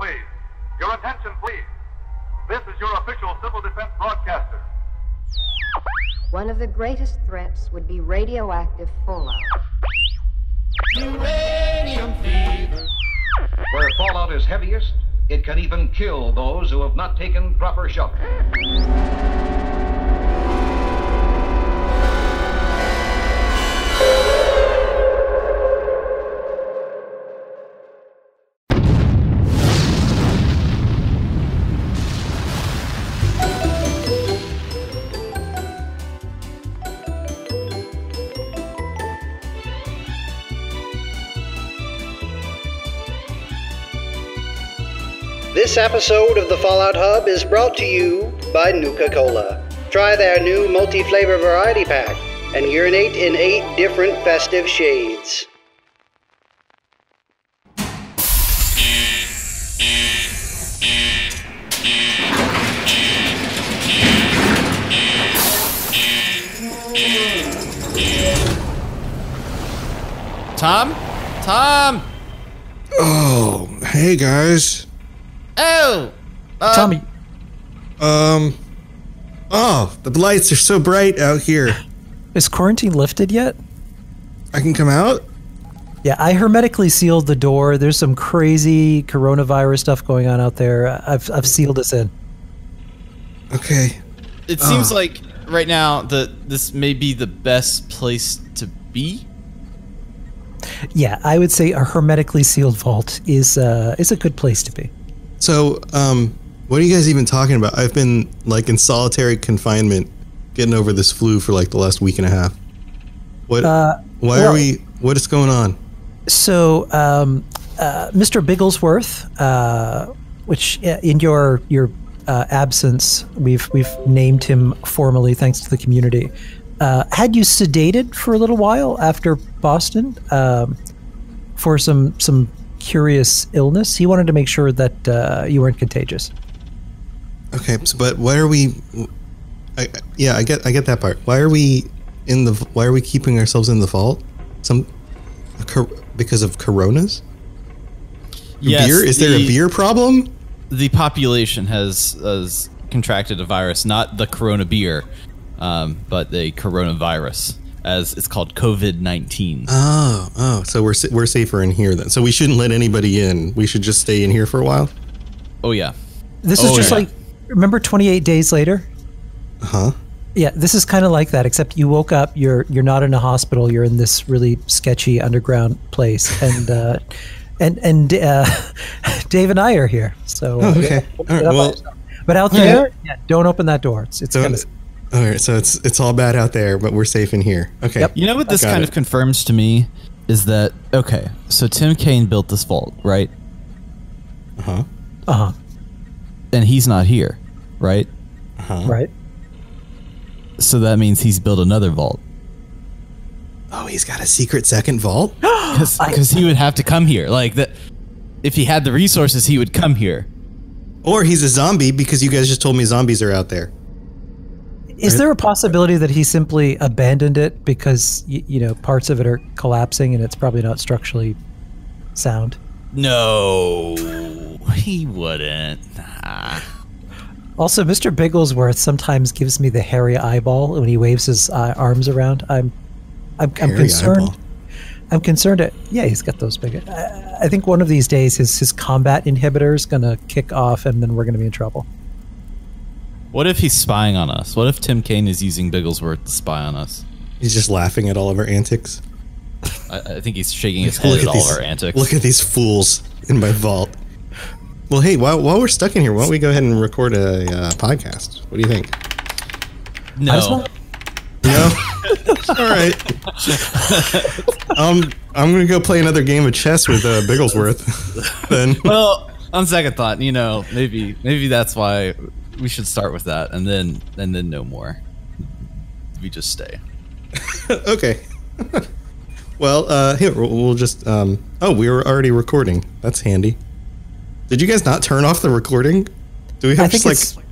please. Your attention, please. This is your official civil defense broadcaster. One of the greatest threats would be radioactive fallout. Uranium fever. Where fallout is heaviest, it can even kill those who have not taken proper shelter. This episode of the Fallout Hub is brought to you by Nuka-Cola. Try their new multi-flavor variety pack and urinate in 8 different festive shades. Tom? Tom! Oh, hey guys. Oh! Tommy. Oh, the lights are so bright out here. Is quarantine lifted yet? I can come out? Yeah, I hermetically sealed the door. There's some crazy coronavirus stuff going on out there. I've sealed us in. Okay. It seems like right now this may be the best place to be. Yeah, I would say a hermetically sealed vault is a good place to be. So, what are you guys even talking about? I've been, like, in solitary confinement, getting over this flu for, like, the last week and a half. What is going on? So, Mr. Bigglesworth, which in your absence, we've named him formally thanks to the community, had you sedated for a little while after Boston for some curious illness. He wanted to make sure that you weren't contagious. Okay, so, but why are we? I get that part. Why are we keeping ourselves in the vault? Because of coronas? Yes. Beer? Is there a beer problem? The population has contracted a virus, not the corona beer, but the coronavirus, as it's called COVID-19. Oh, so we're safer in here then. So we shouldn't let anybody in. We should just stay in here for a while. Oh yeah. This is just like, remember 28 Days Later? Huh? Yeah, this is kind of like that, except you woke up, you're not in a hospital, you're in this really sketchy underground place, and Dave and I are here. So okay. But out there, don't open that door. It's kinda, all right, so it's all bad out there, but we're safe in here. Okay. Yep. You know what this kind of confirms to me is that, okay, so Tim Kaine built this vault, right? Uh-huh. Uh-huh. And he's not here, right? Uh-huh. Right. So that means he's built another vault. Oh, he's got a secret second vault? Because he would have to come here. Like, that, if he had the resources, he would come here. Or he's a zombie because you guys just told me zombies are out there. Is there a possibility that he simply abandoned it because, you know, parts of it are collapsing and it's probably not structurally sound? No, he wouldn't. Nah. Also, Mr. Bigglesworth sometimes gives me the hairy eyeball when he waves his arms around. I'm concerned. Eyeball. I'm concerned. He's got those big. I think one of these days his combat inhibitor is gonna kick off, and then we're gonna be in trouble. What if he's spying on us? What if Tim Kaine is using Bigglesworth to spy on us? He's just laughing at all of our antics. I think he's shaking his head at all of our antics. Look at these fools in my vault. Well, hey, while we're stuck in here, why don't we go ahead and record a podcast? What do you think? No. No? All right. I'm going to go play another game of chess with Bigglesworth. Then. Well, on second thought, you know, maybe that's why we should start with that, and then no more. We just stay. Okay. Well, here we'll just. Oh, we were already recording. That's handy. Did you guys not turn off the recording? Do we have just like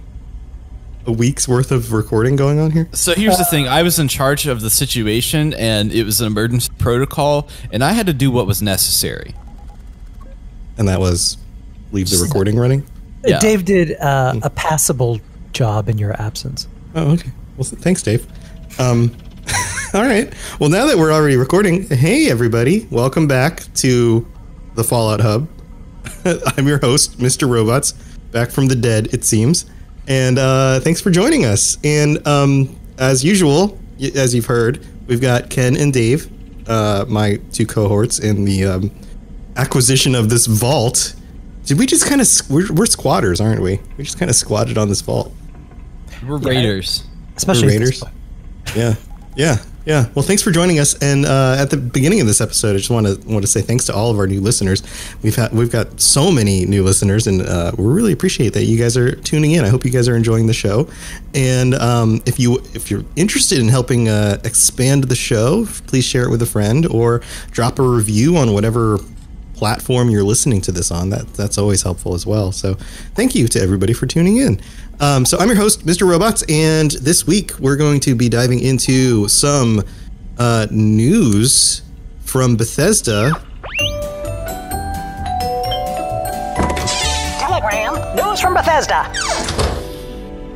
a week's worth of recording going on here? So here's the thing. I was in charge of the situation, and it was an emergency protocol, and I had to do what was necessary. And that was leave the recording running. Yeah. Dave did a passable job in your absence. Oh, okay. Well, thanks, Dave. All right. Well, now that we're already recording, hey, everybody. Welcome back to the Fallout Hub. I'm your host, Mr. Robots, back from the dead, it seems. And thanks for joining us. And as usual, as you've heard, we've got Ken and Dave, my two cohorts in the acquisition of this vault. Did we just kind of... We're squatters, aren't we? We just kind of squatted on this vault. We're raiders. Especially We're raiders. Yeah. Well, thanks for joining us. And at the beginning of this episode, I just want to say thanks to all of our new listeners. We've got so many new listeners, and we really appreciate that you guys are tuning in. I hope you guys are enjoying the show. And if you're interested in helping expand the show, please share it with a friend or drop a review on whatever platform you're listening to this on. That's always helpful as well. So thank you to everybody for tuning in. So I'm your host, Mr. Robots, and this week we're going to be diving into some news from Bethesda. Telegram, news from Bethesda.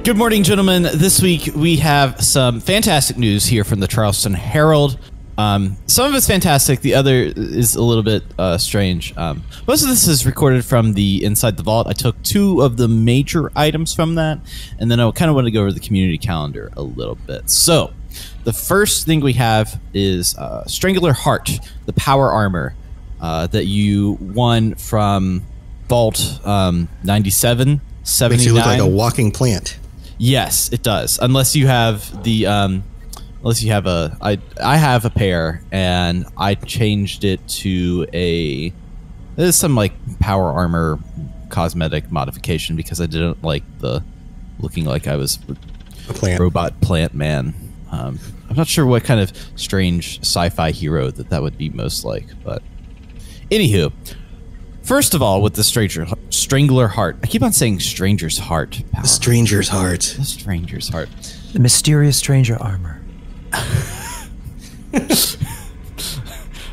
Good morning, gentlemen. This week we have some fantastic news here from the Charleston Herald. Some of it's fantastic. The other is a little bit strange. Most of this is recorded from the Inside the Vault. I took two of the major items from that, and then I kind of want to go over the community calendar a little bit. So, the first thing we have is Strangler Heart, the power armor that you won from Vault 97, 79. Makes you look like a walking plant. Yes, it does. Unless you have the... Unless you have I have a pair, and I changed it to there's some like power armor cosmetic modification because I didn't like the looking like I was a plant. Robot plant man. I'm not sure what kind of strange sci-fi hero that would be most like, but anywho, first of all, with the Strangler Heart, I keep on saying Stranger's Heart. The Stranger's Heart. The Stranger's Heart. The mysterious stranger armor.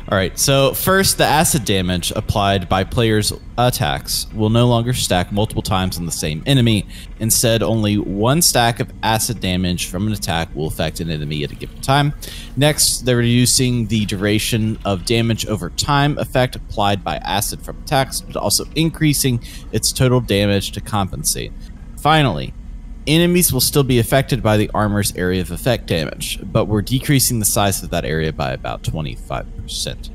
All right, so first, the acid damage applied by players' attacks will no longer stack multiple times on the same enemy. Instead, only one stack of acid damage from an attack will affect an enemy at a given time. Next, they're reducing the duration of damage over time effect applied by acid from attacks, but also increasing its total damage to compensate. Finally, enemies will still be affected by the armor's area of effect damage, but we're decreasing the size of that area by about 25%.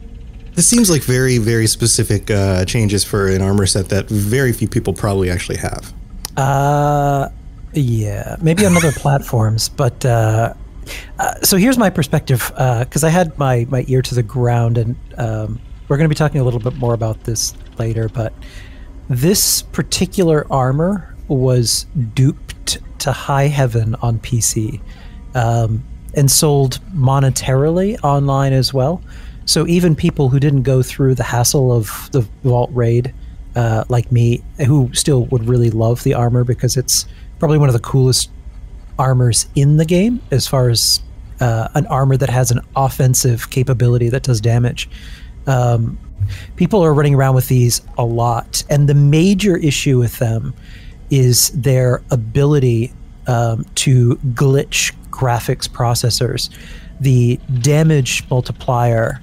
This seems like very, very specific changes for an armor set that very few people probably actually have. Yeah, maybe on other platforms, but so here's my perspective, because I had my ear to the ground, and we're going to be talking a little bit more about this later, but this particular armor was duped to high heaven on PC, and sold monetarily online as well. So even people who didn't go through the hassle of the Vault raid, like me, who still would really love the armor because it's probably one of the coolest armors in the game as far as an armor that has an offensive capability that does damage. People are running around with these a lot, and the major issue with them is their ability to glitch graphics processors. The damage multiplier,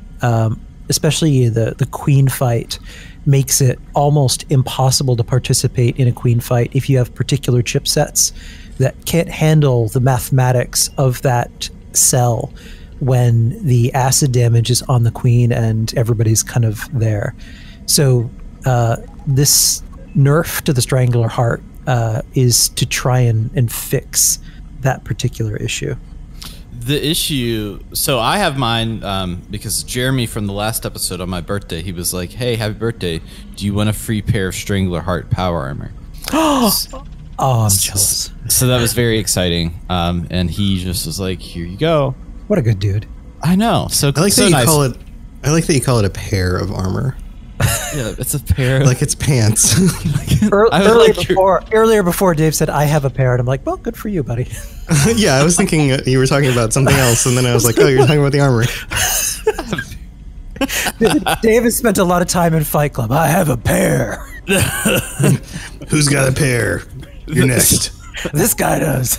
especially the queen fight, makes it almost impossible to participate in a queen fight if you have particular chipsets that can't handle the mathematics of that cell when the acid damage is on the queen and everybody's kind of there. So this nerf to the Strangler Heart is to try and fix that particular issue. The issue, so I have mine because Jeremy from the last episode on my birthday, he was like, hey, happy birthday, do you want a free pair of Strangler Heart power armor? Oh, I'm jealous. So that was very exciting, and he just was like, here you go. What a good dude. I know. So I like so that you nice. call it. I like that you call it a pair of armor. Yeah, it's a pair. Like it's pants. Earlier before Dave said, I have a pair, and I'm like, well, good for you, buddy. Yeah, I was thinking you were talking about something else, and then I was like, oh, you're talking about the armor. Dave has spent a lot of time in Fight Club. I have a pair. Who's got a pair? You're next. This guy does.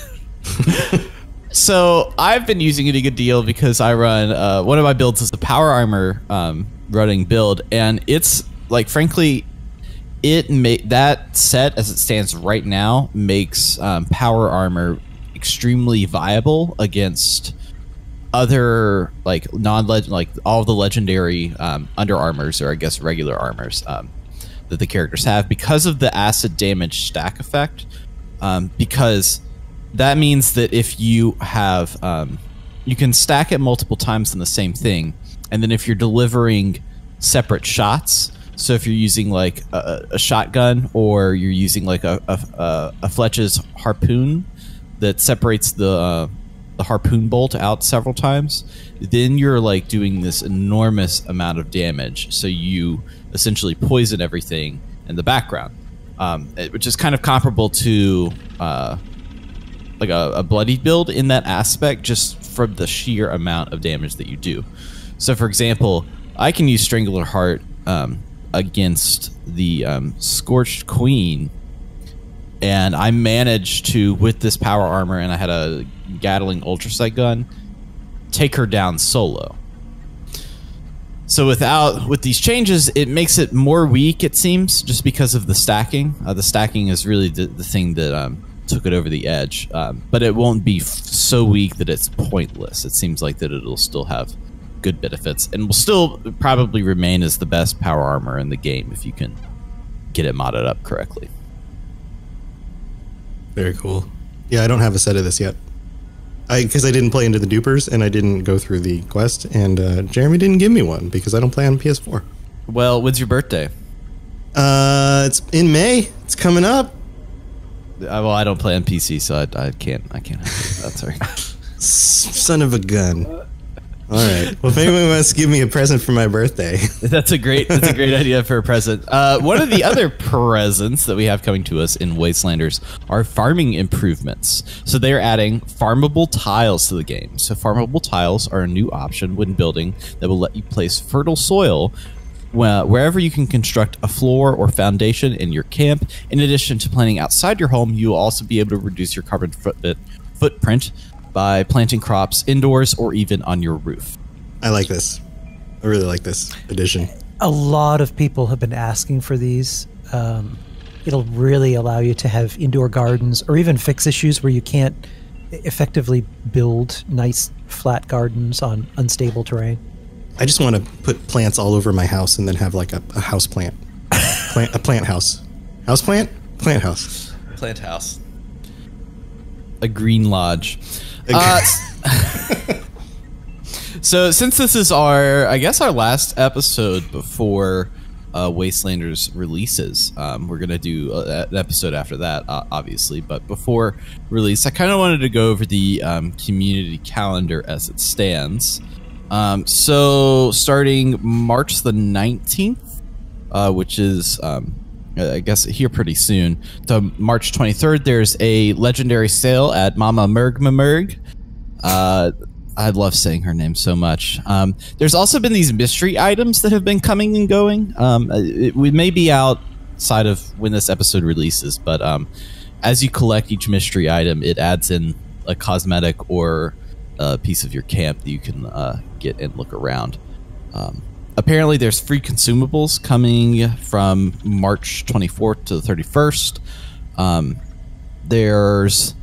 So I've been using it a good deal because I run one of my builds is the power armor running build, and it's like, frankly, that set as it stands right now makes power armor extremely viable against other like all of the legendary under armors, or I guess regular armors that the characters have, because of the acid damage stack effect. Because that means that if you have you can stack it multiple times on the same thing, and then if you're delivering separate shots, so if you're using like a shotgun, or you're using like a Fletch's harpoon that separates the harpoon bolt out several times, then you're like doing this enormous amount of damage. So you essentially poison everything in the background, which is kind of comparable to like a bloody build in that aspect, just from the sheer amount of damage that you do. So for example, I can use Strangler Heart against the Scorched Queen, and I managed to, with this power armor, and I had a Gatling ultrasight gun, take her down solo. So with these changes, it makes it more weak, it seems, just because of the stacking. The stacking is really the thing that took it over the edge, but it won't be so weak that it's pointless. It seems like that it'll still have good benefits, and will still probably remain as the best power armor in the game if you can get it modded up correctly. Very cool. Yeah, I don't have a set of this yet. Because I didn't play Into the Dupers, and I didn't go through the quest, and Jeremy didn't give me one because I don't play on PS4. Well, when's your birthday? It's in May. It's coming up. Well, I don't play on PC, so I can't have it. That's sorry. Son of a gun. All right. Well, if anyone wants to give me a present for my birthday, that's a great idea for a present. One of the other presents that we have coming to us in Wastelanders are farming improvements. So they're adding farmable tiles to the game. So farmable tiles are a new option when building that will let you place fertile soil wherever you can construct a floor or foundation in your camp. In addition to planting outside your home, you will also be able to reduce your carbon footprint by planting crops indoors or even on your roof. I like this. I really like this addition. A lot of people have been asking for these. It'll really allow you to have indoor gardens, or even fix issues where you can't effectively build nice flat gardens on unstable terrain. I just want to put plants all over my house and then have like a house plant. A plant house. House plant? Plant house. Plant house. A green lodge. So since this is our last episode before Wastelanders releases, we're going to do an episode after that, obviously. But before release, I kind of wanted to go over the community calendar as it stands. So starting March the 19th, which is I guess here pretty soon, to March 23rd, there's a legendary sale at Mama Merg. I love saying her name so much. There's also been these mystery items that have been coming and going. We may be outside of when this episode releases, but as you collect each mystery item, it adds in a cosmetic or a piece of your camp that you can get and look around. Apparently, there's free consumables coming from March 24th to the 31st. There's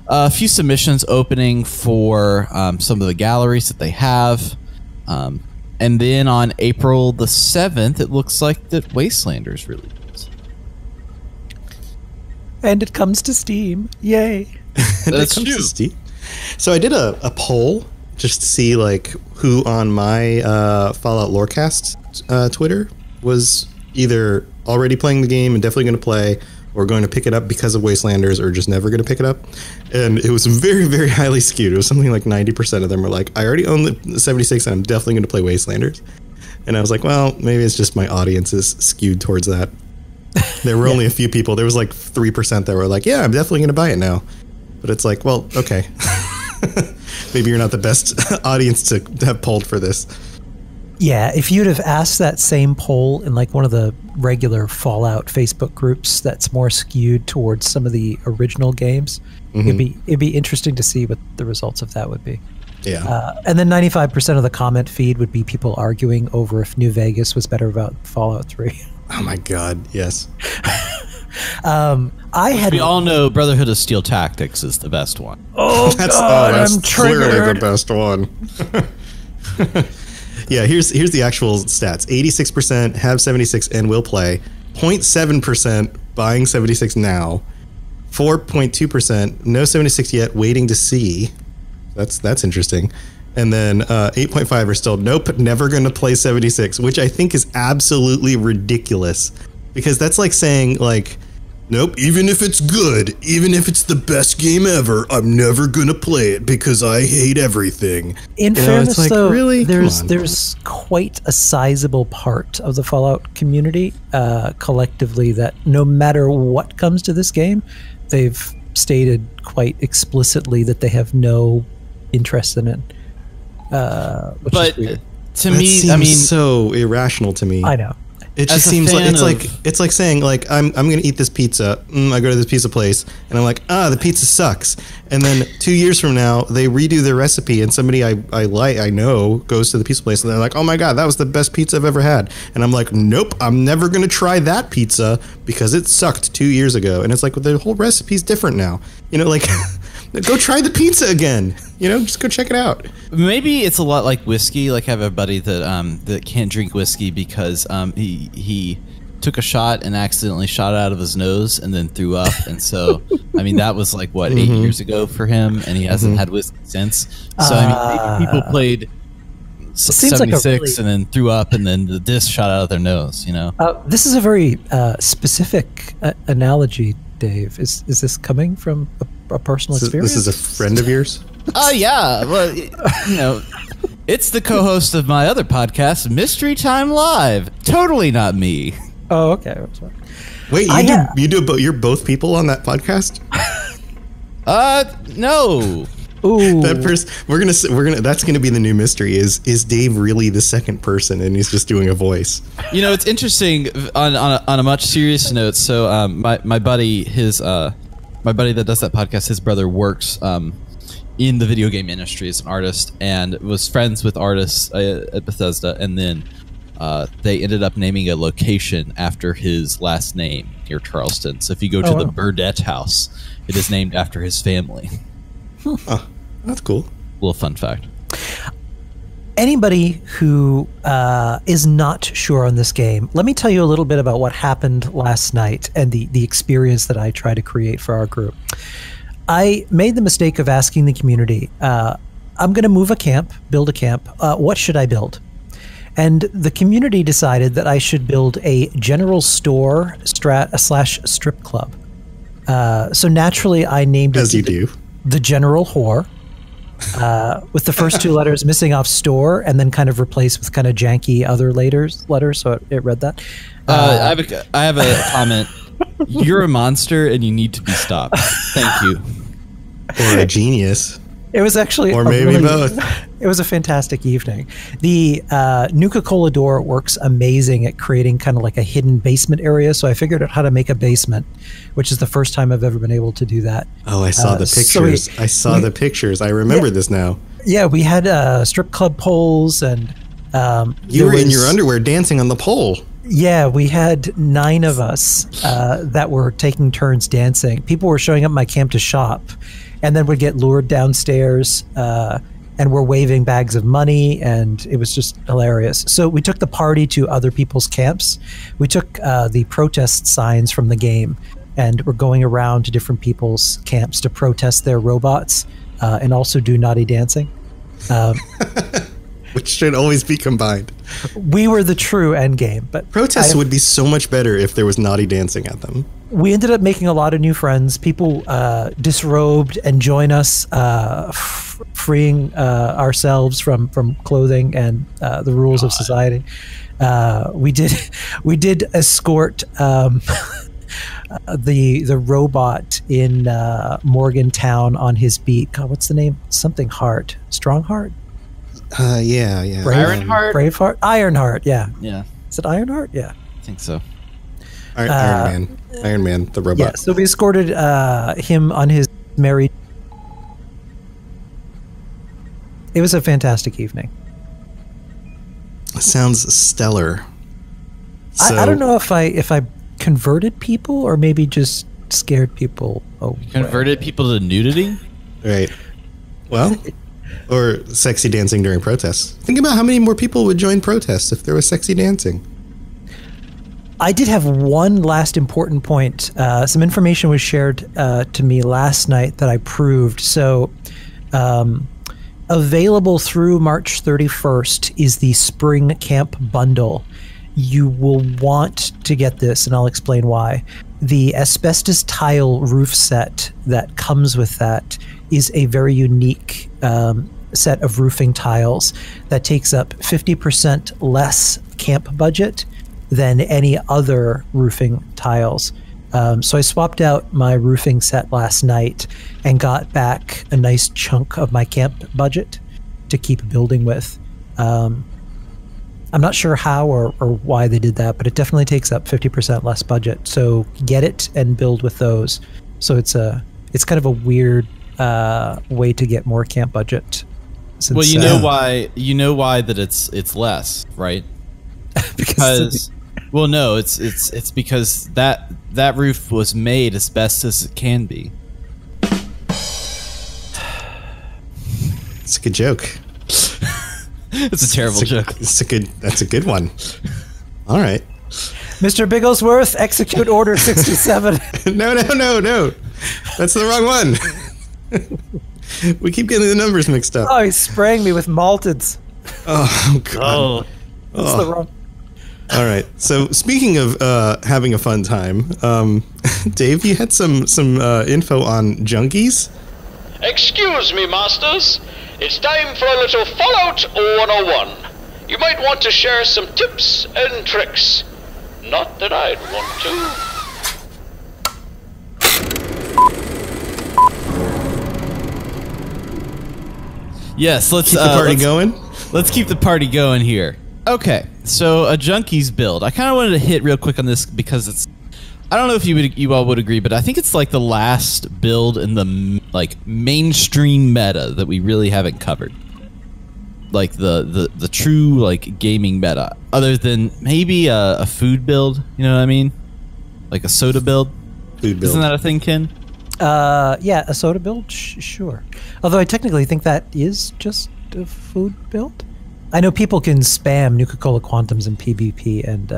a few submissions opening for some of the galleries that they have. And then on April the 7th, it looks like that Wastelanders releases. And it comes to Steam. Yay. That's true. So I did a poll just to see like who on my Fallout Lorecast Twitter was either already playing the game and definitely going to play, or going to pick it up because of Wastelanders, or just never going to pick it up. And it was very, very highly skewed. It was something like 90% of them were like, I already own the 76 and I'm definitely going to play Wastelanders. And I was like, well, maybe it's just my audience is skewed towards that. There were only a few people. There was like 3% that were like, yeah, I'm definitely going to buy it now. But it's like, well, okay. Maybe you're not the best audience to have polled for this. Yeah, if you'd have asked that same poll in like one of the regular Fallout Facebook groups that's more skewed towards some of the original games, it'd be interesting to see what the results of that would be. Yeah. And then 95% of the comment feed would be people arguing over if New Vegas was better about Fallout 3. Oh my God, yes. We all know Brotherhood of Steel Tactics is the best one. Oh, God, that's I'm clearly triggered. the best one. Yeah, here's the actual stats. 86% have 76 and will play. 0.7% buying 76 now. 4.2% no 76 yet, waiting to see. That's interesting. And then 8.5 are still nope, never going to play 76, which I think is absolutely ridiculous. Because that's like saying like, nope, even if it's good, even if it's the best game ever, I'm never going to play it because I hate everything. In fairness, like, though, really? there's quite a sizable part of the Fallout community collectively that no matter what comes to this game, they've stated quite explicitly that they have no interest in it. Which is weird. To That me, seems I mean, so irrational to me. I know. It just As a seems like fan it's like saying like I'm gonna eat this pizza. I go to this pizza place and I'm like, the pizza sucks. And then 2 years from now they redo their recipe and somebody I know goes to the pizza place and they're like, oh my God, that was the best pizza I've ever had. And I'm like, nope, I'm never gonna try that pizza because it sucked 2 years ago. And it's like, well, the whole recipe's different now. You know, like go try the pizza again. You know, just go check it out. maybe it's a lot like whiskey. Like I have a buddy that can't drink whiskey because he took a shot and accidentally shot it out of his nose and then threw up. And so, I mean, that was like what 8 years ago for him, and he hasn't had whiskey since. So I mean, maybe people played 76 and then threw up, and then the disc shot out of their nose. You know, This is a very specific analogy, Dave. Is this coming from a personal experience? This is a friend of yours? oh yeah, well, you know, it's the co-host of my other podcast, Mystery Time Live. Totally not me. Oh, okay. Wait, you're both people on that podcast? No. Ooh. That person, that's gonna be the new mystery. Is Dave really the second person and he's just doing a voice? You know, it's interesting on a much serious note. So, my buddy, my buddy that does that podcast, his brother works in the video game industry as an artist and was friends with artists at Bethesda, and then they ended up naming a location after his last name near Charleston. So if you go to the Burdett House, it is named after his family. Oh, that's cool. Little fun fact. Anybody who is not sure on this game, let me tell you a little bit about what happened last night and the experience that I try to create for our group. I made the mistake of asking the community, I'm going to move a camp, build a camp. What should I build? And the community decided that I should build a general store / strip club. So naturally, I named As it you do. the General Whore, with the first two letters missing off store and then kind of replaced with kind of janky other letters. So it read that. I have a comment. You're a monster and you need to be stopped. Thank you. Or a genius. It was actually Or maybe both. It was a fantastic evening. The Nuka-Cola door works amazing at creating kind of like a hidden basement area. So I figured out how to make a basement, which is the first time I've ever been able to do that. Oh, I saw the pictures. I saw the pictures. I remember this now. Yeah, we had strip club poles and you were in your underwear dancing on the pole. Yeah, we had 9 of us that were taking turns dancing. People were showing up at my camp to shop, and then would get lured downstairs and were waving bags of money, and it was just hilarious. So we took the party to other people's camps. We took the protest signs from the game, and we're going around to different people's camps to protest their robots and also do naughty dancing. Which should always be combined. We were the true end game, but Protests would be so much better if there was naughty dancing at them. We ended up making a lot of new friends. People disrobed and joined us, freeing ourselves from clothing and the rules of society. We did escort the robot in Morgantown on his beat. God, what's the name? Something Heart. Strongheart? Yeah. Ironheart? Ironheart, yeah. Yeah. Is it Ironheart? Yeah. I think so. Iron Man, the robot. Yeah, so we escorted him on his merry... It was a fantastic evening. Sounds stellar. So, I don't know if I converted people or maybe just scared people away. Converted people to nudity? Right. Well, or sexy dancing during protests. Think about how many more people would join protests if there was sexy dancing. I did have one last important point. Some information was shared to me last night that I proved. So, available through March 31st is the Spring Camp Bundle. You will want to get this, and I'll explain why. The asbestos tile roof set that comes with that is a very unique set of roofing tiles that takes up 50% less camp budget than any other roofing tiles. So I swapped out my roofing set last night and got back a nice chunk of my camp budget to keep building with. I'm not sure how or why they did that, but it definitely takes up 50% less budget. So get it and build with those. So it's kind of a weird way to get more camp budget. Since, well, you know why that it's less, right? Because well, no, it's because that roof was made as best as it can be. It's a good joke. It's a terrible joke. That's a good one. All right. Mr. Bigglesworth, execute Order 67. No. That's the wrong one. We keep getting the numbers mixed up. Oh, he's spraying me with malteds. Oh, God. That's the wrong... All right. So speaking of having a fun time, Dave, you had some info on junkies? Excuse me, masters. It's time for a little Fallout 101. You might want to share some tips and tricks. Not that I'd want to. Yes, let's keep the party going. Let's keep the party going here. Okay, so a junkies build. I kind of wanted to hit real quick on this because it's. I don't know if you all would agree, but I think it's like the last build in the mainstream meta that we really haven't covered. Like the true like gaming meta, other than maybe a food build. You know what I mean? Like a soda build. Food build. Isn't that a thing, Ken? Yeah, a soda build, sure. Although I technically think that is just a food build. I know people can spam Nuka-Cola Quantums in PvP and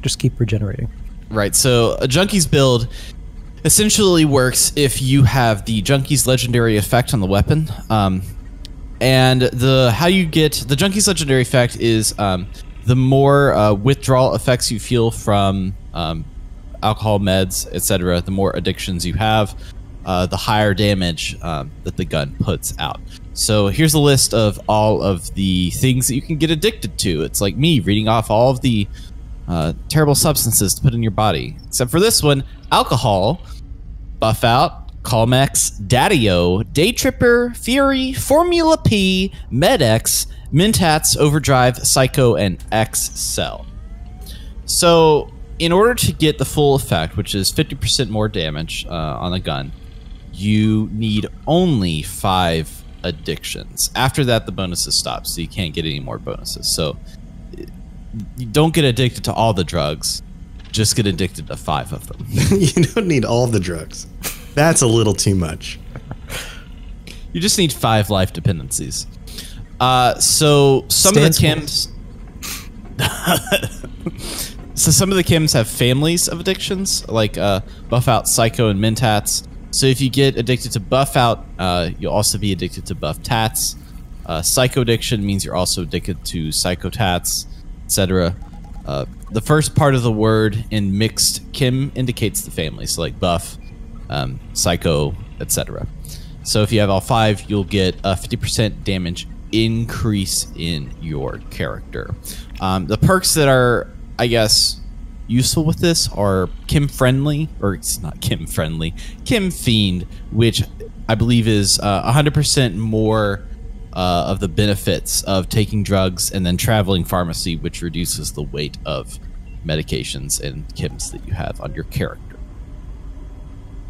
just keep regenerating. Right, so a Junkies build essentially works if you have the Junkies legendary effect on the weapon. And how you get the Junkies legendary effect is the more withdrawal effects you feel from alcohol, meds, etc., the more addictions you have, the higher damage that the gun puts out. So here's a list of all of the things that you can get addicted to. It's like me reading off all of the terrible substances to put in your body. Except for this one, alcohol, Buff Out, Calmex, Daddy-O, Day Tripper, Fury, Formula P, Med-X, Mentats, Overdrive, Psycho, and X-Cell. So in order to get the full effect, which is 50% more damage on the gun, you need only 5 addictions. After that, the bonuses stop, so you can't get any more bonuses. So you don't get addicted to all the drugs, just get addicted to 5 of them. You don't need all the drugs. That's a little too much. You just need 5 life dependencies. So some of the chems... So some of the chems have families of addictions, like Buff Out, Psycho, and Mentats. So if you get addicted to Buff Out, you'll also be addicted to Buff Tats. Psycho addiction means you're also addicted to Psychotats, etc. The first part of the word in mixed chem indicates the family, so like Buff, Psycho, etc. So if you have all 5, you'll get a 50% damage increase in your character. The perks that are, I guess, useful with this are Chem Friendly, or it's not Chem Friendly, Chem Fiend, which I believe is 100% more of the benefits of taking drugs and then traveling pharmacy, which reduces the weight of medications and chems that you have on your character.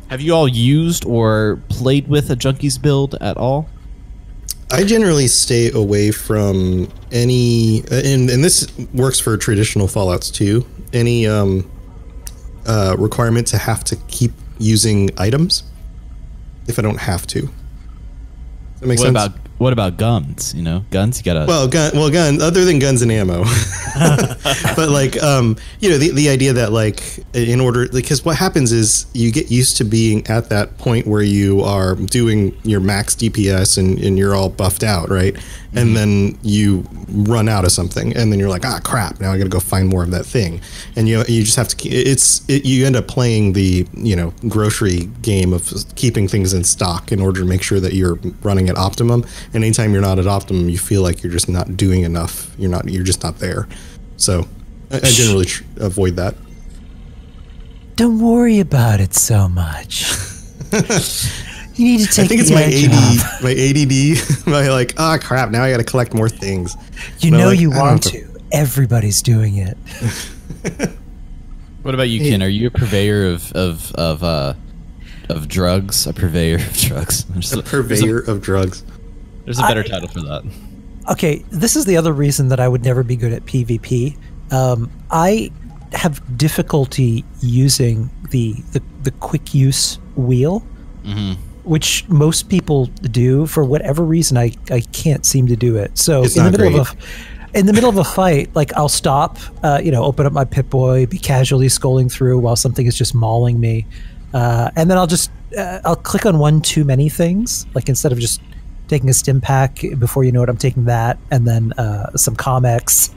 Have you all used or played with a junkies build at all? I generally stay away from any, and this works for traditional Fallouts too, any requirement to have to keep using items if I don't have to. Does that make sense? What about guns? You know, guns, you gotta... Gun, other than guns and ammo. But like, you know, the idea that like, in order, because what happens is you get used to being at that point where you are doing your max DPS and you're all buffed out, right? And then you run out of something and then you're like, ah, crap, now I gotta go find more of that thing. And you just have to, you end up playing the, you know, grocery game of keeping things in stock in order to make sure that you're running at optimum. And anytime you're not at optimum, you feel like you're just not doing enough. You're just not there. So I generally avoid that. Don't worry about it so much. You need to take. I think it's my ADD, my like, ah, crap. Now I got to collect more things. You know, you want to. Everybody's doing it. What about you, Ken? Are you a purveyor of drugs? A purveyor of drugs. A purveyor of drugs. There's a better title for that. Okay, this is the other reason that I would never be good at PvP. I have difficulty using the quick use wheel, which most people do. For whatever reason, I can't seem to do it. So in the middle of a fight, like I'll stop, you know, open up my Pip-Boy, be casually scrolling through while something is just mauling me, and then I'll click on one too many things. Like instead of just taking a stim pack, before you know it, I'm taking that, and then some Comex,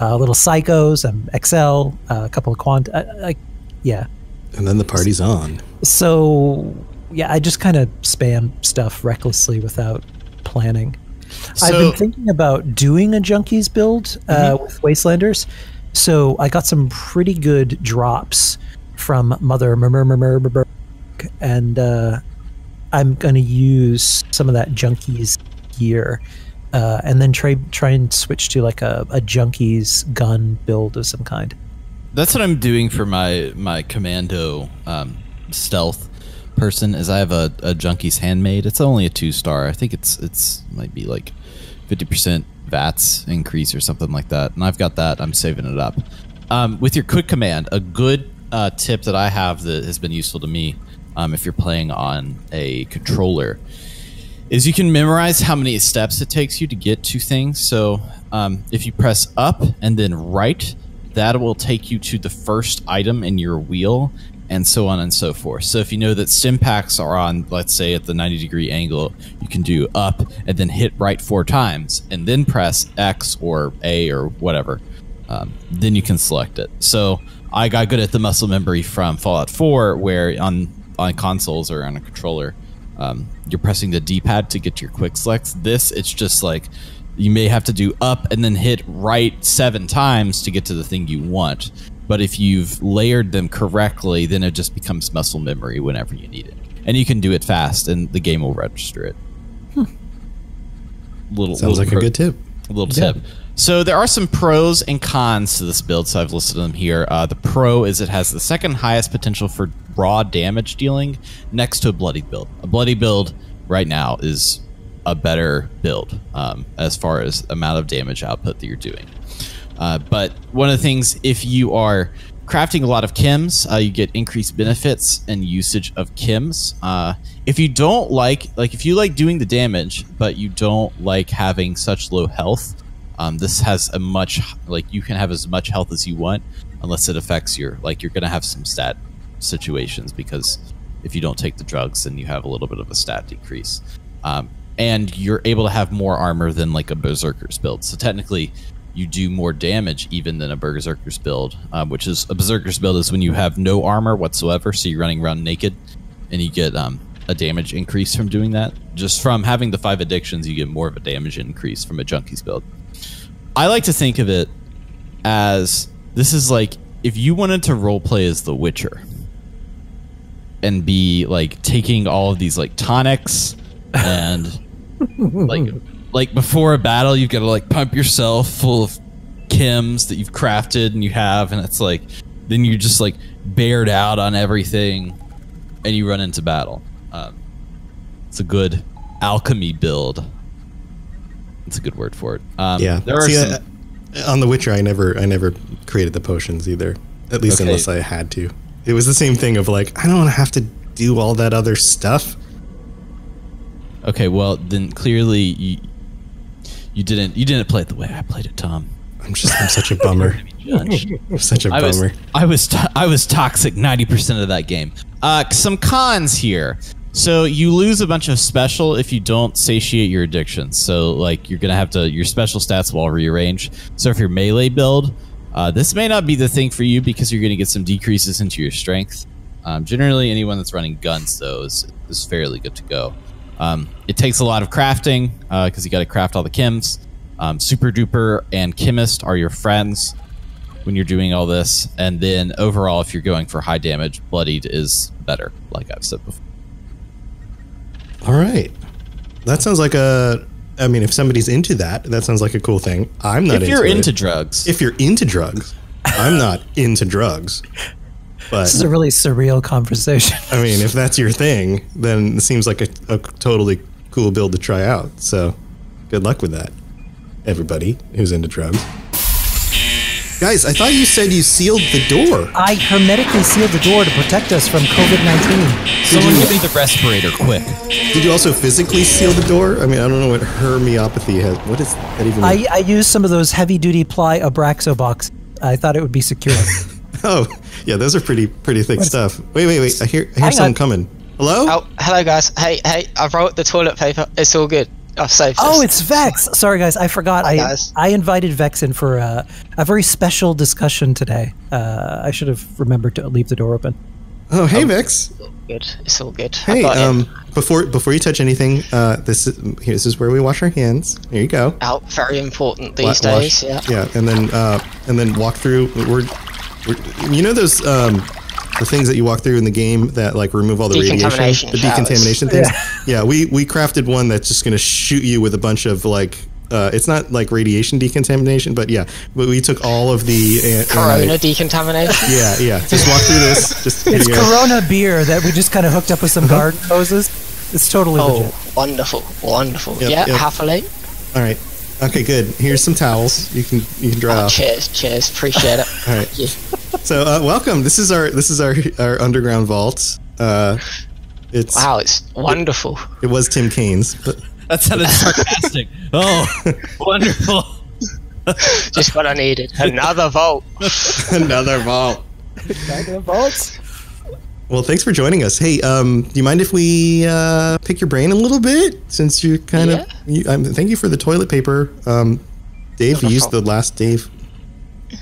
little Psychos, XL, a couple of yeah. And then the party's on. So, yeah, I just kind of spam stuff recklessly without planning. So, I've been thinking about doing a Junkies build with Wastelanders. So I got some pretty good drops from Mother and I'm going to use some of that Junkies gear and then try and switch to like a Junkies gun build of some kind. That's what I'm doing for my commando stealth person. Is I have a Junkies handmade. It's only a 2-star. I think it's might be like 50% VATS increase or something like that. And I've got that. I'm saving it up. With your quick command, a good tip that I have that has been useful to me, if you're playing on a controller, is you can memorize how many steps it takes you to get to things. So if you press up and then right, that will take you to the first item in your wheel, and so on and so forth. So if you know that stim packs are on, let's say at the 90-degree angle, you can do up and then hit right 4 times and then press X or A or whatever. Then you can select it. So I got good at the muscle memory from Fallout 4, where on consoles or on a controller, you're pressing the D-pad to get to your quick selects. It's just like you may have to do up and then hit right 7 times to get to the thing you want. But if you've layered them correctly, then it just becomes muscle memory whenever you need it. And you can do it fast, and the game will register it. Sounds like a good tip. A little tip. So there are some pros and cons to this build, so I've listed them here. The pro is it has the second highest potential for raw damage dealing next to a bloody build. A bloody build right now is a better build as far as amount of damage output that you're doing. But one of the things, if you are crafting a lot of chems, you get increased benefits and usage of chems. If you don't if you like doing the damage, but you don't like having such low health, this has a much, you can have as much health as you want, unless it affects your, you're going to have some stat situations, because if you don't take the drugs, then you have a little bit of a stat decrease. And you're able to have more armor than like a Berserker's build. So technically, you do more damage even than a Berserker's build, which is a Berserker's build is when you have no armor whatsoever, so you're running around naked, and you get a damage increase from doing that. Just from having the 5 addictions, you get more of a damage increase from a Junkies build. I like to think of it as, this is like if you wanted to roleplay as the Witcher and be like taking all of these like tonics and like like before a battle, you've got to like pump yourself full of chems that you've crafted and you have, and it's like then you're just like bared out on everything, and you run into battle. It's a good alchemy build. It's a good word for it. Yeah. There are some, on The Witcher, I never created the potions either. At least unless I had to. It was the same thing of like, I don't want to have to do all that other stuff. okay, well then clearly you didn't play it the way I played it, Tom. I'm such a bummer. I'm such a bummer. I was toxic 90% of that game. Some cons here. So you lose a bunch of special if you don't satiate your addictions. So like you're gonna have to, your special stats will all rearrange. So if you're melee build, this may not be the thing for you because you're gonna get some decreases into your strength. Generally, anyone that's running guns though is fairly good to go. It takes a lot of crafting because you got to craft all the chems. Super Duper and Chemist are your friends when you're doing all this. And then overall, if you're going for high damage, Bloodied is better, like I've said before. All right. That sounds like a... I mean, if somebody's into that, that sounds like a cool thing. I'm not into it. If you're into drugs. If you're into drugs. I'm not into drugs. But This is a really surreal conversation. I mean, if that's your thing, then it seems like a totally cool build to try out. So good luck with that, everybody who's into drugs. Guys, I thought you said you sealed the door. I hermetically sealed the door to protect us from COVID-19. Someone give me the respirator, quick. Did you also physically seal the door? I mean, I don't know what hermeopathy has. What is that even mean? I used some of those heavy-duty ply Abraxo box. I thought it would be secure. Oh, yeah, those are pretty thick stuff. Wait. I hear someone coming. Hello? Oh, hello guys. Hey, I brought the toilet paper. It's all good. I've saved this. Oh, it's Vex. Sorry, guys. I forgot. Hi, guys. I invited Vex in for a very special discussion today. I should have remembered to leave the door open. Oh, hey, Vex. It's all good. It's all good. Hey, before you touch anything, this is where we wash our hands. Here you go. Oh, very important these days. Yeah. Yeah, and then walk through. You know those the things that you walk through in the game that like remove all the radiation, the decontamination things. Yeah, we crafted one that's just gonna shoot you with a bunch of like. It's not like radiation decontamination, but yeah, we took all of the Corona decontamination. Yeah. Just walk through this. It's Corona beer that we just kind of hooked up with some garden hoses. It's totally legit. Wonderful. Yep. Happily. All right. Okay, good. Here's some towels. You can dry off. Cheers. Appreciate it. All right. So welcome. This is our underground vault. It's wonderful. It was Tim Kane's, but That sounded sarcastic. Oh, wonderful. Just what I needed. Another vault. Another vault. Another vault. Well, thanks for joining us. Hey, do you mind if we pick your brain a little bit? Since you're kind of... thank you for the toilet paper. Dave, you used the last Dave.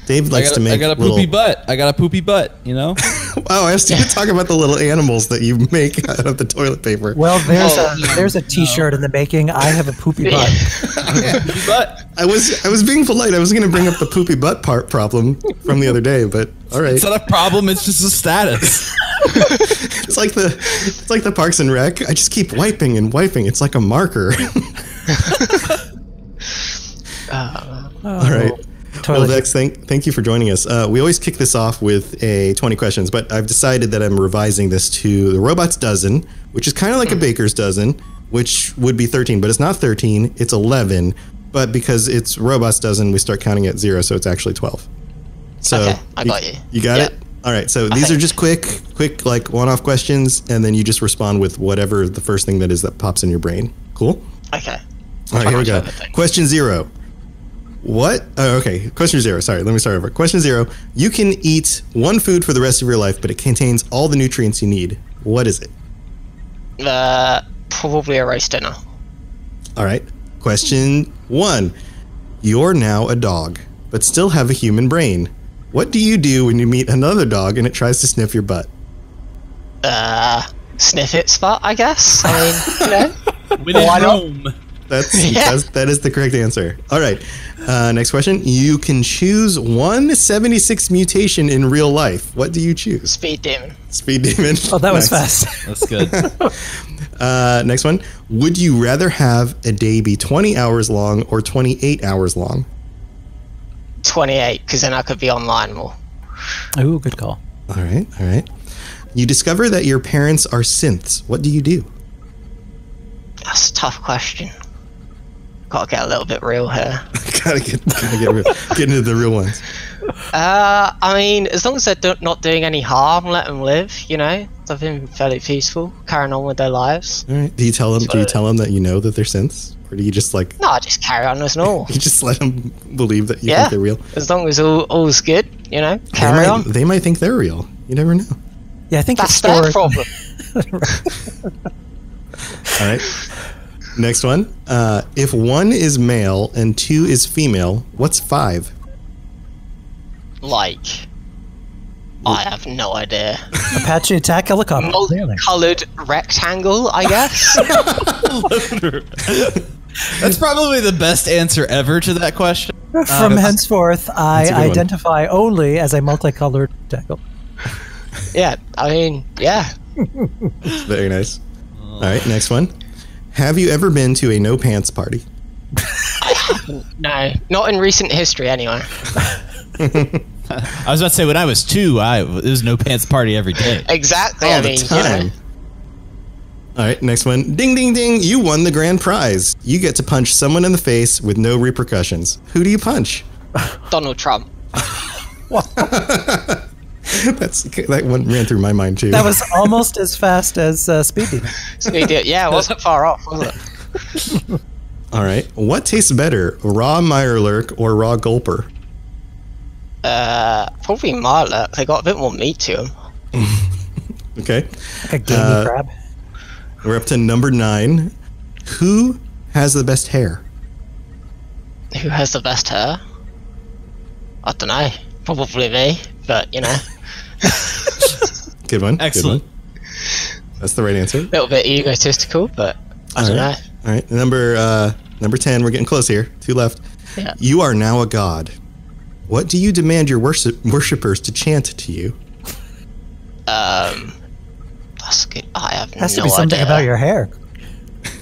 Dave likes to make I got a poopy butt. I got a poopy butt, you know? Wow, I was going to talk about the little animals that you make out of the toilet paper. Well, there's a t-shirt in the making. I have a poopy butt. Poopy butt. I was being polite. I was going to bring up the poopy butt problem from the other day, but all right. It's not a problem, it's just a status. It's like the Parks and Rec. I just keep wiping and wiping. It's like a marker. All right. Well, Vex, thank you for joining us. We always kick this off with a 20 questions, but I've decided that I'm revising this to the Robot's Dozen, which is kind of like a Baker's Dozen, which would be 13, but it's not 13, it's 11. But because it's Robot's Dozen, we start counting at 0, so it's actually 12. So okay, I got you. You got it? All right, so these are just quick like one-off questions, and then you just respond with whatever the first thing that is that pops in your brain. Cool? Okay. All right, here we go. Question 0. What? Oh, okay. Question 0. Sorry, let me start over. Question 0. You can eat one food for the rest of your life, but it contains all the nutrients you need. What is it? Probably a roast dinner. All right. Question 1. You're now a dog, but still have a human brain. What do you do when you meet another dog and it tries to sniff your butt? Sniff its butt, I guess. I mean, you know. When in Rome. That is the correct answer. All right. Next question. You can choose one 76 mutation in real life. What do you choose? Speed demon. Speed demon. Oh, that was fast. That's good. Next one. Would you rather have a day be 20 hours long or 28 hours long? 28, because then I could be online more. Ooh, good call. All right. All right. You discover that your parents are synths. What do you do? That's a tough question. Gotta get a little bit real here. gotta get real. Get into the real ones. I mean, as long as they're not doing any harm, let them live, you know? They've been fairly peaceful, carrying on with their lives. All right. Do you tell them that you know that they're synths? Or do you just like... No, I just carry on as normal. You just let them believe that you think they're real? As long as all's good, you know? Carry on. They might think they're real. You never know. Yeah, I think that's their problem. All right. Next one. If 1 is male and 2 is female, what's 5? Like, I have no idea. Apache attack helicopter. Multicolored rectangle, I guess. That's probably the best answer ever to that question. From henceforth, I identify only as a multicolored rectangle. Yeah, I mean, yeah. Very nice. All right, next one. Have you ever been to a no pants party? I haven't. No, not in recent history, anyway. I was about to say, when I was 2, it was no pants party every day. Exactly. All I the mean, time. you know. All right, next one. Ding, ding, ding. You won the grand prize. You get to punch someone in the face with no repercussions. Who do you punch? Donald Trump. That one ran through my mind too. That was almost as fast as Speed Demon. Speed Demon. Yeah, it wasn't far off, was it? All right. What tastes better, raw Mirelurk or raw Gulper? Probably Mirelurk. They got a bit more meat to them. Okay. Like a gamey crab. We're up to number 9. Who has the best hair? Who has the best hair? I don't know. Probably me, but you know. Good one. Excellent. Good one. That's the right answer. A little bit egotistical, but I don't know. All right. Number 10. We're getting close here. 2 left. Yeah. You are now a god. What do you demand your worshippers to chant to you? That's good. I have Has to be something about your hair.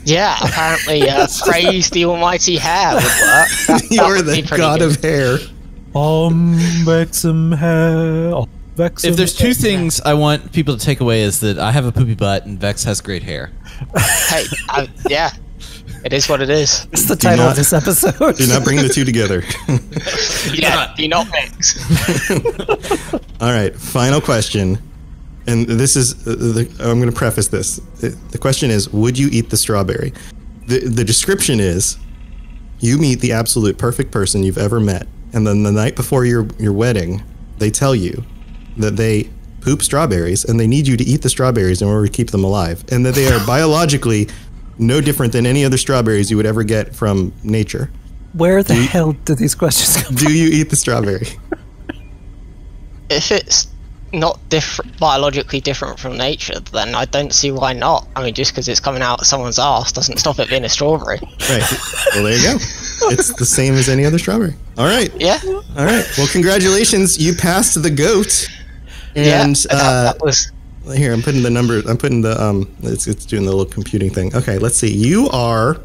Yeah, apparently praise the almighty hair would work. You're the god of hair. Vex some hair. If there's 2 things I want people to take away is that I have a poopy butt and Vex has great hair. Hey, yeah. It is what it is. It's the title of this episode. Do not bring the 2 together. Yeah, do not mix. All right, final question. And this is, I'm going to preface this. The question is, would you eat the strawberry? The description is, you meet the absolute perfect person you've ever met. And then the night before your wedding, they tell you that they poop strawberries and they need you to eat the strawberries in order to keep them alive. And that they are biologically no different than any other strawberries you would ever get from nature. Where the hell do these questions come from? Do you eat the strawberry? If it's not biologically different from nature, then I don't see why not. I mean, just because it's coming out of someone's ass doesn't stop it being a strawberry. Right. Well, there you go. It's the same as any other strawberry. All right. Yeah. All right. Well, congratulations. You passed the goat. And that was... Here, I'm putting the number. I'm putting the it's doing the little computing thing. Okay, let's see. You are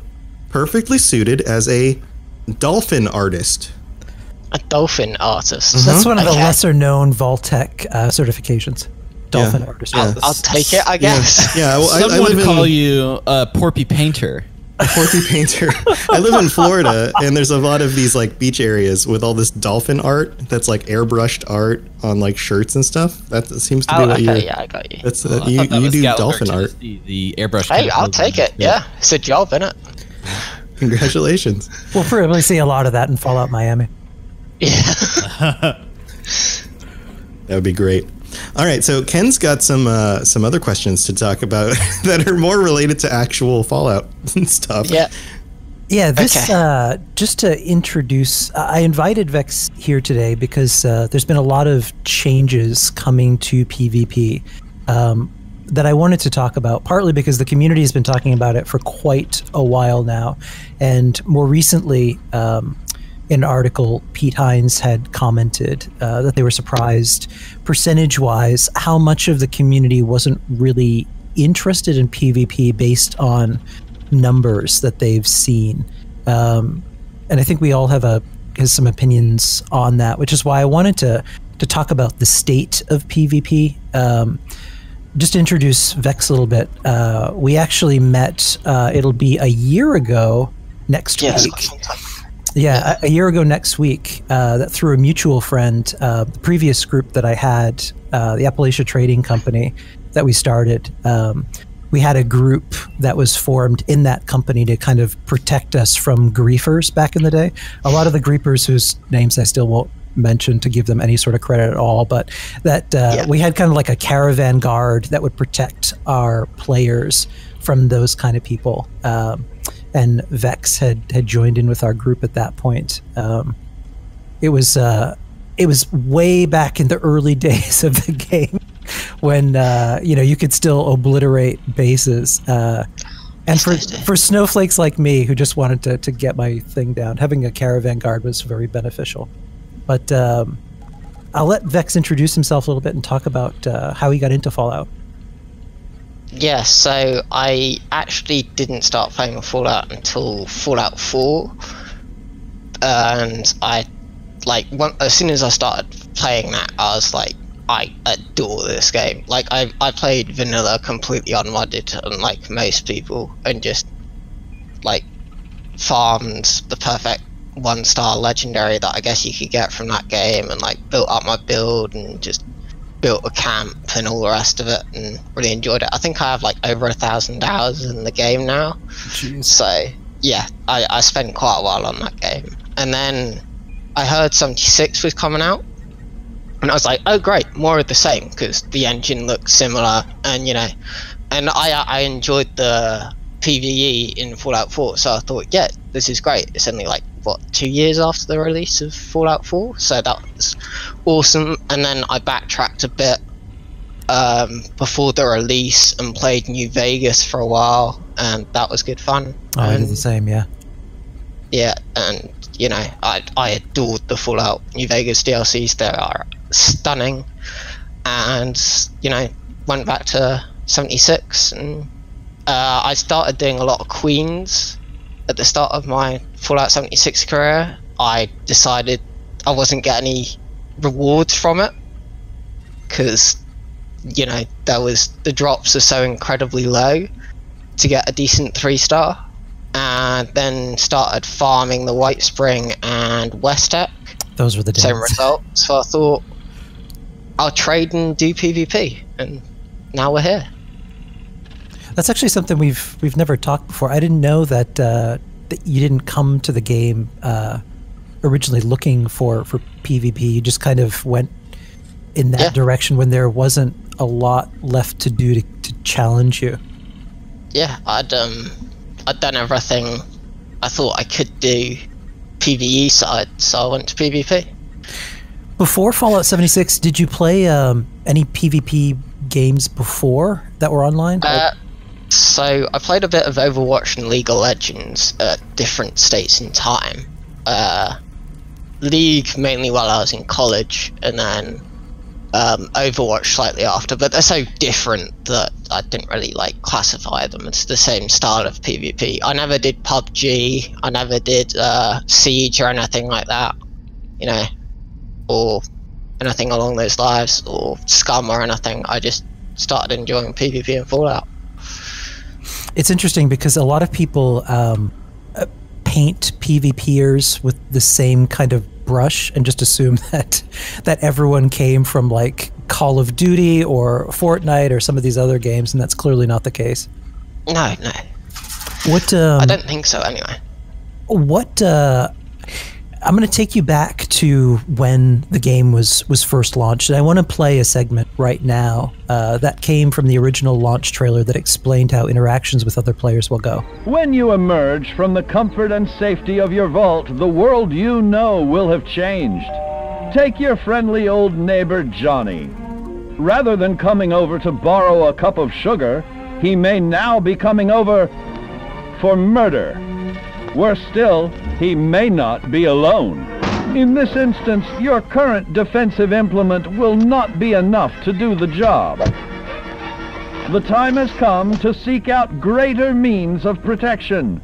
perfectly suited as a dolphin artist. A dolphin artist. Mm-hmm. That's one of the lesser-known Vaultec certifications. Dolphin artist. Yeah. I'll take it, I guess. Yeah. Well, Someone would call you a porpy painter. A porpy painter. I live in Florida, and there's a lot of these like beach areas with all this dolphin art that's like airbrushed art on like shirts and stuff. That seems to be what you're. Yeah, I got you. That's you do dolphin art. The airbrush. Hey, I'll take it. Yeah, it's a job, innit? Congratulations. We'll probably see a lot of that in Fallout Miami. Yeah. That would be great. All right, so Ken's got some other questions to talk about that are more related to actual Fallout and stuff. Yeah. Yeah, this, just to introduce, I invited Vex here today because there's been a lot of changes coming to PvP. that I wanted to talk about, partly because the community has been talking about it for quite a while now. And more recently, in an article, Pete Hines had commented that they were surprised, percentage-wise, how much of the community wasn't really interested in PvP based on numbers that they've seen. And I think we all have some opinions on that, which is why I wanted to talk about the state of PvP. Just to introduce Vex a little bit, we actually met, it'll be a year ago next week. Yeah, a year ago next week, that through a mutual friend, the previous group that I had, the Appalachia Trading Company that we started, we had a group that was formed in that company to kind of protect us from griefers back in the day. A lot of the griefers whose names I still won't mention to give them any sort of credit at all, but that we had kind of like a caravan guard that would protect our players from those kind of people. And Vex had joined in with our group at that point. It was way back in the early days of the game when you could still obliterate bases. And for snowflakes like me who just wanted to get my thing down, having a caravan guard was very beneficial. But I'll let Vex introduce himself a little bit and talk about how he got into Fallout. Yeah, so I actually didn't start playing Fallout until Fallout 4. And as soon as I started playing that, I was like, I adore this game. Like, I played vanilla completely unmodded, unlike most people, and just, like, farmed the perfect 1-star legendary that I guess you could get from that game, and like built up my build and just built a camp and all the rest of it, and really enjoyed it. I think I have like over 1,000 hours in the game now. Jeez. So yeah, I spent quite a while on that game. And then I heard 76 was coming out, and I was like, oh great, more of the same, because the engine looked similar, and and I enjoyed the PvE in Fallout 4, so I thought, yeah, this is great. It's only like, what, 2 years after the release of Fallout 4, so that was awesome. And then I backtracked a bit before the release and played New Vegas for a while, and that was good fun. Oh, I did the same, yeah. Yeah, and I adored the Fallout New Vegas DLCs. They are stunning. And went back to 76, and I started doing a lot of Queens at the start of my Fallout 76 career. I decided I wasn't getting any rewards from it because the drops are so incredibly low to get a decent 3-star, and then started farming the White Spring and West Tech. Those were the days. Same results. So I thought I'll trade and do PvP, and now we're here. That's actually something we've never talked before. I didn't know that that you didn't come to the game originally looking for PvP. You just kind of went in that direction when there wasn't a lot left to do to challenge you. Yeah, I'd done everything I thought I could do PvE side, so I went to PvP. Before Fallout 76, did you play any PvP games before that were online? So I played a bit of Overwatch and League of Legends at different states in time. League mainly while I was in college, and then Overwatch slightly after, but they're so different that I didn't really classify them. It's the same style of PvP. I never did PUBG, I never did Siege or anything like that, or anything along those lines, or Scum or anything. I just started enjoying PvP and Fallout. It's interesting because a lot of people paint PvPers with the same kind of brush and just assume that everyone came from Call of Duty or Fortnite or some of these other games, and that's clearly not the case. No. What? I don't think so. Anyway. What? I'm going to take you back to when the game was first launched, and I want to play a segment right now that came from the original launch trailer that explained how interactions with other players will go. When you emerge from the comfort and safety of your vault, the world you know will have changed. Take your friendly old neighbor Johnny. rather than coming over to borrow a cup of sugar, he may now be coming over for murder. Worse still, he may not be alone. In this instance, your current defensive implement will not be enough to do the job. The time has come to seek out greater means of protection.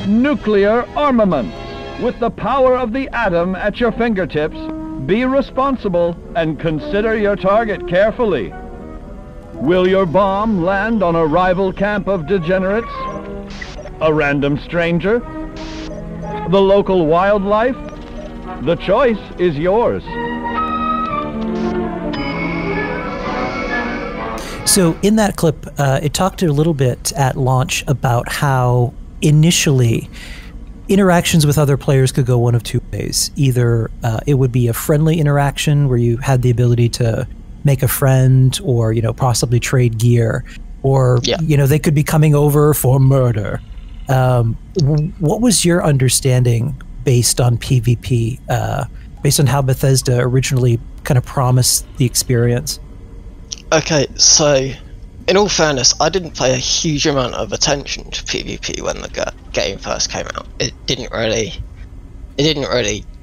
Nuclear armaments. With the power of the atom at your fingertips, be responsible and consider your target carefully. Will your bomb land on a rival camp of degenerates? A random stranger? The local wildlife? The choice is yours. So in that clip, it talked a little bit at launch about how initially interactions with other players could go one of two ways. Either it would be a friendly interaction where you had the ability to make a friend or, possibly trade gear, or, they could be coming over for murder. What was your understanding based on PvP, based on how Bethesda originally kind of promised the experience? Okay, so in all fairness, I didn't pay a huge amount of attention to PvP when the game first came out. It didn't really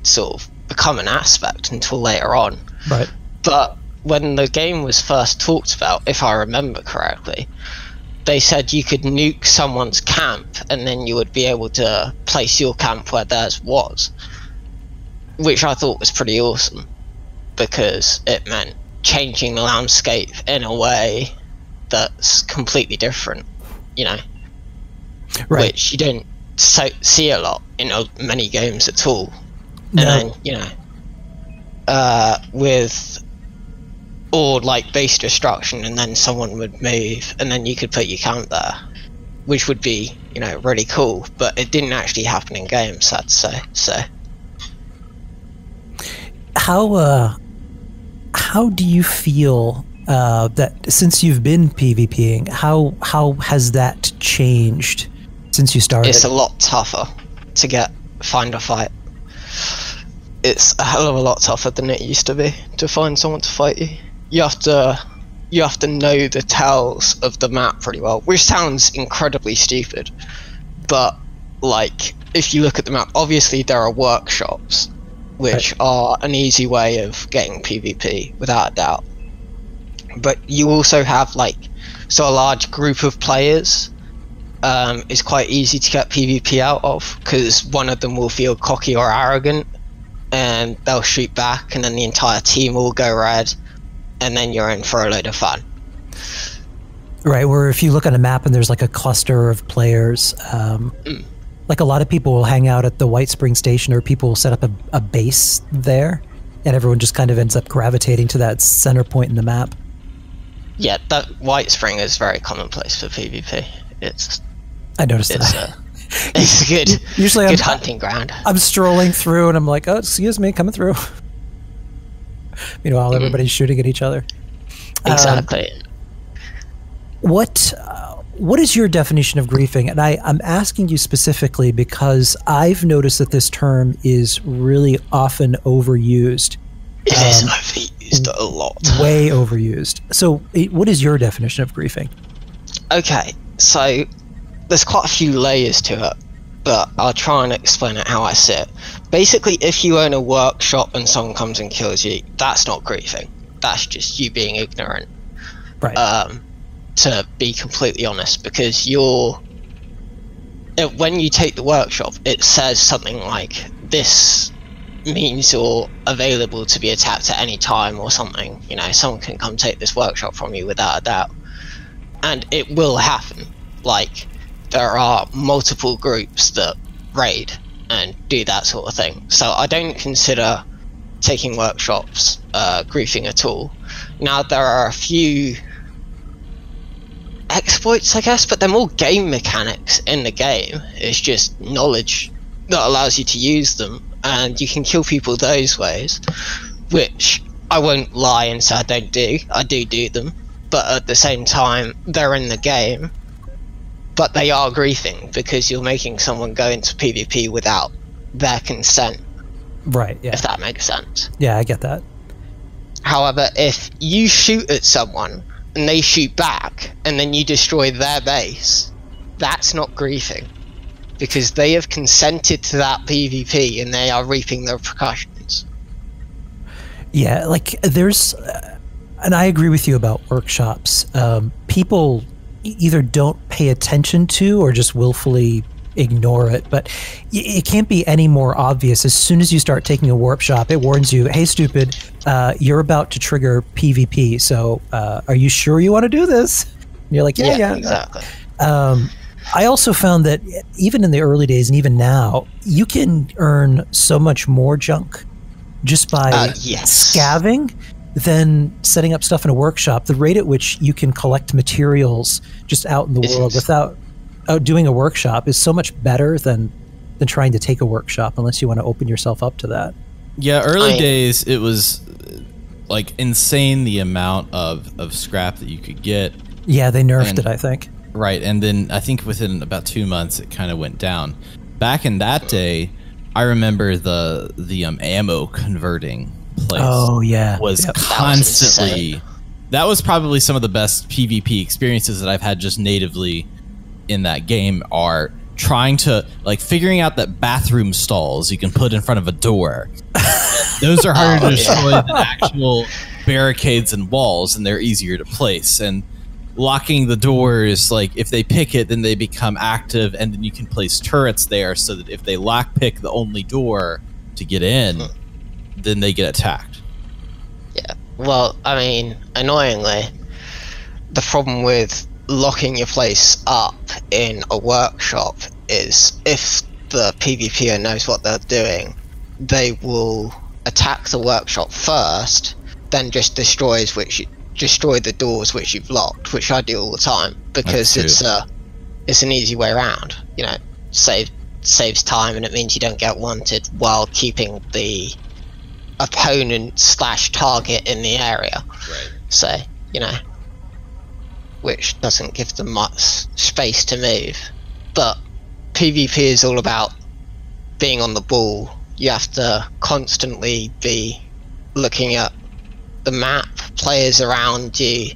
sort of become an aspect until later on. Right. But when the game was first talked about, if I remember correctly, they said you could nuke someone's camp and then you would be able to place your camp where theirs was, which I thought was pretty awesome because it meant changing the landscape in a way that's completely different, right. Which you don't see a lot in many games at all. No. And then, with or like base destruction, and then someone would move and then you could put your camp there, which would be really cool, but it didn't actually happen in games, I'd say. So how do you feel that since you've been PvPing, how has that changed since you started? It's a lot tougher to find a fight. It's a hell of a lot tougher than it used to be to find someone to fight you. You have to know the tells of the map pretty well, which sounds incredibly stupid, but like if you look at the map, obviously there are workshops, which are an easy way of getting PvP without a doubt. But you also have a large group of players is quite easy to get PvP out of, because one of them will feel cocky or arrogant and they'll shoot back and then the entire team will go red and then you're in for a load of fun. Right, where if you look at a map and there's like a cluster of players, like a lot of people will hang out at the White Spring Station, or people will set up a base there, and everyone just kind of ends up gravitating to that center point in the map. Yeah, that White Spring is very commonplace for PvP. I noticed that. It's a good, usually good hunting ground. I'm strolling through and I'm like, oh, excuse me, coming through. Meanwhile, everybody's shooting at each other. Exactly. What is your definition of griefing? And I'm asking you specifically because I've noticed that this term is really often overused. It is overused a lot. Way overused. So what is your definition of griefing? Okay, so there's quite a few layers to it, but I'll try and explain it how I see it. Basically, if you own a workshop and someone comes and kills you, that's not griefing. That's just you being ignorant. Right. To be completely honest, because when you take the workshop, it says something like, this means you're available to be attacked at any time or something. Someone can come take this workshop from you without a doubt. And it will happen. Like, there are multiple groups that raid and do that sort of thing. So I don't consider taking workshops griefing at all. Now, there are a few exploits, I guess, but they're more game mechanics in the game. It's just knowledge that allows you to use them, and you can kill people those ways, which I won't lie and say I don't do. I do them, but at the same time, they're in the game, but they are griefing because you're making someone go into PvP without their consent. Right, yeah. If that makes sense. Yeah, I get that. However, if you shoot at someone and they shoot back and then you destroy their base, that's not griefing, because they have consented to that PvP and they are reaping the repercussions. Yeah, like there's, and I agree with you about workshops. People either don't pay attention to or just willfully ignore it, but it can't be any more obvious. As soon as you start taking a workshop, it warns you, hey stupid, you're about to trigger PvP, so are you sure you want to do this? And you're like, yeah, exactly. I also found that even in the early days and even now, you can earn so much more junk just by scavving than setting up stuff in a workshop. The rate at which you can collect materials just out in the world without doing a workshop is so much better than trying to take a workshop, unless you want to open yourself up to that. Yeah, early days, it was like insane the amount of scrap that you could get. Yeah, they nerfed it, I think. Right, and then I think within about 2 months it kind of went down. Back in that day, I remember the ammo converting place. Oh yeah, was constantly. That was probably some of the best PvP experiences that I've had just natively in that game. Are trying to figuring out that bathroom stalls you can put in front of a door. Those are harder to destroy than actual barricades and walls, and they're easier to place. And locking the doors, like if they pick it, then they become active, and then you can place turrets there so that if they lockpick the only door to get in, then they get attacked. Yeah, well, I mean, annoyingly, the problem with locking your place up in a workshop is if the PvPer knows what they're doing, they will attack the workshop first, then just destroy the doors which you've locked, which I do all the time, because it's an easy way around. You know, saves time, and it means you don't get wanted while keeping the opponent / target in the area. Right. So, you know, which doesn't give them much space to move. But PvP is all about being on the ball. You have to constantly be looking at the map, players around you,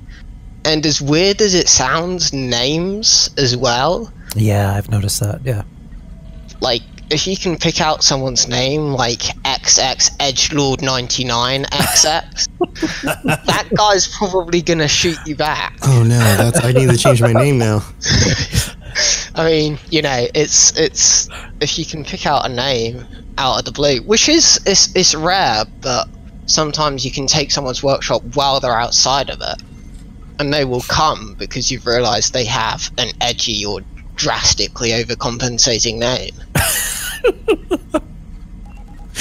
and as weird as it sounds, names as well. Yeah, I've noticed that, yeah. Like, if you can pick out someone's name, like XX Edgelord 99 XX, that guy's probably gonna shoot you back. Oh no, I need to change my name now. I mean, you know, it's if you can pick out a name out of the blue, which it's rare, but sometimes you can take someone's workshop while they're outside of it, and they will come because you've realised they have an edgy or drastically overcompensating name.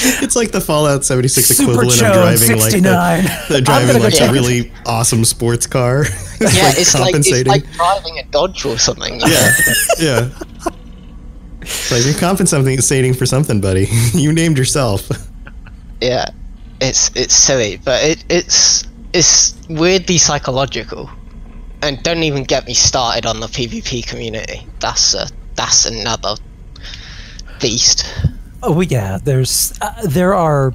It's like the Fallout 76 Super equivalent Chode of driving 69. they're driving like a really awesome sports car. Yeah, it's like driving a Dodge or something. Yeah, yeah. It's like you're compensating for something, buddy. You named yourself. Yeah, it's silly, but it's weirdly psychological. And don't even get me started on the PvP community. That's another beast. Oh yeah, there are.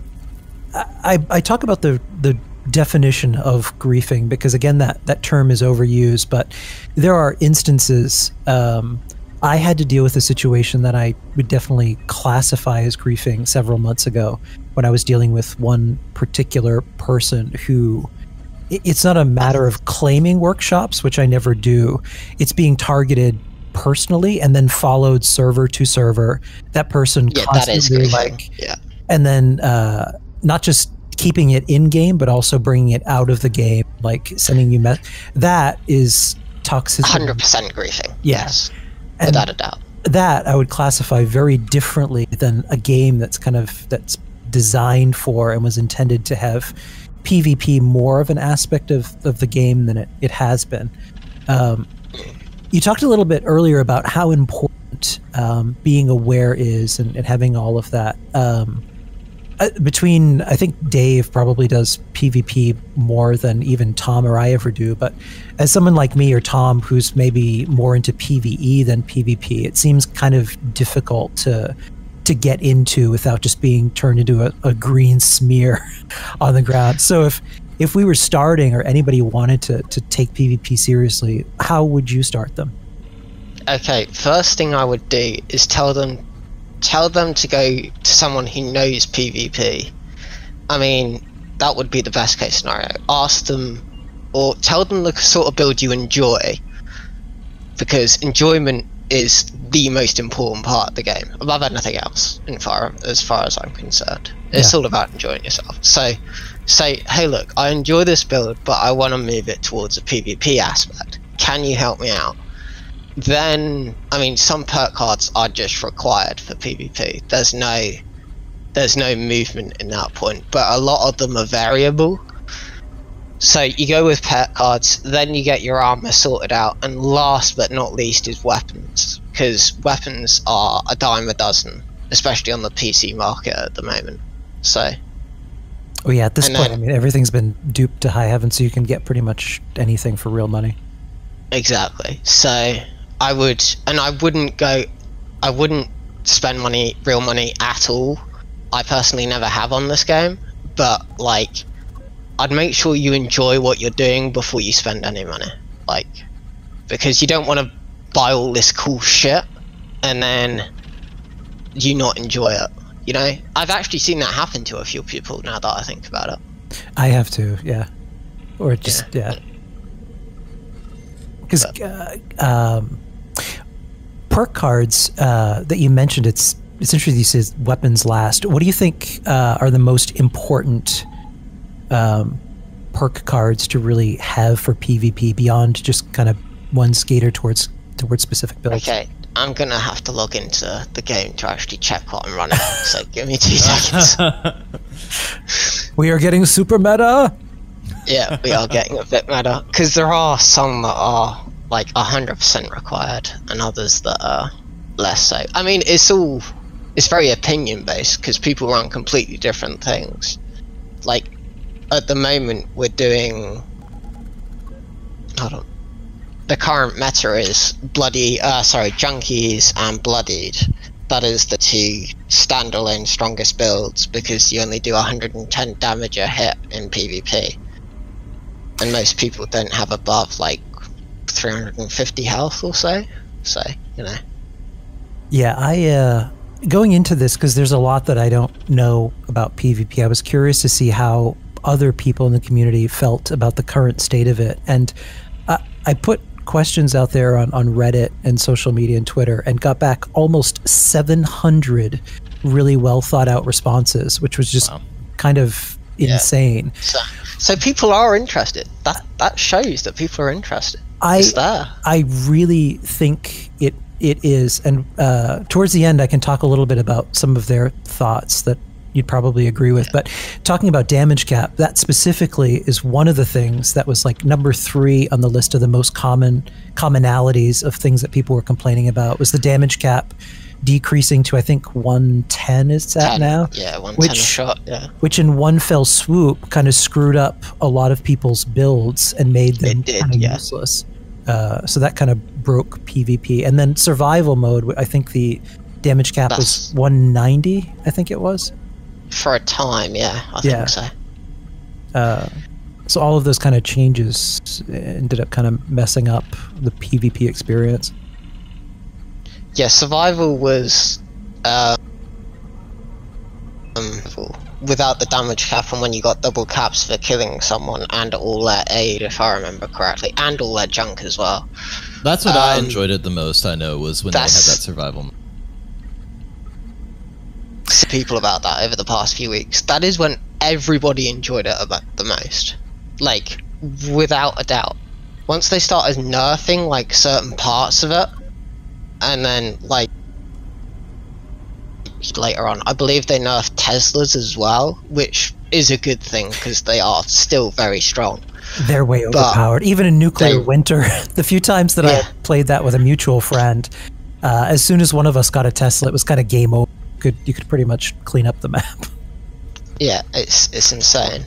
I talk about the definition of griefing because again that term is overused, but there are instances. I had to deal with a situation that I would definitely classify as griefing several months ago when I was dealing with one particular person who. It's not a matter of claiming workshops, which I never do. It's being targeted personally and then followed server to server. That person constantly and then not just keeping it in game, but also bringing it out of the game, like sending you that is toxicity. 100% griefing. Yeah. Yes, and without a doubt. That I would classify very differently than a game that's designed for and was intended to have PvP more of an aspect of the game than it has been. You talked a little bit earlier about how important being aware is and having all of that. Between, I think Dave probably does PvP more than even Tom or I ever do, but as someone like me or Tom who's maybe more into PvE than PvP, it seems kind of difficult to get into without just being turned into a green smear on the ground. So if we were starting or anybody wanted to take PvP seriously, how would you start them? Okay, first thing I would do is tell them to go to someone who knows PvP. I mean, that would be the best case scenario. Ask them, or tell them the sort of build you enjoy, because enjoyment is the most important part of the game, above anything else, as far as I'm concerned. It's all about enjoying yourself. So, say, hey look, I enjoy this build, but I want to move it towards a PvP aspect. Can you help me out? Then, I mean, some perk cards are just required for PvP. There's no movement in that point, but a lot of them are variable. So you go with perk cards, then you get your armor sorted out, and last but not least is weapons, because weapons are a dime a dozen, especially on the PC market at the moment. So. Oh yeah, at this point, I mean, everything's been duped to high heaven, so you can get pretty much anything for real money. Exactly. So I wouldn't spend real money at all. I personally never have on this game, but like, I'd make sure you enjoy what you're doing before you spend any money, like, because you don't want to buy all this cool shit and then you not enjoy it, you know? I've actually seen that happen to a few people now that I think about it. I have to, yeah. Or just, yeah. Because perk cards that you mentioned, it's interesting you said weapons last. What do you think are the most important perk cards to really have for PvP beyond just kind of one skater towards specific builds? Okay, I'm gonna have to log into the game to actually check what I'm running. So give me 2 seconds. We are getting super meta. Yeah, we are getting a bit meta, because there are some that are like 100% required and others that are less so. I mean, it's very opinion based, because people run completely different things. Like, at the moment we're doing, the current meta is Junkies and Bloodied. That is the 2 standalone strongest builds, because you only do 110 damage a hit in PvP, and most people don't have above like 350 health or so, you know. Yeah, going into this, because there's a lot that I don't know about PvP, I was curious to see how other people in the community felt about the current state of it. And I put questions out there on Reddit and social media and Twitter, and got back almost 700 really well thought out responses, which was just kind of insane. So people are interested. That shows that people are interested. I really think it is, and towards the end I can talk a little bit about some of their thoughts that you'd probably agree with. But talking about damage cap, that specifically is one of the things that was like number 3 on the list of the most commonalities of things that people were complaining about, was the damage cap decreasing to, I think, 110 it's at now. Yeah, 110 a shot, yeah. Which in one fell swoop kind of screwed up a lot of people's builds and made them kind of useless. So that kind of broke PvP. And then survival mode, I think the damage cap was 190, I think it was. For a time, yeah, I think so. So all of those kind of changes ended up kind of messing up the PvP experience. Yeah, survival was without the damage cap, and when you got double caps for killing someone and all their aid, if I remember correctly, and all their junk as well. That's what I enjoyed it the most, I know, was when they had that survival. People about that over the past few weeks. That is when everybody enjoyed it about the most. Like, without a doubt. Once they started nerfing, like, certain parts of it, and then, like, later on, I believe they nerfed Teslas as well, which is a good thing, because they are still very strong. They're way overpowered. Even in Nuclear Winter, the few times that I played that with a mutual friend, as soon as one of us got a Tesla, it was kind of game over. You could pretty much clean up the map. Yeah, it's insane.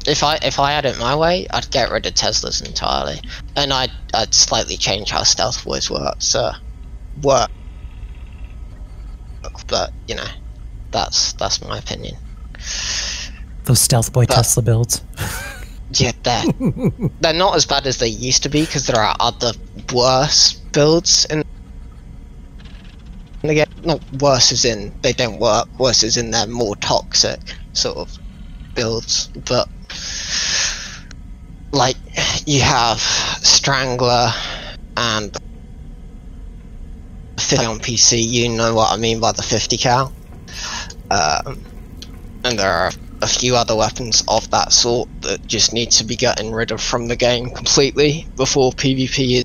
If I had it my way, I'd get rid of Teslas entirely, and I'd slightly change how stealth boys work. But you know, that's my opinion. Those Stealth Boy Tesla builds. Yeah, they're not as bad as they used to be, because there are other worse builds in the game. Not worse as in they don't work, worse as in they're more toxic sort of builds. But like, you have Strangler and 50 on PC, you know what I mean by the 50 cal. And there are a few other weapons of that sort that just need to be getting rid of from the game completely before PvP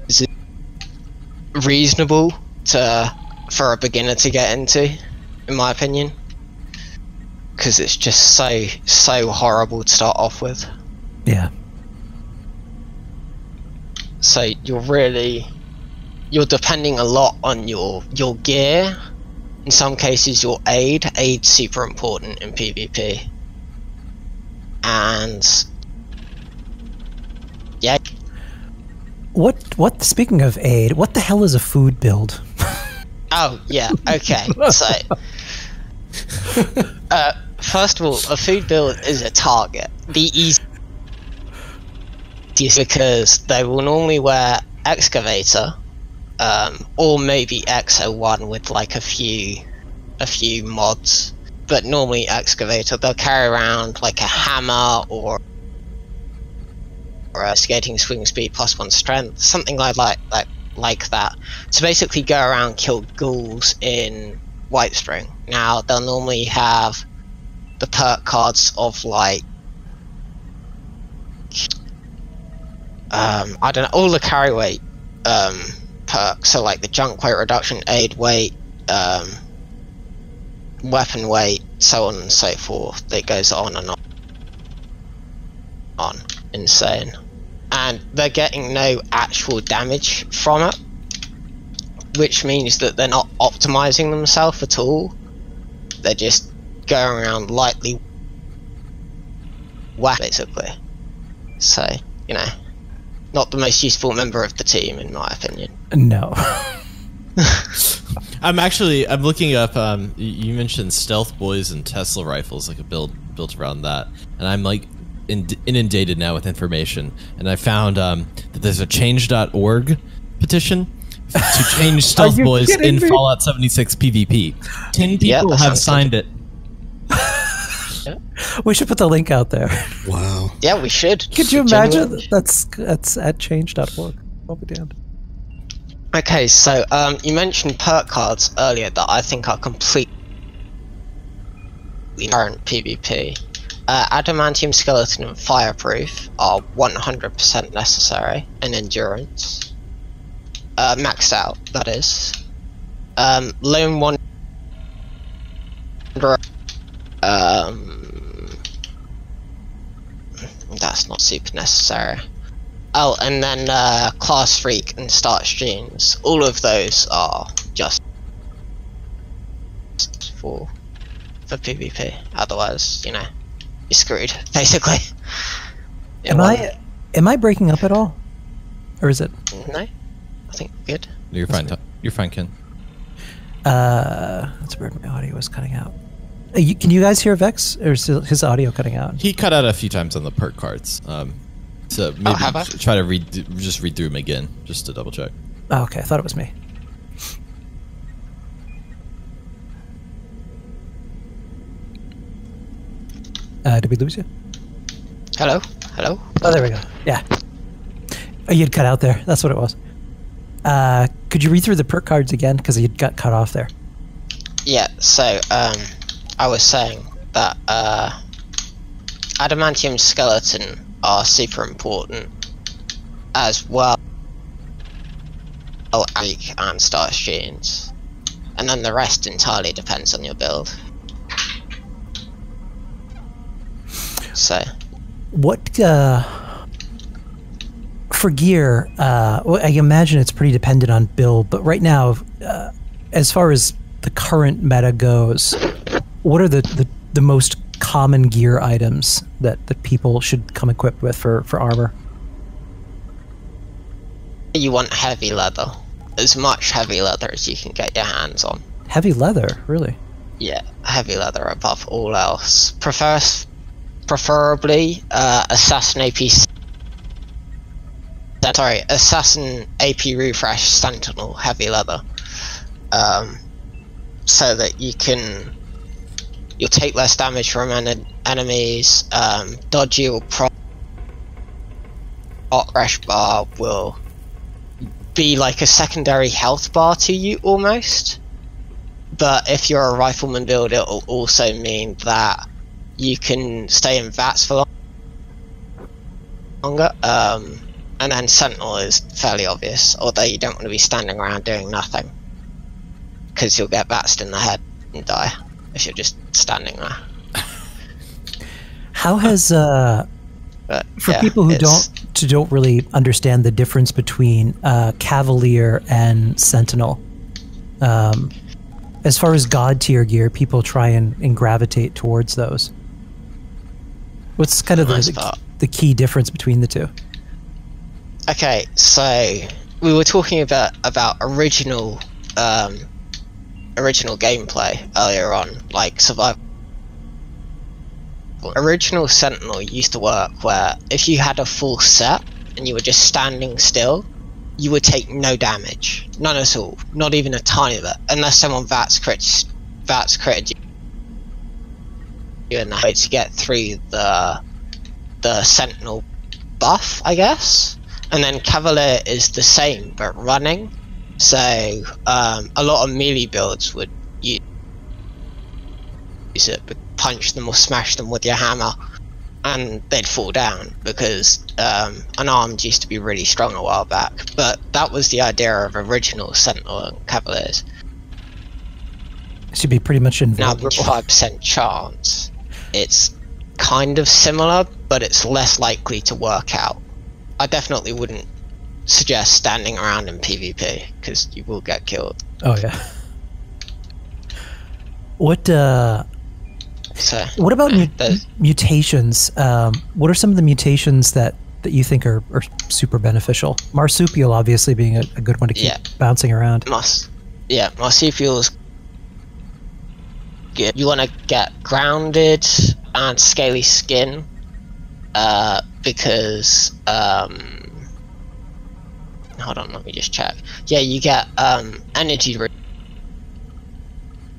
is reasonable for a beginner to get into, in my opinion, because it's just so horrible to start off with. Yeah. So you're depending a lot on your gear. In some cases, your aid's super important in PvP. And yeah. Speaking of aid, what the hell is a food build? Oh yeah, okay. So first of all, a food build is a target. The easiest, because they will normally wear excavator, or maybe XO1 with like a few mods, but normally excavator. They'll carry around like a hammer or a skating swing speed +1 strength, something like that. To basically go around kill ghouls in Whitespring. Now they'll normally have the perk cards of like I don't know, all the carry weight perks, so like the junk weight reduction, aid weight, weapon weight, so on and so forth. It goes on and on. Insane. And they're getting no actual damage from it, which means that they're not optimizing themselves at all. They're just going around lightly whack, basically. So, you know, not the most useful member of the team, in my opinion. No. I'm looking up, you mentioned Stealth Boys and Tesla rifles, like a build built around that, and I'm like inundated now with information, and I found that there's a change.org petition to change Stealth Boys in Fallout 76 PvP. 10 people have signed it. We should put the link out there. Wow. Yeah, we should. Could you imagine? That's at change.org. I'll be damned. Okay, so you mentioned perk cards earlier that I think are completely current PvP. Adamantium Skeleton and Fireproof are 100% necessary, and Endurance. Maxed out, that is. Lone Wanderer. That's not super necessary. Oh, and then Class Freak and Starch Jeans. All of those are just for PvP. Otherwise, you know, you're screwed, basically. Am I breaking up at all, or is it? No, I think we're good. You're fine. You're fine, Ken. That's weird. My audio was cutting out. Can you guys hear Vex, or is his audio cutting out? He cut out a few times on the perk cards. So maybe try to read through them again, just to double check. Oh, okay, I thought it was me. Did we lose you? Hello? Hello? Oh, there we go. Yeah. Oh, you'd cut out there. That's what it was. Could you read through the perk cards again? Because you'd got cut off there. Yeah, so, I was saying that, Adamantium Skeleton are super important, as well as and Starch Jeans. And then the rest entirely depends on your build. So, what for gear? Well, I imagine it's pretty dependent on build. But right now, as far as the current meta goes, what are the most common gear items that people should come equipped with for armor? You want heavy leather, as much heavy leather as you can get your hands on. Heavy leather, really? Yeah, heavy leather above all else. Preferably Assassin AP Refresh Sentinel heavy leather, so that you'll take less damage from enemies. Dodgy will refresh bar will be like a secondary health bar to you almost. But if you're a rifleman build, it'll also mean that you can stay in VATS for longer. And then Sentinel is fairly obvious, although you don't want to be standing around doing nothing, because you'll get VATS'd in the head and die if you're just standing there. How has people who don't really understand the difference between Cavalier and Sentinel, as far as God tier gear, people try and gravitate towards those. What's kind of the key difference between the two? Okay, so we were talking about original gameplay earlier on, like survival. Original Sentinel used to work where if you had a full set and you were just standing still, you would take no damage, none at all, not even a tiny bit, unless someone VATS critted you in the way to get through the Sentinel buff, I guess. And then Cavalier is the same, but running. So a lot of melee builds would use it, punch them or smash them with your hammer, and they'd fall down because unarmed used to be really strong a while back. But that was the idea of original Sentinel and Cavaliers. It should be pretty much invulnerable. Now, 5% chance. It's kind of similar, but it's less likely to work out. I definitely wouldn't suggest standing around in PvP, because you will get killed. Oh yeah. What about mutations? What are some of the mutations that you think are super beneficial? Marsupial obviously being a good one to keep bouncing around. Marsupial's good. You want to get grounded and scaly skin, because hold on, let me just check. Yeah, you get energy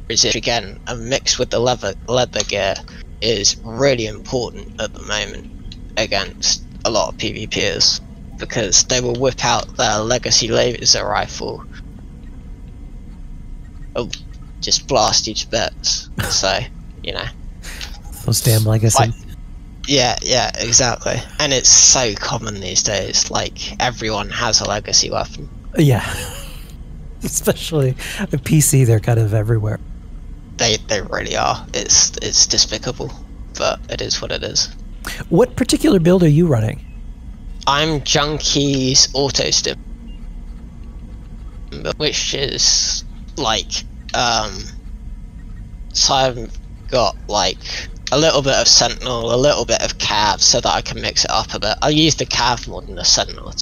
resist again, and mixed with the leather gear is really important at the moment against a lot of PvPers, because they will whip out their legacy laser rifle, just blast you to bits. So, you know, those damn legacy. Yeah, exactly. And it's so common these days. Like, everyone has a legacy weapon. Yeah. Especially a PC, they're kind of everywhere. They really are. It's despicable, but it is what it is. What particular build are you running? I'm Junkie's Auto Stim, which is like so I've got like a little bit of Sentinel, a little bit of Cav, so that I can mix it up a bit. I use the Cav more than the Sentinel.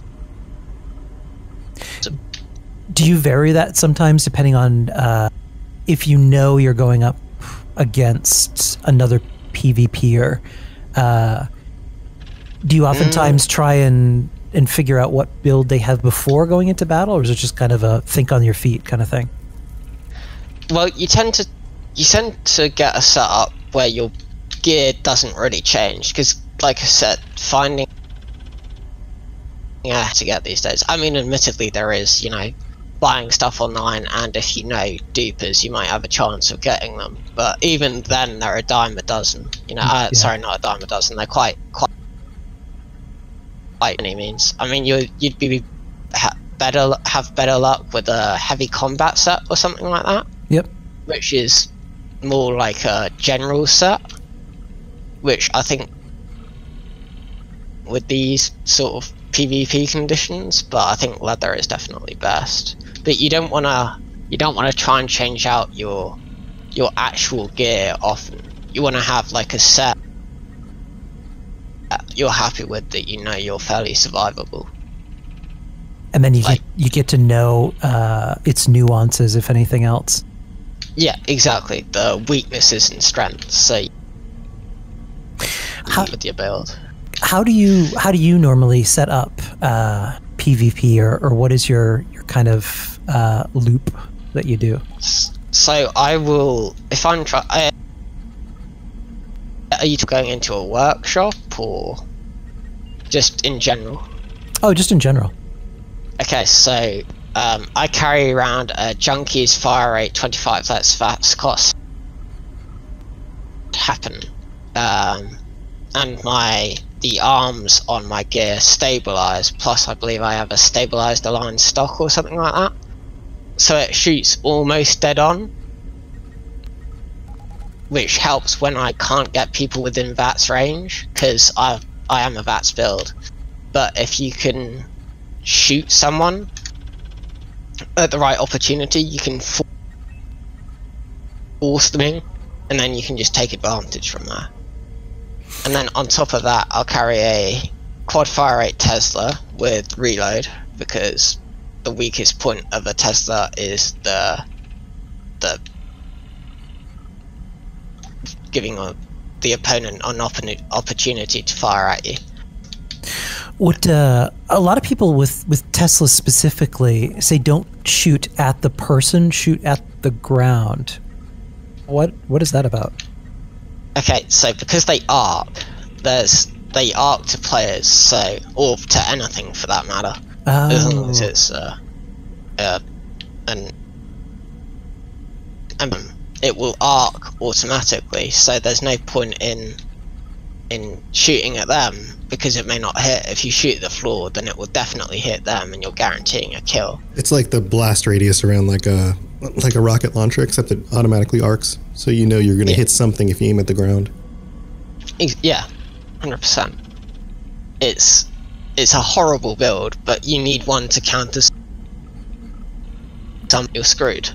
Do you vary that sometimes depending on if you know you're going up against another PvPer? Do you oftentimes try and figure out what build they have before going into battle, or is it just kind of a think on your feet kind of thing? Well, you tend to get a setup where your gear doesn't really change, because, like I said, finding to get these days. I mean, admittedly, there is, you know, buying stuff online, and if you know dupers, you might have a chance of getting them. But even then, they're a dime a dozen. You know, sorry, not a dime a dozen. They're quite by any means. I mean, you'd be have better luck with a heavy combat set or something like that. Yep. Which is more like a general set, which I think with these sort of PvP conditions, but I think leather is definitely best. But you don't want to try and change out your actual gear often. You want to have like a set you're happy with, that you know you're fairly survivable. And then you get to know its nuances, if anything else. Yeah, exactly. The weaknesses and strengths. So with your build. How do you normally set up PvP, or what is your kind of loop that you do? So I will, if I'm trying. Are you going into a workshop or just in general? Oh, just in general. Okay, so I carry around a Junkie's fire rate 25. That's cost happen, and the arms on my gear stabilize. Plus, I believe I have a stabilized aligned stock or something like that. So it shoots almost dead on, which helps when I can't get people within VATS range, because I am a VATS build. But if you can shoot someone at the right opportunity, you can force them in, and then you can just take advantage from that. And then on top of that, I'll carry a quad fire rate Tesla with reload, because the weakest point of a Tesla is the giving the opponent an opportunity to fire at you. What a lot of people with Tesla specifically say, don't shoot at the person, shoot at the ground. What is that about? Okay, so because they arc, they arc to players, so, or to anything for that matter, as long as it's it will arc automatically, so there's no point in shooting at them, because it may not hit. If you shoot at the floor, then it will definitely hit them, and you're guaranteeing a kill. It's like the blast radius around like a rocket launcher, except it automatically arcs, so you know you're going to hit something if you aim at the ground. Yeah, 100%. It's a horrible build, but you need one to counter some. You're screwed.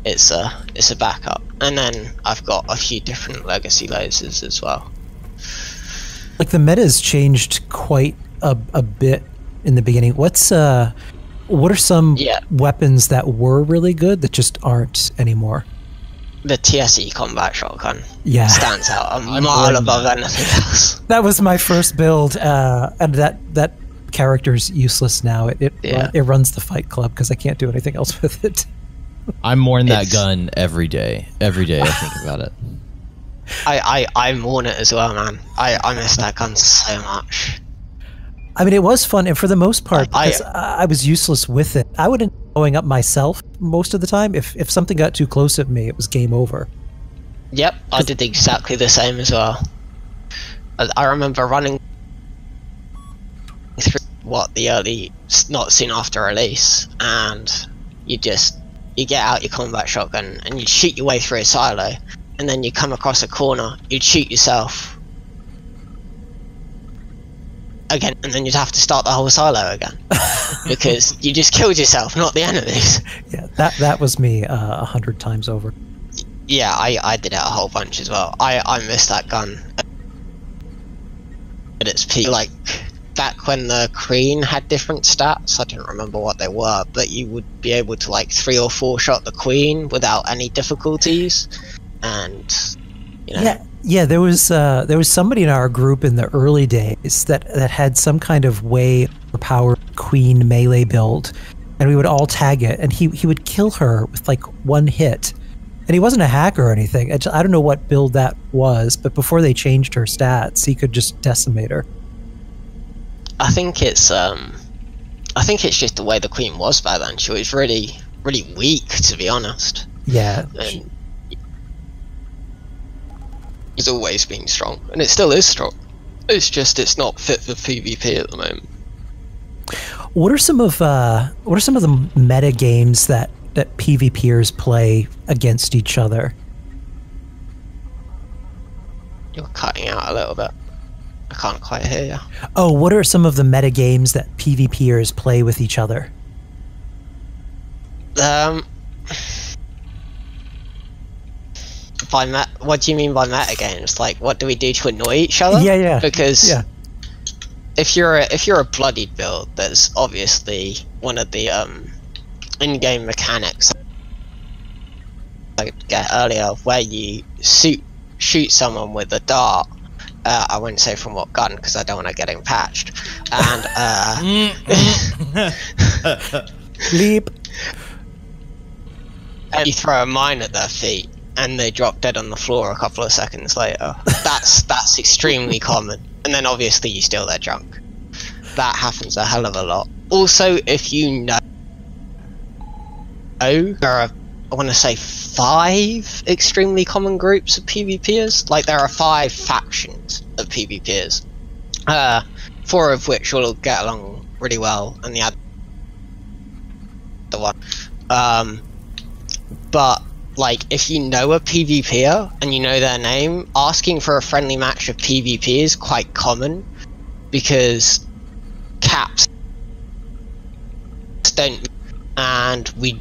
It's a backup, and then I've got a few different legacy lasers as well. Like, the meta's changed quite a bit in the beginning. What are some weapons that were really good that just aren't anymore? The TSE combat shotgun stands out a mile above anything else. That was my first build, and that character's useless now. It runs the Fight Club because I can't do anything else with it. I mourn that gun every day. Every day I think about it. I mourn it as well, man. I miss that gun so much. I mean, it was fun, and for the most part, because I was useless with it. I would end up blowing up myself most of the time. If something got too close at me, it was game over. Yep, I did exactly the same as well. I remember running through the early, not soon after release, and you get out your combat shotgun and you shoot your way through a silo, and then you come across a corner, you'd shoot yourself again, and then you'd have to start the whole silo again because you just killed yourself, not the enemies. Yeah, that was me 100 times over. Yeah, I did it a whole bunch as well. I missed that gun at its peak, like back when the Queen had different stats. I don't remember what they were, but you would be able to like 3 or 4 shot the Queen without any difficulties, and you know. Yeah, there was somebody in our group in the early days that had some kind of way overpowered Queen melee build, and we would all tag it, and he would kill her with like 1 hit, and he wasn't a hacker or anything. I don't know what build that was, but before they changed her stats, he could just decimate her. I think it's just the way the Queen was back then. She was really, really weak, to be honest. Yeah. And it's always been strong, and it still is strong. It's just it's not fit for PvP at the moment. What are some of the meta games that PvPers play against each other? You're cutting out a little bit. I can't quite hear you. Oh, what are some of the meta games that PvPers play with each other? What do you mean by meta games? Like, what do we do to annoy each other? Yeah. Because if you're a bloodied build, there's obviously one of the in-game mechanics earlier, where you shoot someone with a dart. I won't say from what gun because I don't want to get him patched. And Leap. And you throw a mine at their feet, and they drop dead on the floor a couple of seconds later. That's extremely common. And then obviously you steal their junk. That happens a hell of a lot. Also, if you know, there are, I want to say, 5 extremely common groups of PvPers. Like, there are 5 factions of PvPers. 4 of which will get along really well, and the other one. But, like, if you know a PvPer, and you know their name, asking for a friendly match of PvP is quite common, because caps don't, and we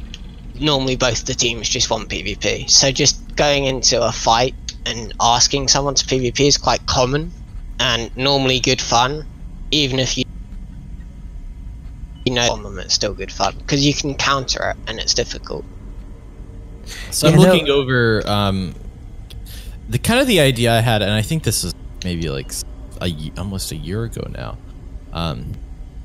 normally both the teams just want PvP. So just going into a fight and asking someone to PvP is quite common, and normally good fun, even if you know on them, it's still good fun, because you can counter it, and it's difficult. So I'm looking over the kind of the idea I had, and I think this is maybe like almost a year ago now,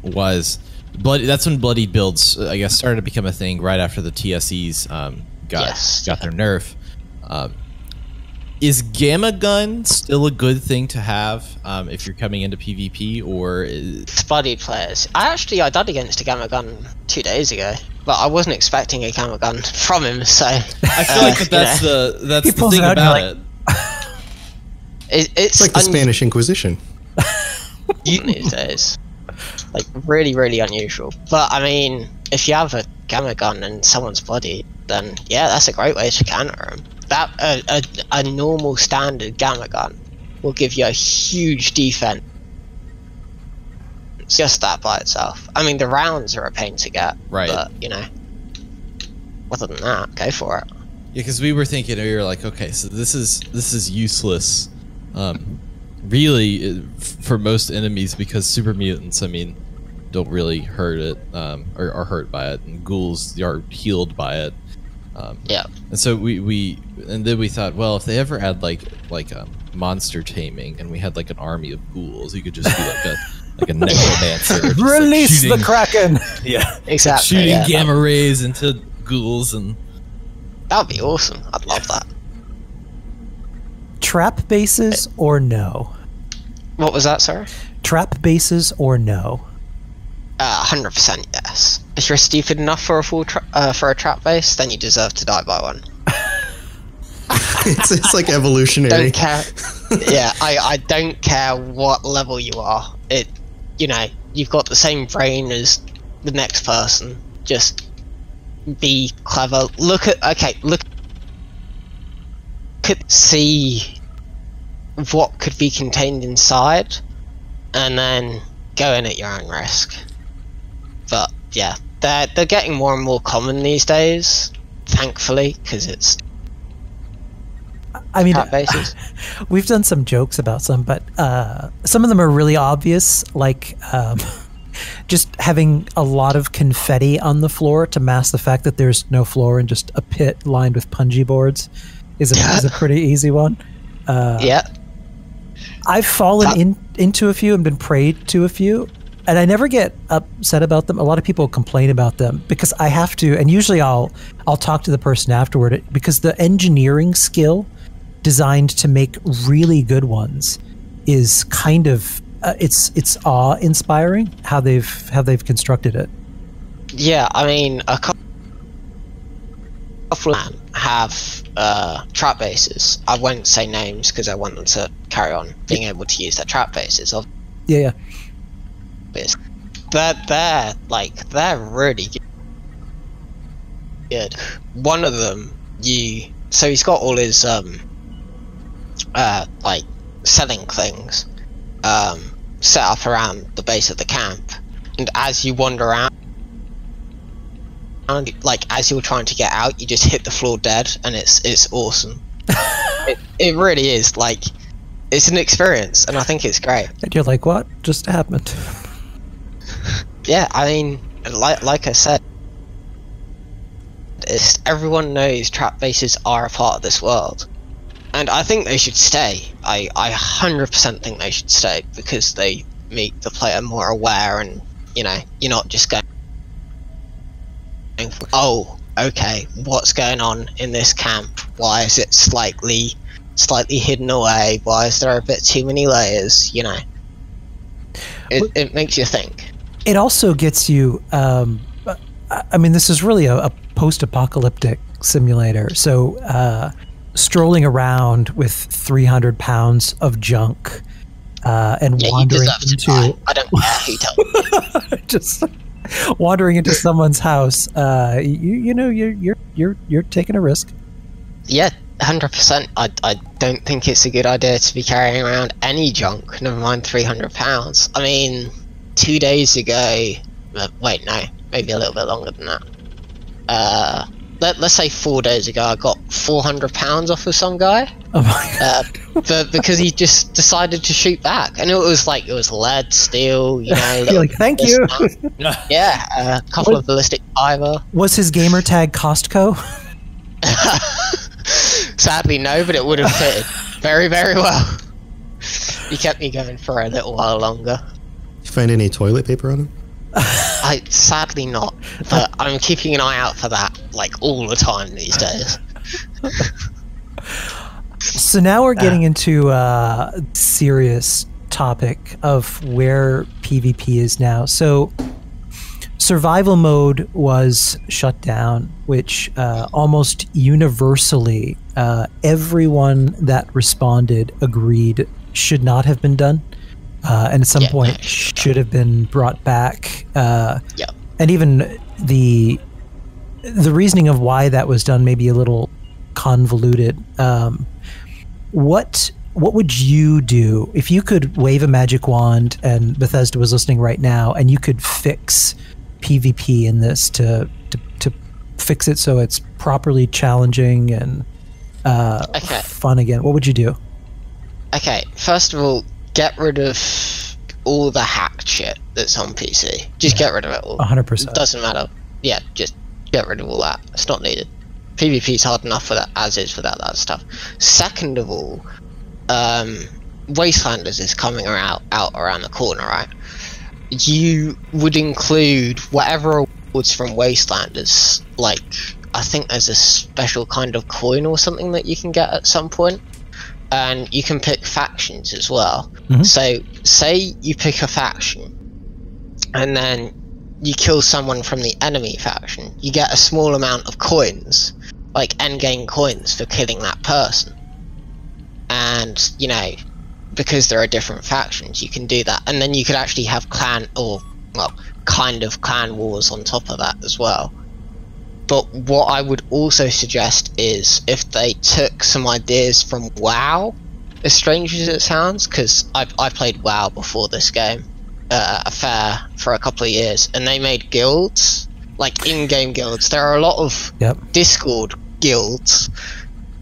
was that's when bloody builds, I guess, started to become a thing right after the TSEs got their nerf. Is Gamma Gun still a good thing to have if you're coming into PvP, or bloody players? I died against a Gamma Gun 2 days ago, but I wasn't expecting a Gamma Gun from him, so I feel like that's the thing about it. It's like the Spanish Inquisition. These days, like really, really unusual. But I mean, if you have a Gamma Gun and someone's body, then yeah, that's a great way to counter him. That a normal standard Gamma Gun will give you a huge defense. It's just that by itself. I mean, the rounds are a pain to get, right? But you know, other than that, go for it. Yeah, because we were thinking, we were like, okay, so this is useless, really, for most enemies, because super mutants, I mean, don't really hurt it, or are hurt by it, and ghouls are healed by it. Yeah. And so and then we thought, well, if they ever add like monster taming, and we had like an army of ghouls, you could just be like a necromancer. Just release the Kraken. Yeah, exactly. Shooting gamma rays into ghouls, and that would be awesome. I'd love that. Trap bases or no? What was that, sorry? Trap bases or no? 100% yes. If you're stupid enough for a trap base, then you deserve to die by one. it's like evolutionary. Don't care. Yeah, I don't care what level you are. You know, you've got the same brain as the next person. Just be clever. See what could be contained inside, and then go in at your own risk. But yeah, they're getting more and more common these days, thankfully, because it's. I mean, bases. We've done some jokes about some, but some of them are really obvious, like just having a lot of confetti on the floor to mask the fact that there's no floor and just a pit lined with punji boards is a pretty easy one. Yeah. I've fallen into a few and been preyed to a few, and I never get upset about them. A lot of people complain about them because I have to, and usually I'll talk to the person afterward, because the engineering skill designed to make really good ones is kind of it's awe-inspiring how they've constructed it. Yeah, I mean, a couple of them have trap bases. I won't say names because I want them to carry on being able to use their trap bases. Yeah. But they're really good. One of them, so he's got all his like selling things set up around the base of the camp, and as you wander around, like as you're trying to get out, you just hit the floor dead, and it's awesome. it really is, like, it's an experience, and I think it's great. And you're like, what just happened? Yeah, I mean, like I said, is everyone knows trap bases are a part of this world. And I think they should stay. I 100% think they should stay, because they make the player more aware, and, you know, you're not just going, oh, okay, what's going on in this camp? Why is it slightly hidden away? Why is there a bit too many layers? You know, it makes you think. It also gets you, I mean, this is really a post-apocalyptic simulator. So strolling around with 300 pounds of junk and wandering into... I don't care who tells me. Just wandering into someone's house, you know, you're taking a risk. Yeah, 100%. I don't think it's a good idea to be carrying around any junk, never mind 300 pounds. I mean, 2 days ago, wait, no, maybe a little bit longer than that. Let's say 4 days ago, I got 400 pounds off of some guy. Oh my God. Because he just decided to shoot back, and it was lead, steel, you know. You're like, thank you. Yeah, a couple of ballistic fiber. Was his gamer tag Costco? Sadly, no, but it would have fitted very, very well. He kept me going for a little while longer. Did you find any toilet paper on him? Sadly not, but I'm keeping an eye out for that, like, all the time these days. So now we're getting into a serious topic of where PvP is now. So survival mode was shut down, which almost universally everyone that responded agreed should not have been done. And at some point should have been brought back. And even the reasoning of why that was done may be a little convoluted. What would you do if you could wave a magic wand, and Bethesda was listening right now, and you could fix PvP in this to fix it so it's properly challenging and fun again? What would you do? Okay, first of all, get rid of all the hacked shit that's on PC. Just get rid of it all. 100%. It doesn't matter. Yeah, just get rid of all that. It's not needed. PvP's hard enough for that as is without that stuff. Second of all, Wastelanders is coming out around the corner, right? You would include whatever awards from Wastelanders. Like, I think there's a special kind of coin or something that you can get at some point. And you can pick factions as well. So, say you pick a faction, and then you kill someone from the enemy faction, you get a small amount of coins, like endgame coins for killing that person. And, you know, because there are different factions, you can do that. And then you could actually have clan, or, well, kind of clan wars on top of that as well. But what I would also suggest is if they took some ideas from WoW, as strange as it sounds, because I played WoW before this game, for a couple of years, and they made guilds, like in-game guilds. There are a lot of Discord guilds,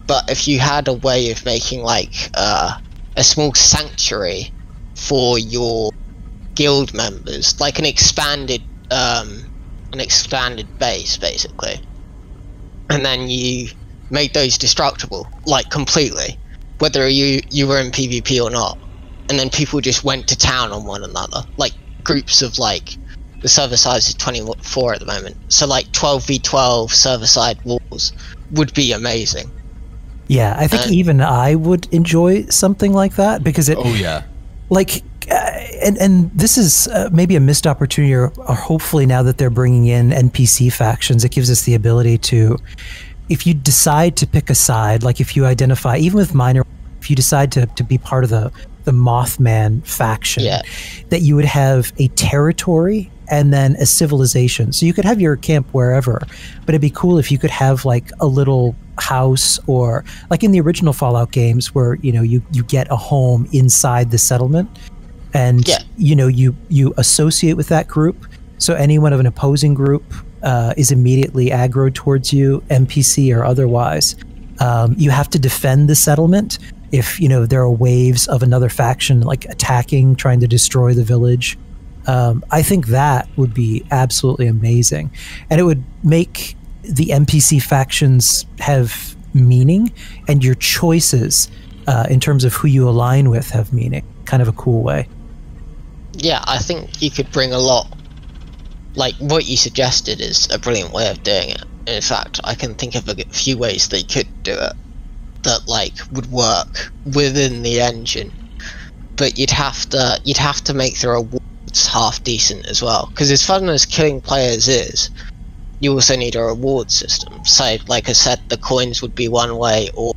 but if you had a way of making like a small sanctuary for your guild members, like an expanded base, basically, and then you made those destructible, like completely, whether you were in PvP or not, and then people just went to town on one another, like groups of, like, the server size is 24 at the moment, so like 12v12 server side wars would be amazing. Yeah, I think even I would enjoy something like that, because it... Oh yeah. Like, and this is maybe a missed opportunity, or hopefully now that they're bringing in NPC factions, it gives us the ability to, if you decide to pick a side, like if you identify, even with minor, if you decide to be part of the Mothman faction, that you would have a territory and then a civilization. So you could have your camp wherever, but it'd be cool if you could have like a little house, or like in the original Fallout games where, you know, you get a home inside the settlement, and you know, you associate with that group, so anyone of an opposing group is immediately aggroed towards you, NPC or otherwise. You have to defend the settlement if, you know, there are waves of another faction like attacking, trying to destroy the village. I think that would be absolutely amazing, and it would make the NPC factions have meaning, and your choices in terms of who you align with have meaning. Kind of a cool way. Yeah, I think you could bring a lot. Like, what you suggested is a brilliant way of doing it. In fact, I can think of a few ways they could do it that, like, would work within the engine. But you'd have to make the rewards half decent as well. Because as fun as killing players is, you also need a reward system. So, like I said, the coins would be one way, or,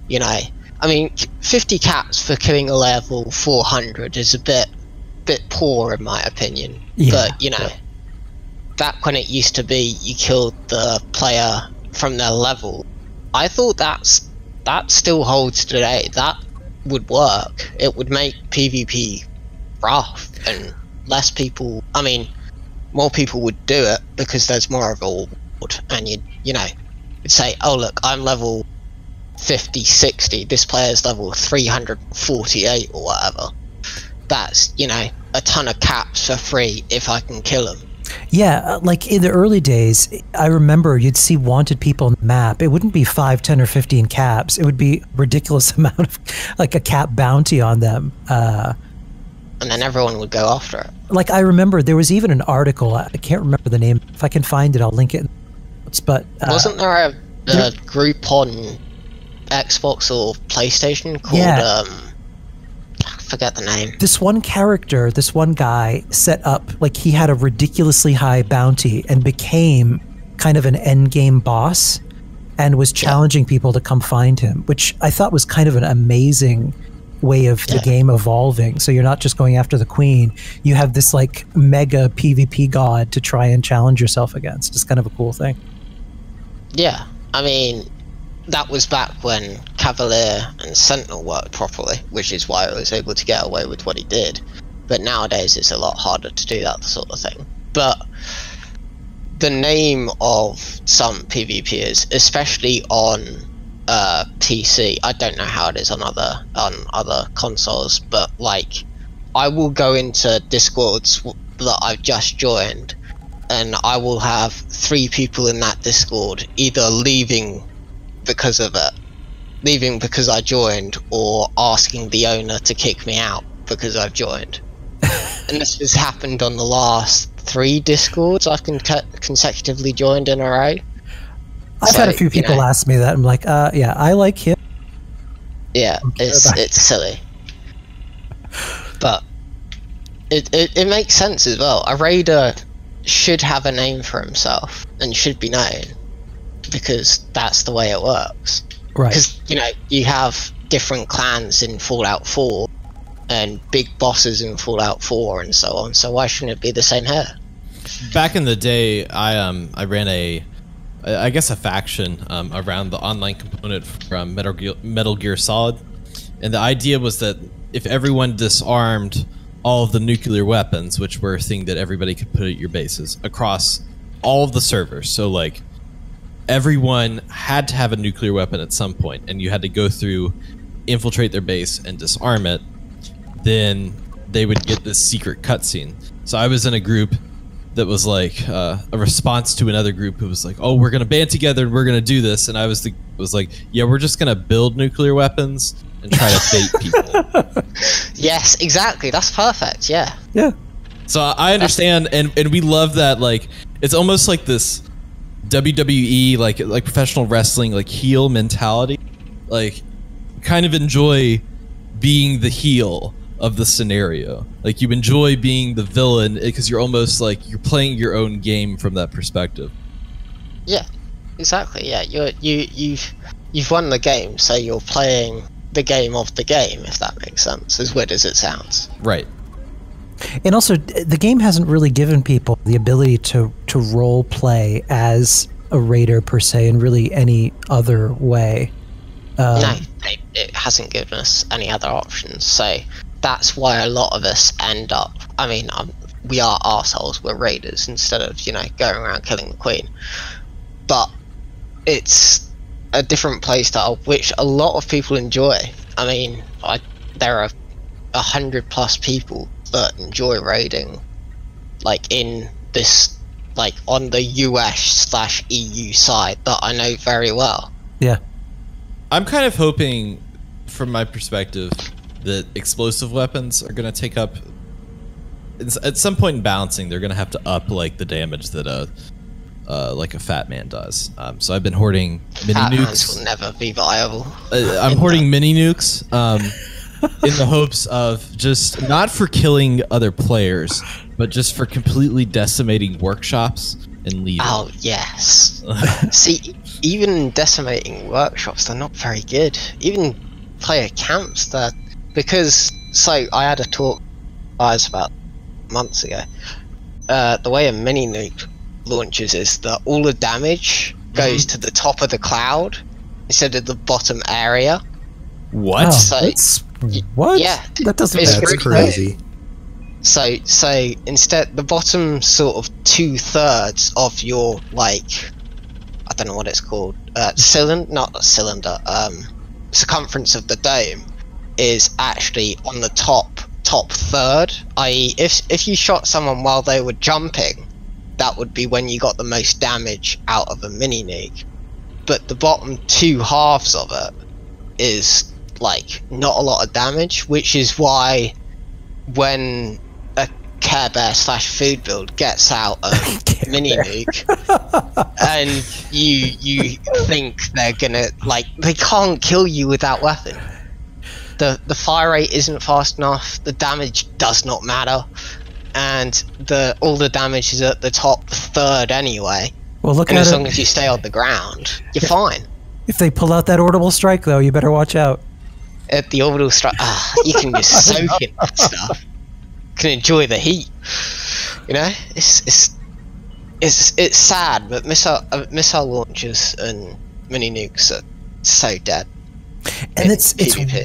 you know, I mean, 50 caps for killing a level 400 is a bit poor in my opinion. Yeah, but, you know, back when it used to be you killed the player from their level, I thought that still holds today. That would work. It would make PvP rough, and less people, I mean, more people would do it because there's more of a reward, and you'd say, oh look, I'm level 50, 60, this player's level 348 or whatever. That's, you know, a ton of caps for free if I can kill them. Yeah, like in the early days, I remember you'd see wanted people on the map. It wouldn't be 5, 10, or 15 caps. It would be a ridiculous amount of, like, a cap bounty on them. And then everyone would go after it. Like, I remember there was even an article, I can't remember the name. If I can find it, I'll link it. But wasn't there a group on Xbox or PlayStation called, I forget the name. This one character, this one guy set up, like, he had a ridiculously high bounty and became kind of an endgame boss and was challenging people to come find him, which I thought was kind of an amazing way of the game evolving. So you're not just going after the queen, you have this, like, mega PvP god to try and challenge yourself against. It's kind of a cool thing. Yeah, I mean, that was back when Cavalier and Sentinel worked properly, which is why I was able to get away with what he did. But nowadays it's a lot harder to do that sort of thing. But the name of some PvPers, especially on PC, I don't know how it is on other consoles, but, like, I will go into Discords that I've just joined, and I will have 3 people in that Discord either leaving because of it, leaving because I joined, or asking the owner to kick me out because I've joined. And this has happened on the last 3 Discords I've consecutively joined in a row. I've had a few people ask me that. I'm like, yeah, I like him. Yeah, it's silly. But it makes sense as well. A raider should have a name for himself and should be known, because that's the way it works. Right. Because, you know, you have different clans in Fallout 4 and big bosses in Fallout 4 and so on, so why shouldn't it be the same here? Back in the day, I ran I guess a faction around the online component from Metal Gear Solid, and the idea was that if everyone disarmed all of the nuclear weapons, which were a thing that everybody could put at your bases across all of the servers, so, like, everyone had to have a nuclear weapon at some point, and you had to go through, infiltrate their base, and disarm it, then they would get this secret cutscene. So I was in a group that was like a response to another group who was like, oh, we're gonna band together and we're gonna do this, and I was like, yeah, we're just gonna build nuclear weapons and try to bait people. Yes, exactly. That's perfect. Yeah. Yeah. So I understand, and we love that. Like, it's almost like this WWE, like professional wrestling, like, heel mentality. Like, kind of enjoy being the heel of the scenario. Like, you enjoy being the villain because you're almost like you're playing your own game from that perspective. Yeah, exactly. Yeah, you've won the game, so you're playing the game of the game, if that makes sense, as weird as it sounds. Right. And also, the game hasn't really given people the ability to role play as a raider per se in really any other way. No, it hasn't given us any other options, so that's why a lot of us end up, I mean, we are arseholes, we're raiders, instead of, you know, going around killing the queen. But it's a different playstyle, which a lot of people enjoy. I mean, there are 100+ people that enjoy raiding, like, in this like on the US/EU side that I know very well. Yeah. I'm kind of hoping, from my perspective, that explosive weapons are going to take up. At some point in balancing, they're going to have to up like the damage that like a fat man does. So I've been hoarding mini Fat nukes. mans will never be viable. I'm hoarding mini nukes in the hopes of just not for killing other players, but just for completely decimating workshops and leaving. Oh yes. See, even decimating workshops, they're not very good. Even player camps, that because I had a talk about months ago. The way a mini nuke launches is that all the damage goes to the top of the cloud instead of the bottom area. What? What? Yeah, that doesn't. That's crazy. So instead, the bottom sort of 2/3 of your, like, I don't know what it's called, circumference of the dome is actually on the top third. I.e., if you shot someone while they were jumping, that would be when you got the most damage out of a mini nuke. But the bottom 2/2 of it is like not a lot of damage, which is why when a Care Bear / food build gets out a mini nuke and you think they're gonna, like, they can't kill you with that weapon. The fire rate isn't fast enough, the damage does not matter, and all the damage is at the top third anyway. Well, look and at as it. long as you stay on the ground, you're fine. If they pull out that orbital strike, though, you better watch out. At the orbital strike, you can just soak in that stuff. You can enjoy the heat. You know, it's sad, but missile launchers and mini nukes are so dead. And it's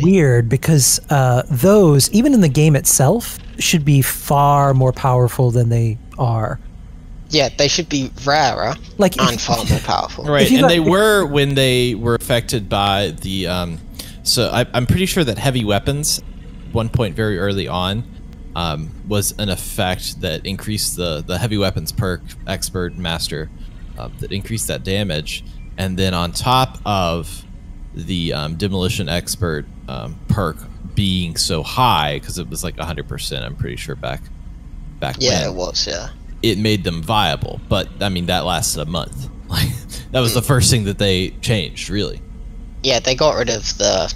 weird because those, even in the game itself, should be far more powerful than they are. Yeah, they should be rarer, and far more powerful. Right, and they were when they were affected by the. So I'm pretty sure that heavy weapons, at one point very early on, was an effect that increased the heavy weapons perk, expert, master, that increased that damage, and then on top of the demolition expert perk being so high, because it was like 100%, I'm pretty sure back yeah, when. it was, yeah. It made them viable, but I mean that lasted a month. Like that was the first thing that they changed, really. Yeah, they got rid of the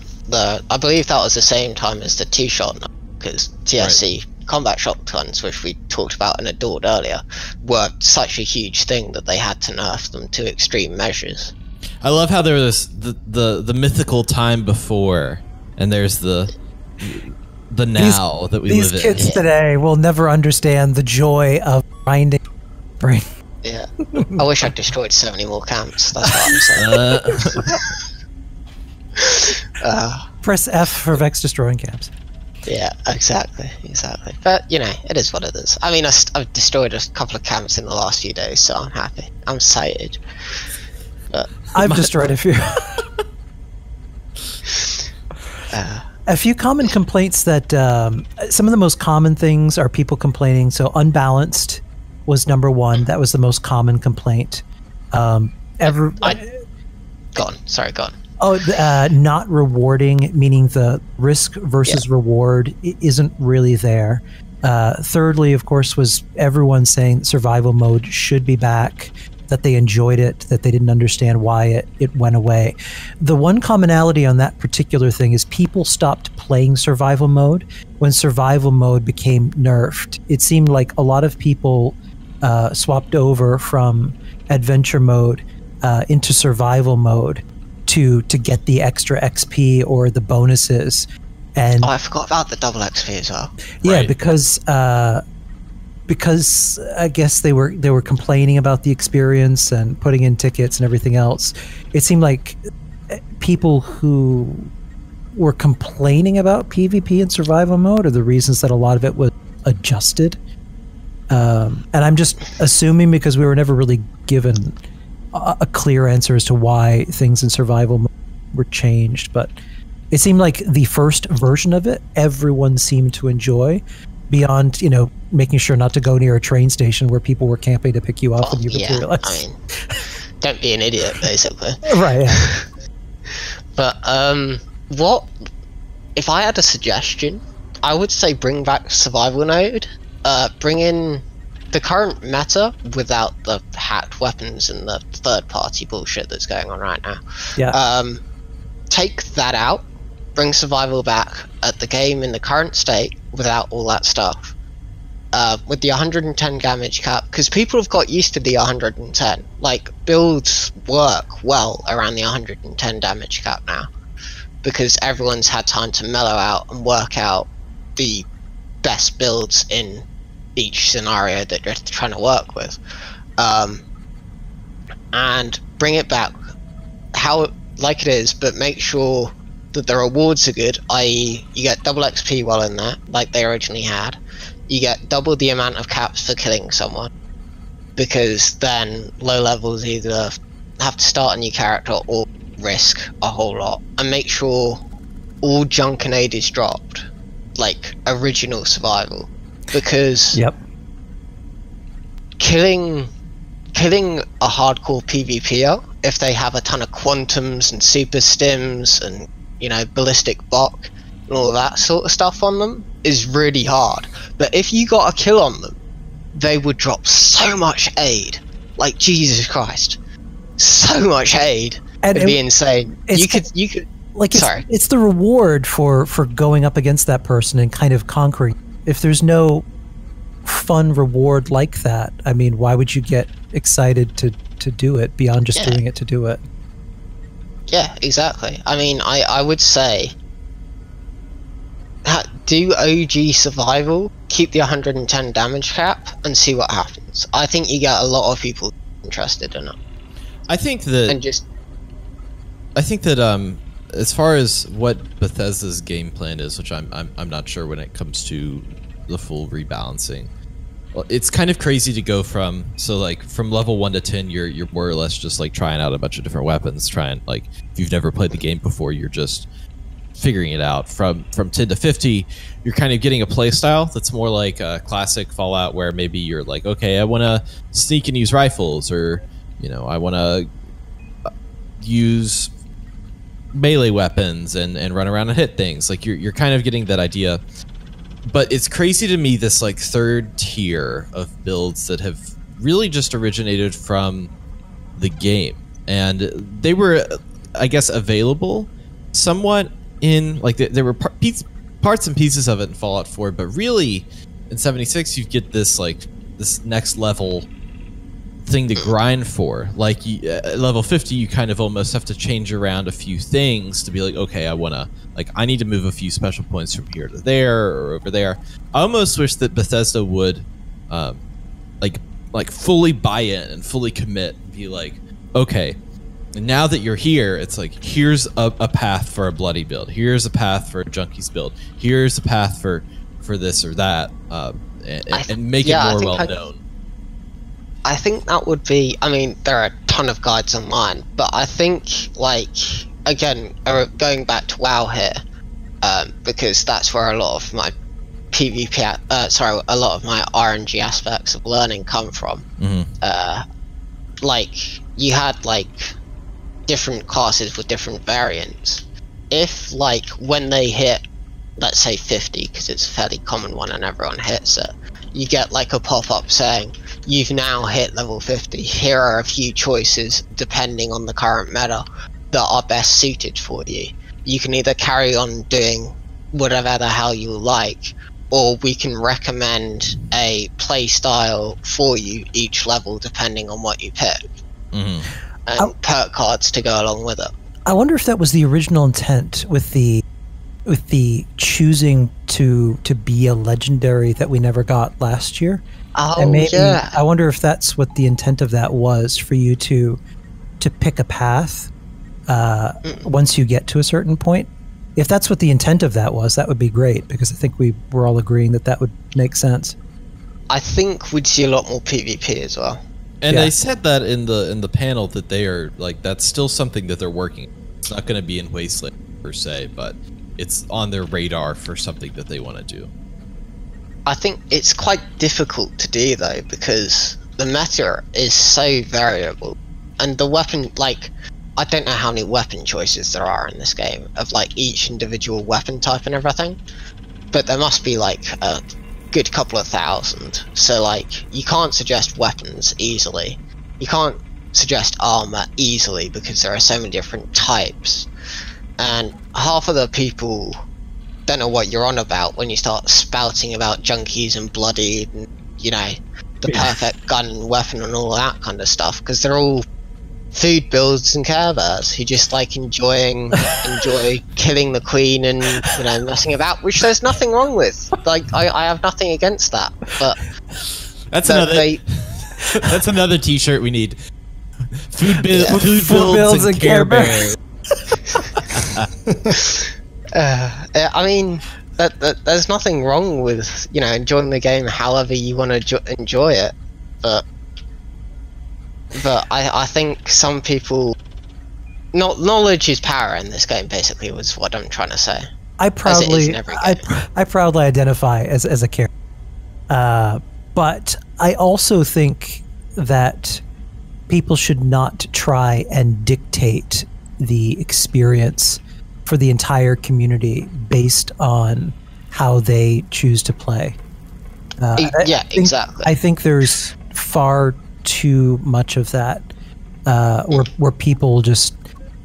I believe that was the same time as the two-shot, because TSC combat shotguns, which we talked about and adored earlier, were such a huge thing that they had to nerf them to extreme measures. I love how there was the mythical time before, and there's the now that we live in. These kids today will never understand the joy of grinding brain. Yeah, I wish I'd destroyed so many more camps. That's what I'm saying. Press F for Vex destroying camps. Yeah, exactly. But you know, it is what it is. I mean, I've destroyed a couple of camps in the last few days, so I'm happy. I'm excited. But I've destroyed a few. A few common complaints that some of the most common things are people complaining. So unbalanced was number one. That was the most common complaint. Go on. Sorry, go on. Oh, not rewarding, meaning the risk versus reward isn't really there. Thirdly, of course, was everyone saying that survival mode should be back, that they enjoyed it, that they didn't understand why it went away. The one commonality on that particular thing is people stopped playing survival mode when survival mode became nerfed. It seemed like a lot of people swapped over from adventure mode into survival mode to get the extra XP or the bonuses. And I forgot about the double XP as well. Yeah, because I guess they were complaining about the experience and putting in tickets and everything else. It seemed like people who were complaining about PvP and survival mode are the reasons that a lot of it was adjusted. And I'm just assuming, because we were never really given a clear answer as to why things in survival mode were changed, but it seemed like the first version of it everyone seemed to enjoy, beyond, you know, making sure not to go near a train station where people were camping to pick you up and you materialize. I mean, don't be an idiot, basically. Right, yeah. But, what... If I had a suggestion, I would say bring back survival node. Bring in the current meta without the hacked weapons and the third-party bullshit that's going on right now. Yeah. Take that out. Bring survival back at the game in the current state without all that stuff. With the 110 damage cap, because people have got used to the 110. Like, builds work well around the 110 damage cap now, because everyone's had time to mellow out and work out the best builds in each scenario that they're trying to work with. And bring it back how like it is, but make sure that the rewards are good, i.e. you get double XP while in there, like they originally had. You get double the amount of caps for killing someone, because then low levels either have to start a new character or risk a whole lot. And make sure all junk and aid is dropped, like original survival, because killing a hardcore PvPer, if they have a ton of quantums and super stims and, you know, ballistic bok and all that sort of stuff on them, is really hard. But if you got a kill on them, they would drop so much aid. Like, Jesus Christ, so much aid. It'd be insane. You could like, it's the reward for going up against that person and kind of conquering. If there's no fun reward like that, I mean, why would you get excited to do it beyond just doing it to do it? Yeah, exactly. I mean, I would say do OG survival, keep the 110 damage cap, and see what happens. I think you get a lot of people interested in it. I think that as far as what Bethesda's game plan is, which I'm not sure when it comes to the full rebalancing. Well, it's kind of crazy to go from level 1 to 10, you're more or less just like trying out a bunch of different weapons, if you've never played the game before, you're just figuring it out. From 10 to 50, you're kind of getting a play style that's more like a classic Fallout, where maybe you're like, okay, I want to sneak and use rifles, or, you know, I want to use melee weapons and run around and hit things. Like, you're kind of getting that idea. But it's crazy to me, this like third tier of builds that have really just originated from the game, and they were, I guess, available somewhat in, like, there were parts and pieces of it in Fallout 4, but really in 76 you get this this next level thing to grind for. Like, at level 50 you kind of almost have to change around a few things to be like, okay, I need to move a few special points from here to there or over there. I almost wish that Bethesda would like fully buy in and fully commit and be like, okay, now that you're here, it's like, here's a path for a bloody build, here's a path for a junkies build, here's a path for this or that, and make it more well known. I think that would be, I mean, there are a ton of guides online, but I think, like, again, going back to WoW here, because that's where a lot of my a lot of my RNG aspects of learning come from. Like, you had, like, different classes with different variants. If, like, when they hit, let's say 50, because it's a fairly common one and everyone hits it, you get like a pop-up saying, you've now hit level 50, here are a few choices depending on the current meta that are best suited for you. You can either carry on doing whatever the hell you like, or we can recommend a play style for you each level depending on what you pick. And perk cards to go along with it. I wonder if that was the original intent with the choosing to be a legendary that we never got last year. Oh, yeah. I wonder if that's what the intent of that was, for you to pick a path once you get to a certain point. If that's what the intent of that was, that would be great, because I think we were all agreeing that would make sense. I think we'd see a lot more PvP as well. And they said that in the panel, that they are, like, that's still something that they're working. It's not going to be in Wasteland per se, but it's on their radar for something that they want to do. I think it's quite difficult to do though, because the meta is so variable, and the weapon, like, I don't know how many weapon choices there are in this game of like each individual weapon type and everything, but there must be like a good couple of thousand. So like, you can't suggest weapons easily, you can't suggest armor easily because there are so many different types, and half of the people don't know what you're on about when you start spouting about junkies and bloodied and, you know, the perfect gun and weapon and all that kind of stuff, because they're all food builds and Care Bears who just like enjoy killing the queen and, you know, messing about, which there's nothing wrong with. Like, I have nothing against that, but that's another T-shirt we need. Food builds and Care Bears. I mean, there's nothing wrong with, you know, enjoying the game however you want to enjoy it, but I think some people, knowledge is power in this game, basically, was what I'm trying to say. I proudly identify as a character, but I also think that people should not try and dictate the experience for the entire community based on how they choose to play. Exactly. I think there's far too much of that, where people just,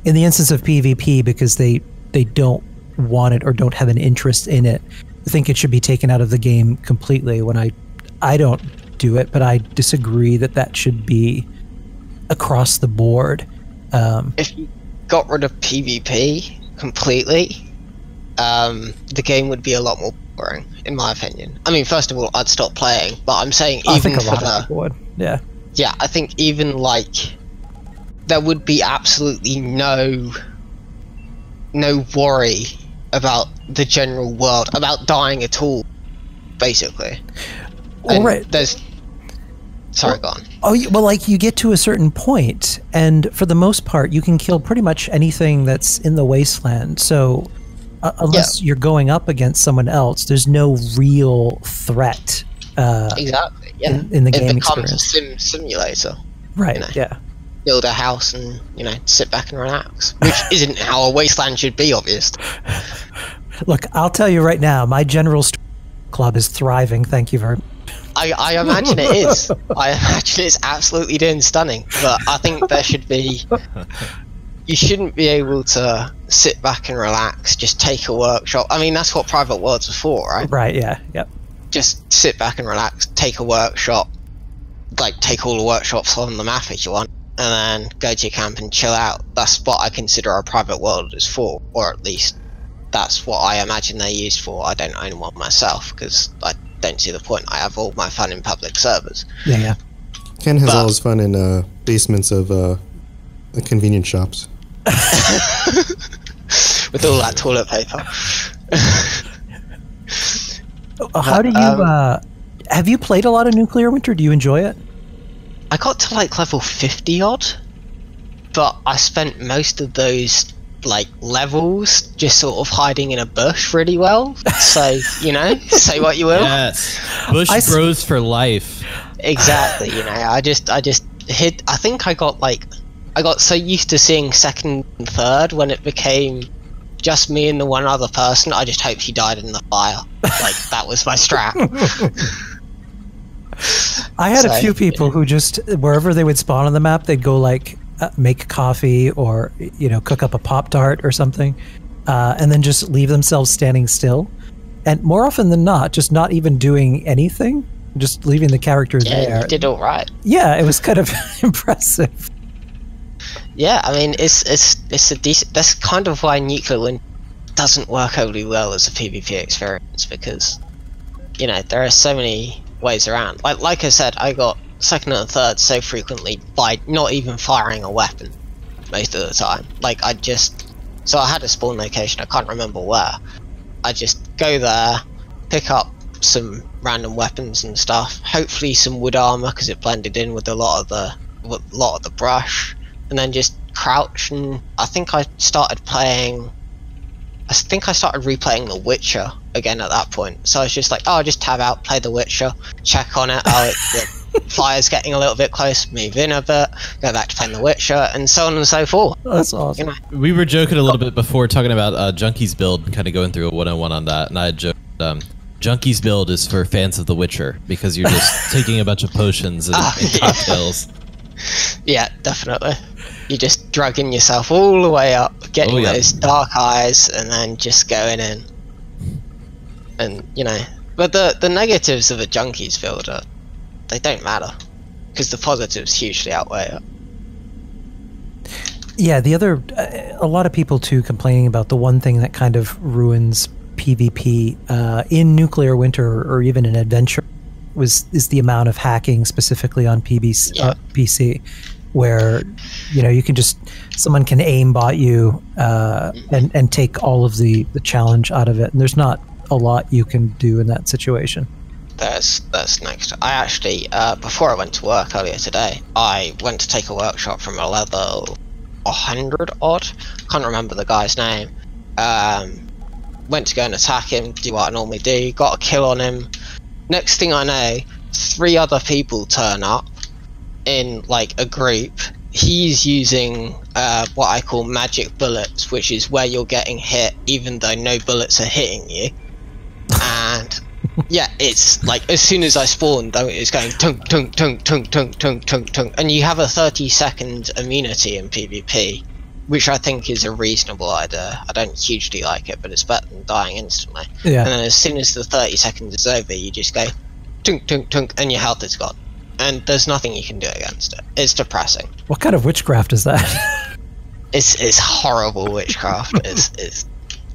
in the instance of PvP, because they don't want it or don't have an interest in it, I think it should be taken out of the game completely. When I don't do it, but I disagree that should be across the board. If you got rid of PvP completely, the game would be a lot more boring, in my opinion. I mean, first of all, I'd stop playing, but I'm saying even for the... Yeah, I think even, like, there would be absolutely no worry about the general world, about dying at all, basically. All right. Sorry, go on. Well, like, you get to a certain point, and for the most part, you can kill pretty much anything that's in the wasteland. So, unless you're going up against someone else, there's no real threat. Exactly. Yeah. In the game it becomes experience. a simulator. Right. You know, yeah. Build a house and, you know, sit back and relax, which isn't how a wasteland should be, obviously. Look, I'll tell you right now, my general club is thriving. Thank you very much. I imagine it is. I imagine it's absolutely doing stunning. But I think there should be... You shouldn't be able to sit back and relax, just take a workshop. I mean, that's what Private Worlds was for, right? Right, yeah. Yep. Just sit back and relax, take a workshop, like take all the workshops on the map if you want, and then go to your camp and chill out. That's what I consider a private world is for, or at least that's what I imagine they're used for. I don't own one myself because I don't see the point. I have all my fun in public servers. Yeah. Ken has all his fun in basements of convenience shops. With all that toilet paper. How do you have you played a lot of Nuclear Winter? Do you enjoy it? I got to like level 50 odd, but I spent most of those like levels just sort of hiding in a bush really well. So, you know, say what you will. Yes. Bush bros for life. Exactly, you know, I just hid. I think I got so used to seeing second and third when it became just me and the one other person. I just hoped he died in the fire. Like, that was my strat. I had a few people who just, wherever they would spawn on the map, they'd go like make coffee or, you know, cook up a Pop-Tart or something, and then just leave themselves standing still. And more often than not, just not even doing anything, just leaving the characters there. Yeah, you did all right. Yeah, it was kind of impressive. Yeah, I mean, it's a decent... That's kind of why Nuclear Winter doesn't work overly well as a PvP experience, because, you know, there are so many ways around. Like I said, I got second and third so frequently by not even firing a weapon most of the time. Like, so I had a spawn location, I can't remember where. I just go there, pick up some random weapons and stuff, hopefully some wood armor because it blended in with a lot of the brush, and then just crouch. And I think I started replaying The Witcher again at that point. So I was just like, oh, I'll just tab out, play The Witcher, check on it, oh, the fire's getting a little bit close, move in a bit, go back to playing The Witcher, and so on and so forth. That's awesome. You know? We were joking a little bit before talking about Junkie's build and kind of going through a 101 on that, and I had joked Junkie's build is for fans of The Witcher because you're just taking a bunch of potions and cocktails. Yeah, definitely. You're just drugging yourself all the way up, getting those dark eyes, and then just going in. And, you know, but the negatives of a Junkie's build they don't matter, because the positives hugely outweigh it. Yeah, the other, a lot of people too complaining about the one thing that kind of ruins PvP in Nuclear Winter or even in Adventure is the amount of hacking specifically on PC, where you can just someone can aimbot you and take all of the challenge out of it, and there's not a lot you can do in that situation. That's next. I actually before I went to work earlier today, I went to take a workshop from a level 100 odd. Can't remember the guy's name. Went to go and attack him, do what I normally do, got a kill on him. Next thing I know, 3 other people turn up in like a group. He's using what I call magic bullets, which is where you're getting hit even though no bullets are hitting you. And yeah, it's like as soon as I spawned, it's going tunk tunk tunk tunk tunk tunk tunk tunk, and you have a 30-second immunity in PvP, which I think is a reasonable idea. I don't hugely like it, but it's better than dying instantly. Yeah. And then as soon as the 30 seconds is over, you just go tunk tunk tunk, and your health is gone, and there's nothing you can do against it. It's depressing. What kind of witchcraft is that? It's horrible witchcraft.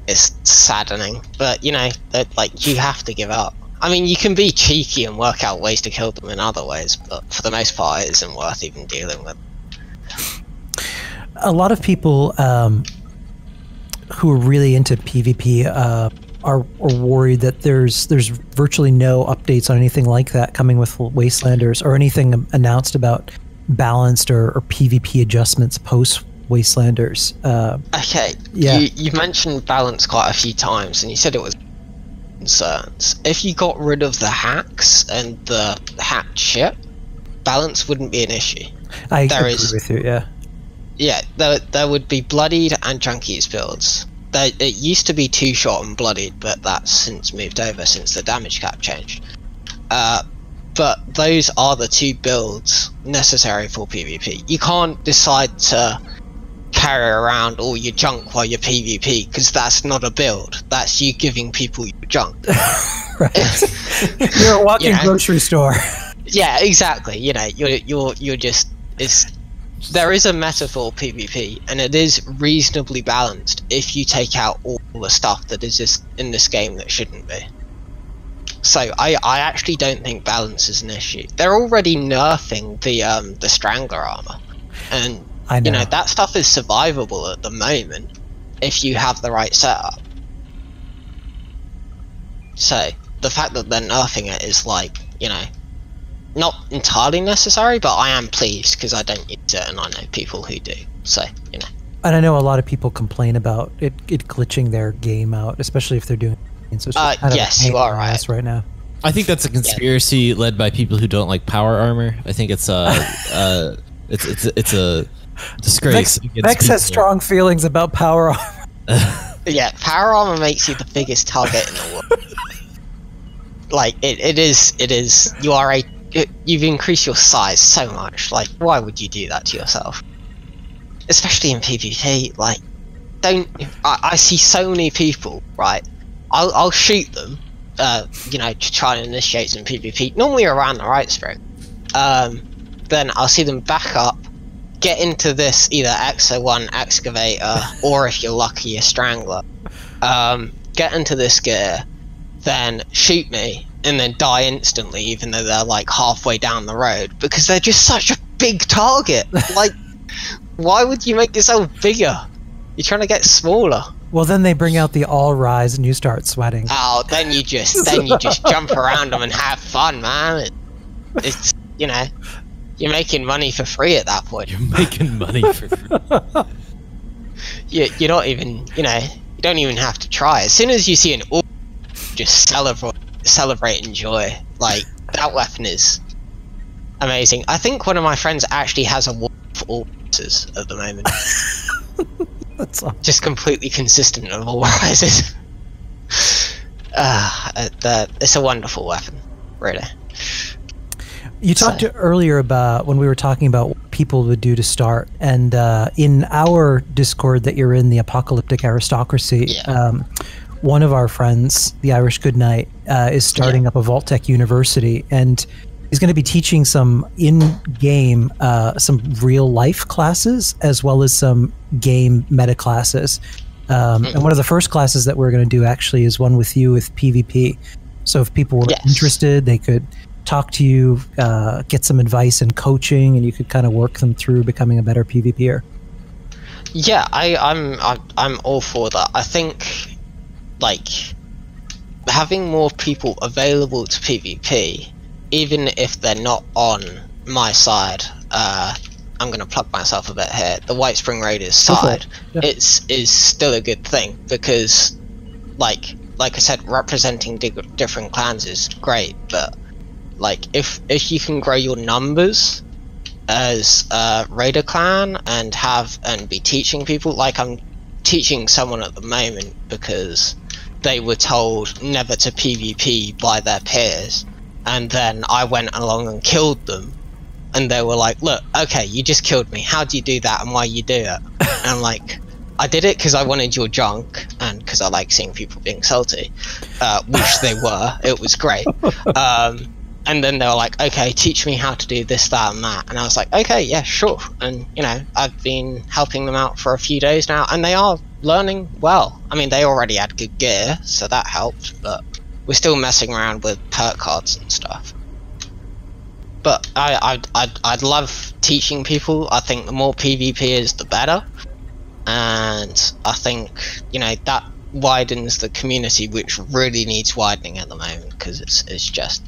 It's saddening, but you know, like you have to give up. I mean, you can be cheeky and work out ways to kill them in other ways, but for the most part, it isn't worth even dealing with. A lot of people who are really into PvP are worried that there's virtually no updates on anything like that coming with Wastelanders, or anything announced about balanced or PvP adjustments post Wastelanders. Okay, yeah. You mentioned balance quite a few times, and you said it was concerns. If you got rid of the hacks and the hacked shit, balance wouldn't be an issue. I agree with you, yeah. Yeah, there would be bloodied and junkies builds. It used to be 2-shot and bloodied, but that's since moved over since the damage cap changed. But those are the 2 builds necessary for PvP. You can't decide to carry around all your junk while you're PvP, because that's not a build. That's you giving people your junk. Right. You're a walking grocery store. Yeah, exactly. You know, you're just there is a metaphor PvP, and it is reasonably balanced if you take out all the stuff that is just in this game that shouldn't be. So I actually don't think balance is an issue. They're already nerfing the Strangler armor, and you know that stuff is survivable at the moment if you have the right setup. So the fact that they're nerfing it is, like, you know, not entirely necessary, but I am pleased because I don't use it and I know people who do. So, you know. And I know a lot of people complain about it glitching their game out, especially if they're doing it. So it's just kind yes, of you are right now. I think that's a conspiracy led by people who don't like power armor. I think it's a disgrace. Vex has strong feelings about power armor. Yeah, power armor makes you the biggest target in the world. Like it is. You've increased your size so much. Like, why would you do that to yourself? Especially in PvP. Like, I see so many people. Right, I'll shoot them. You know, to try and initiate some PvP. Normally around the right spring. Then I'll see them back up, get into this either Exo-1 excavator, or if you're lucky, a Strangler. Get into this gear, then shoot me, and then die instantly, even though they're like halfway down the road, because they're just such a big target. Like, why would you make yourself bigger? You're trying to get smaller. Well, then they bring out the all rise and you start sweating. Oh, then you just jump around them and have fun, man. It's, you know, you're making money for free at that point. You're making money for free. You're not even, you know, you don't even have to try. As soon as you see an orb just celebrate and enjoy. Like, that weapon is amazing. I think one of my friends actually has a wall for all races at the moment. That's awesome. Just completely consistent of all rises. It's a wonderful weapon, really. You talked earlier about when we were talking about what people would do to start, and in our Discord that you're in, the Apocalyptic Aristocracy, one of our friends, the Irish Goodnight, is starting up a Vault-Tec University, and he's going to be teaching some in-game, some real-life classes, as well as some game meta classes. And one of the first classes that we're going to do actually is one with you with PvP. So if people were interested, they could talk to you, get some advice and coaching, and you could kind of work them through becoming a better PvPer. Yeah, I'm all for that. I think, like, having more people available to PvP, even if they're not on my side, I'm going to plug myself a bit here, the White Spring Raiders side, is still a good thing, because, like I said, representing different clans is great, but like, if you can grow your numbers as a Raider clan and be teaching people, like I'm teaching someone at the moment because they were told never to PvP by their peers, and then I went along and killed them, and they were like, look, okay, you just killed me, how do you do that and why you do it? And I'm like, I did it because I wanted your junk and because I like seeing people being salty, which they were. It was great. And then they were like, okay, teach me how to do this, that, and that. And I was like, okay, yeah, sure. And, you know, I've been helping them out for a few days now, and they are learning well. I mean, they already had good gear, so that helped, but we're still messing around with perk cards and stuff. But I'd love teaching people. I think the more PvP is, the better. And I think, you know, that widens the community, which really needs widening at the moment, because it's just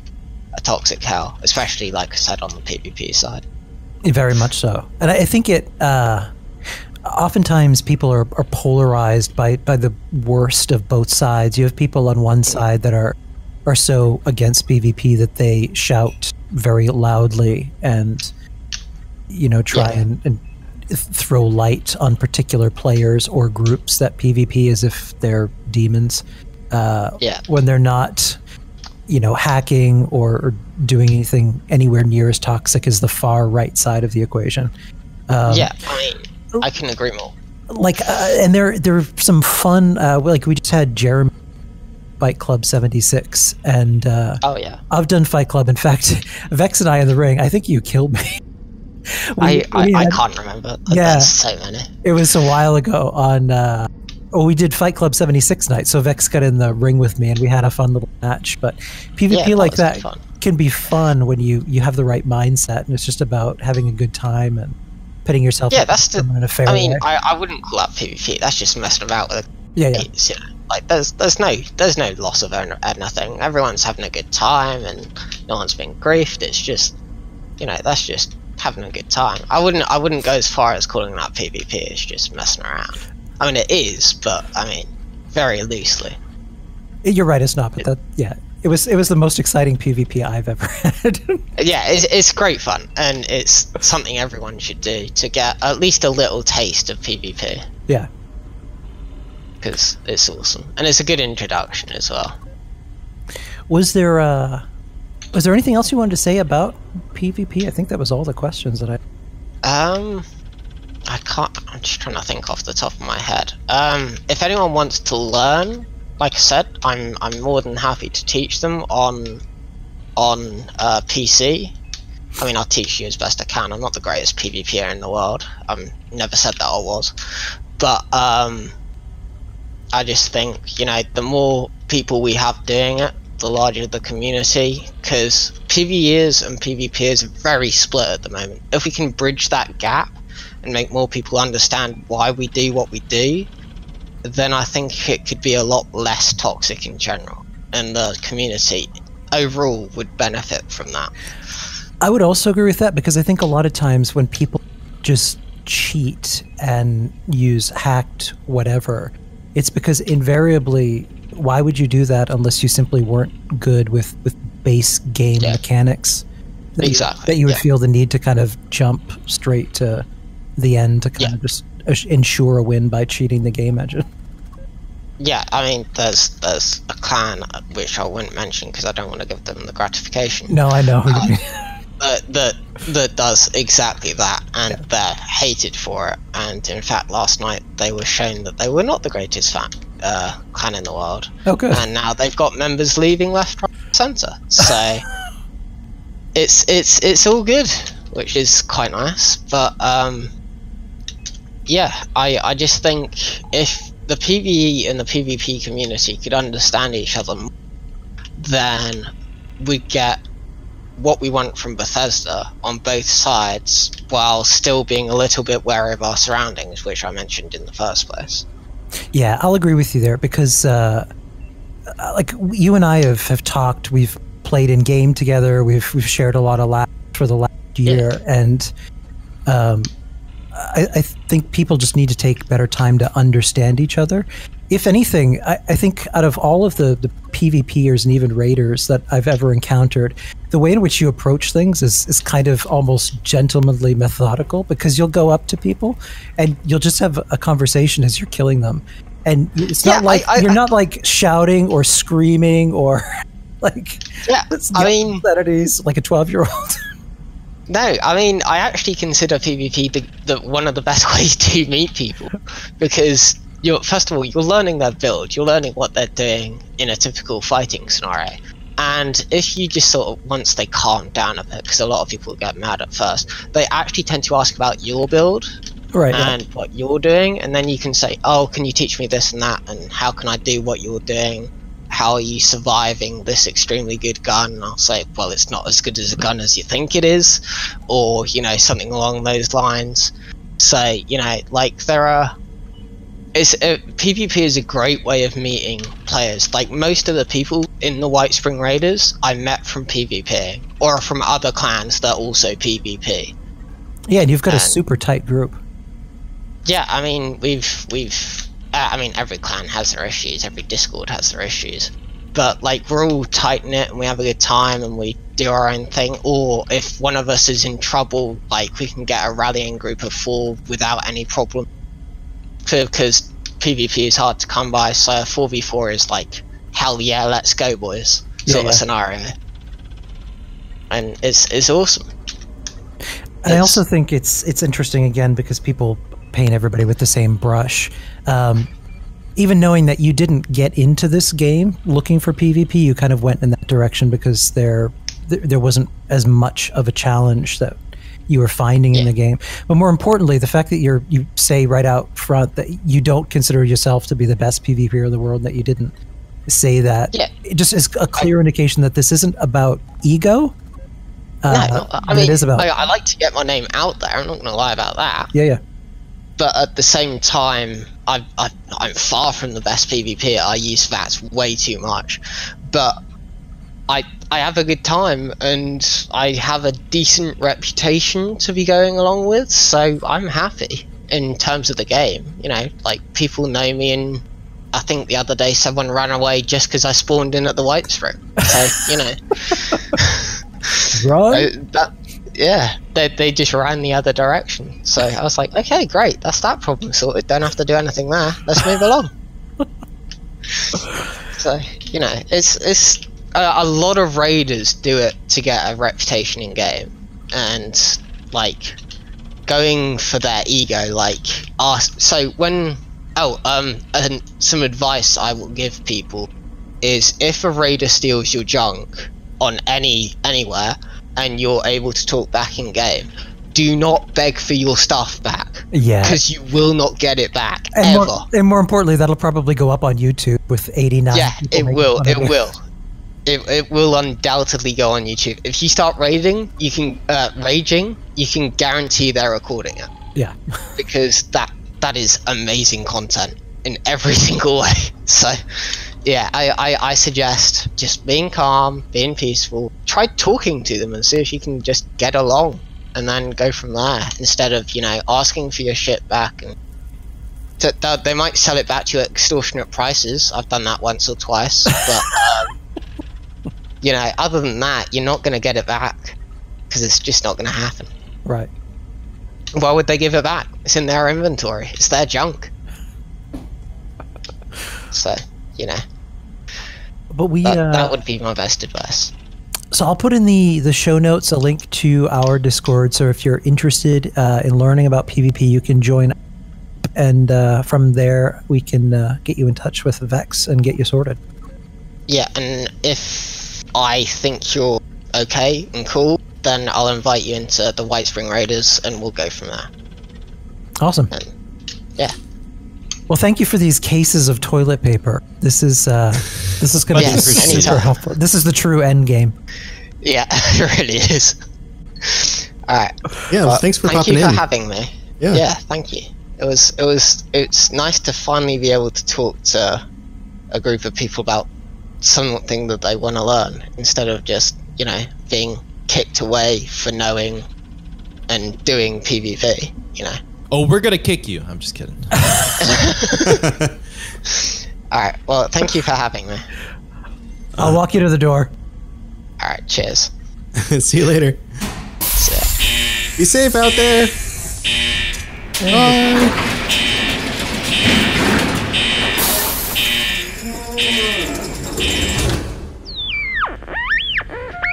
a toxic hell, especially, like I said, on the PvP side. Very much so. And I think it oftentimes people are polarized by the worst of both sides. You have people on one side that are so against PvP that they shout very loudly and, you know, try and throw light on particular players or groups that PvP as if they're demons, when they're not, you know, hacking or doing anything anywhere near as toxic as the far right side of the equation. I mean, I can agree more. Like, and there are some fun, like we just had Jeremy Fight Club 76, and I've done Fight Club. In fact, Vex and I in the ring, I think you killed me. I can't remember. There's so many. It was a while ago on we did Fight Club 76 night, so Vex got in the ring with me and we had a fun little match. But PvP like that can be fun when you have the right mindset, and it's just about having a good time and putting yourself in a fair way. I wouldn't call that PvP. That's just messing about with mates, you know? Like, there's no loss of anything. Everyone's having a good time and no one's being griefed. It's just, you know, that's just having a good time. I wouldn't go as far as calling that PvP. It's just messing around. I mean, it is, but I mean, very loosely. You're right, it's not, but it was the most exciting PvP I've ever had. Yeah, it's great fun, and it's something everyone should do to get at least a little taste of PvP. Yeah. Because it's awesome, and it's a good introduction as well. Was there anything else you wanted to say about PvP? I think that was all the questions that I can't. I'm just trying to think off the top of my head. If anyone wants to learn, like I said, I'm more than happy to teach them on PC. I mean, I'll teach you as best I can. I'm not the greatest PvPer in the world. I've never said that I was, but I just think, you know, the more people we have doing it, the larger the community, because PvEers and PvPers are very split at the moment. If we can bridge that gap and make more people understand why we do what we do, then I think it could be a lot less toxic in general, and the community overall would benefit from that. I would also agree with that, because I think a lot of times when people just cheat and use hacked whatever, it's because invariably why would you do that unless you simply weren't good with base game mechanics? That you would feel the need to kind of jump straight to the end to kind of just ensure a win by cheating the game engine. Yeah, I mean, there's a clan which I wouldn't mention because I don't want to give them the gratification. No, I know. That does exactly that, and they're hated for it. And in fact, last night they were shown that they were not the greatest clan in the world. Oh, good. And now they've got members leaving left, right, centre. So it's all good, which is quite nice. But yeah, I just think if the PvE and the PvP community could understand each other more, then we'd get what we want from Bethesda on both sides, while still being a little bit wary of our surroundings, which I mentioned in the first place. Yeah, I'll agree with you there, because like you and I have talked, we've played in game together, we've shared a lot of laughs for the last year, and I think people just need to take better time to understand each other. If anything, I think out of all of the PvPers and even raiders that I've ever encountered, the way in which you approach things is kind of almost gentlemanly methodical, because you'll go up to people and you'll just have a conversation as you're killing them. And it's not like you're not like shouting or screaming or like obscenities like a 12-year-old. No, I mean, I actually consider PvP the one of the best ways to meet people, because first of all, you're learning their build, you're learning what they're doing in a typical fighting scenario, and if you just sort of, once they calm down a bit, because a lot of people get mad at first, they actually tend to ask about your build, and what you're doing, and then you can say, oh, can you teach me this and that, and how can I do what you're doing? How are you surviving this extremely good gun? And I'll say, well, it's not as good as a gun as you think it is, or, you know, something along those lines. So, you know, like, PvP is a great way of meeting players. Like, most of the people in the White Spring Raiders I met from PvP, or from other clans that also PvP. Yeah, and you've got a super tight group. Yeah, I mean, I mean, every clan has their issues, every Discord has their issues, but like, we're all tight-knit and we have a good time and we do our own thing. Or if one of us is in trouble, like, we can get a rallying group of 4 without any problem, because PvP is hard to come by, so 4v4 is like, hell yeah, let's go boys, sort of scenario, and it's awesome. And I also think it's interesting, again, because people paint everybody with the same brush. Even knowing that you didn't get into this game looking for PvP, you kind of went in that direction because there wasn't as much of a challenge that you were finding in the game. But more importantly, the fact that you say right out front that you don't consider yourself to be the best PvPer in the world, that you didn't say that, it just is a clear indication that this isn't about ego. No, I mean, it is about. I like to get my name out there. I'm not going to lie about that. Yeah. But at the same time, I'm far from the best PvP. I use VATS way too much, but I have a good time and I have a decent reputation to be going along with, so I'm happy in terms of the game. You know, like, people know me, and I think the other day someone ran away just because I spawned in at the White Spring. So, you know, they just ran the other direction. So I was like, okay, great, that's that problem sorted. Don't have to do anything there. Let's move along. So, you know, it's a lot of raiders do it to get a reputation in game, and like, going for their ego, like, and some advice I will give people is, if a raider steals your junk on anywhere and you're able to talk back in game, do not beg for your stuff back. Yeah. Because you will not get it back, and ever. More importantly, that'll probably go up on YouTube with 89. Yeah, it will. It will undoubtedly go on YouTube. If you start raging, you can guarantee they're recording it. Yeah. Because that is amazing content in every single way. So, yeah, I suggest just being calm, being peaceful. Try talking to them and see if you can just get along, and then go from there, instead of, you know, asking for your shit back. And They might sell it back to you at extortionate prices. I've done that once or twice, but you know, other than that, you're not going to get it back because it's just not going to happen. Right. Why would they give it back? It's in their inventory. It's their junk. So, you know. But that would be my best advice. So I'll put in the show notes a link to our Discord. So if you're interested in learning about PvP, you can join. And from there, we can get you in touch with Vex and get you sorted. Yeah, and if I think you're okay and cool, then I'll invite you into the White Spring Raiders, and we'll go from there. Awesome. And, yeah. Well, thank you for these cases of toilet paper. This is going to be super helpful. This is the true end game. Yeah, it really is. All right. Yeah, well, thanks for popping in. Thank you for having me. Yeah, thank you. It's nice to finally be able to talk to a group of people about something that they want to learn instead of just, you know, being kicked away for knowing and doing PvP, you know. Oh, we're gonna kick you. I'm just kidding. Alright, well, thank you for having me. I'll walk you to the door. Alright, cheers. See you later. See ya. Be safe out there. Bye.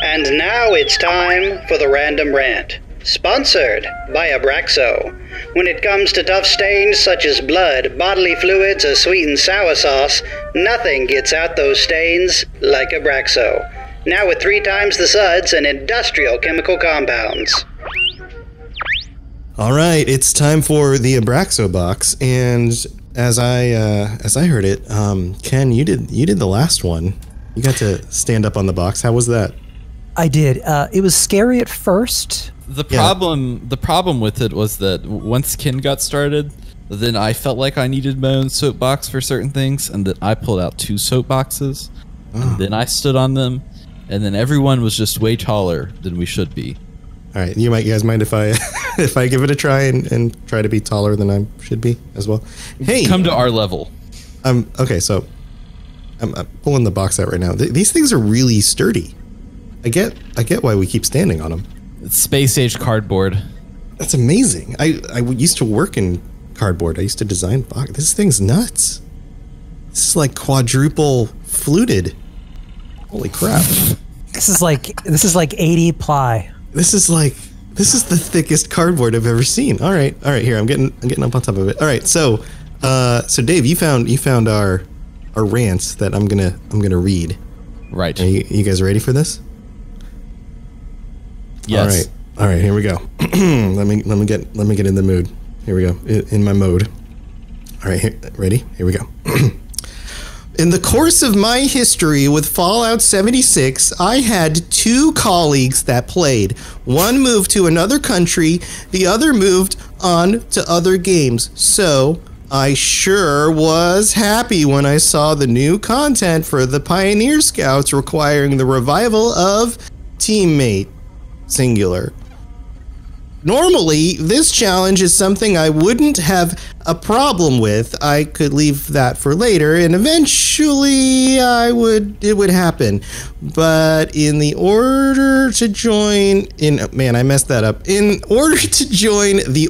And now it's time for the Random Rant, sponsored by Abraxo. When it comes to tough stains such as blood, bodily fluids, or sweet and sour sauce, nothing gets out those stains like Abraxo. Now with 3 times the suds and industrial chemical compounds. All right, it's time for the Abraxo box, and as I heard it, Ken, you did the last one. You got to stand up on the box. How was that? I did. It was scary at first. The problem with it was that once Ken got started, then I felt like I needed my own soapbox for certain things, and that I pulled out 2 soapboxes, and then I stood on them, and then everyone was just way taller than we should be. All right, you guys mind if I if I give it a try and try to be taller than I should be as well? Hey, come to our level. Okay, so I'm pulling the box out right now. These things are really sturdy. I get why we keep standing on them. It's space age cardboard. That's amazing. I used to work in cardboard. I used to design box. This thing's nuts. This is like quadruple fluted. Holy crap. This is like 80 ply. This is the thickest cardboard I've ever seen. All right, here I'm getting up on top of it. All right, so Dave, you found our rants that I'm gonna read. Right. Are you guys ready for this? Yes. All right, here we go. let me get in the mood. Here we go. In my mode. All right, ready? Here we go. In the course of my history with Fallout 76, I had 2 colleagues that played. One moved to another country, the other moved on to other games. So I sure was happy when I saw the new content for the Pioneer Scouts requiring the revival of Teammate, singular. Normally, this challenge is something I wouldn't have a problem with. I could leave that for later, and eventually it would happen. But in order to join the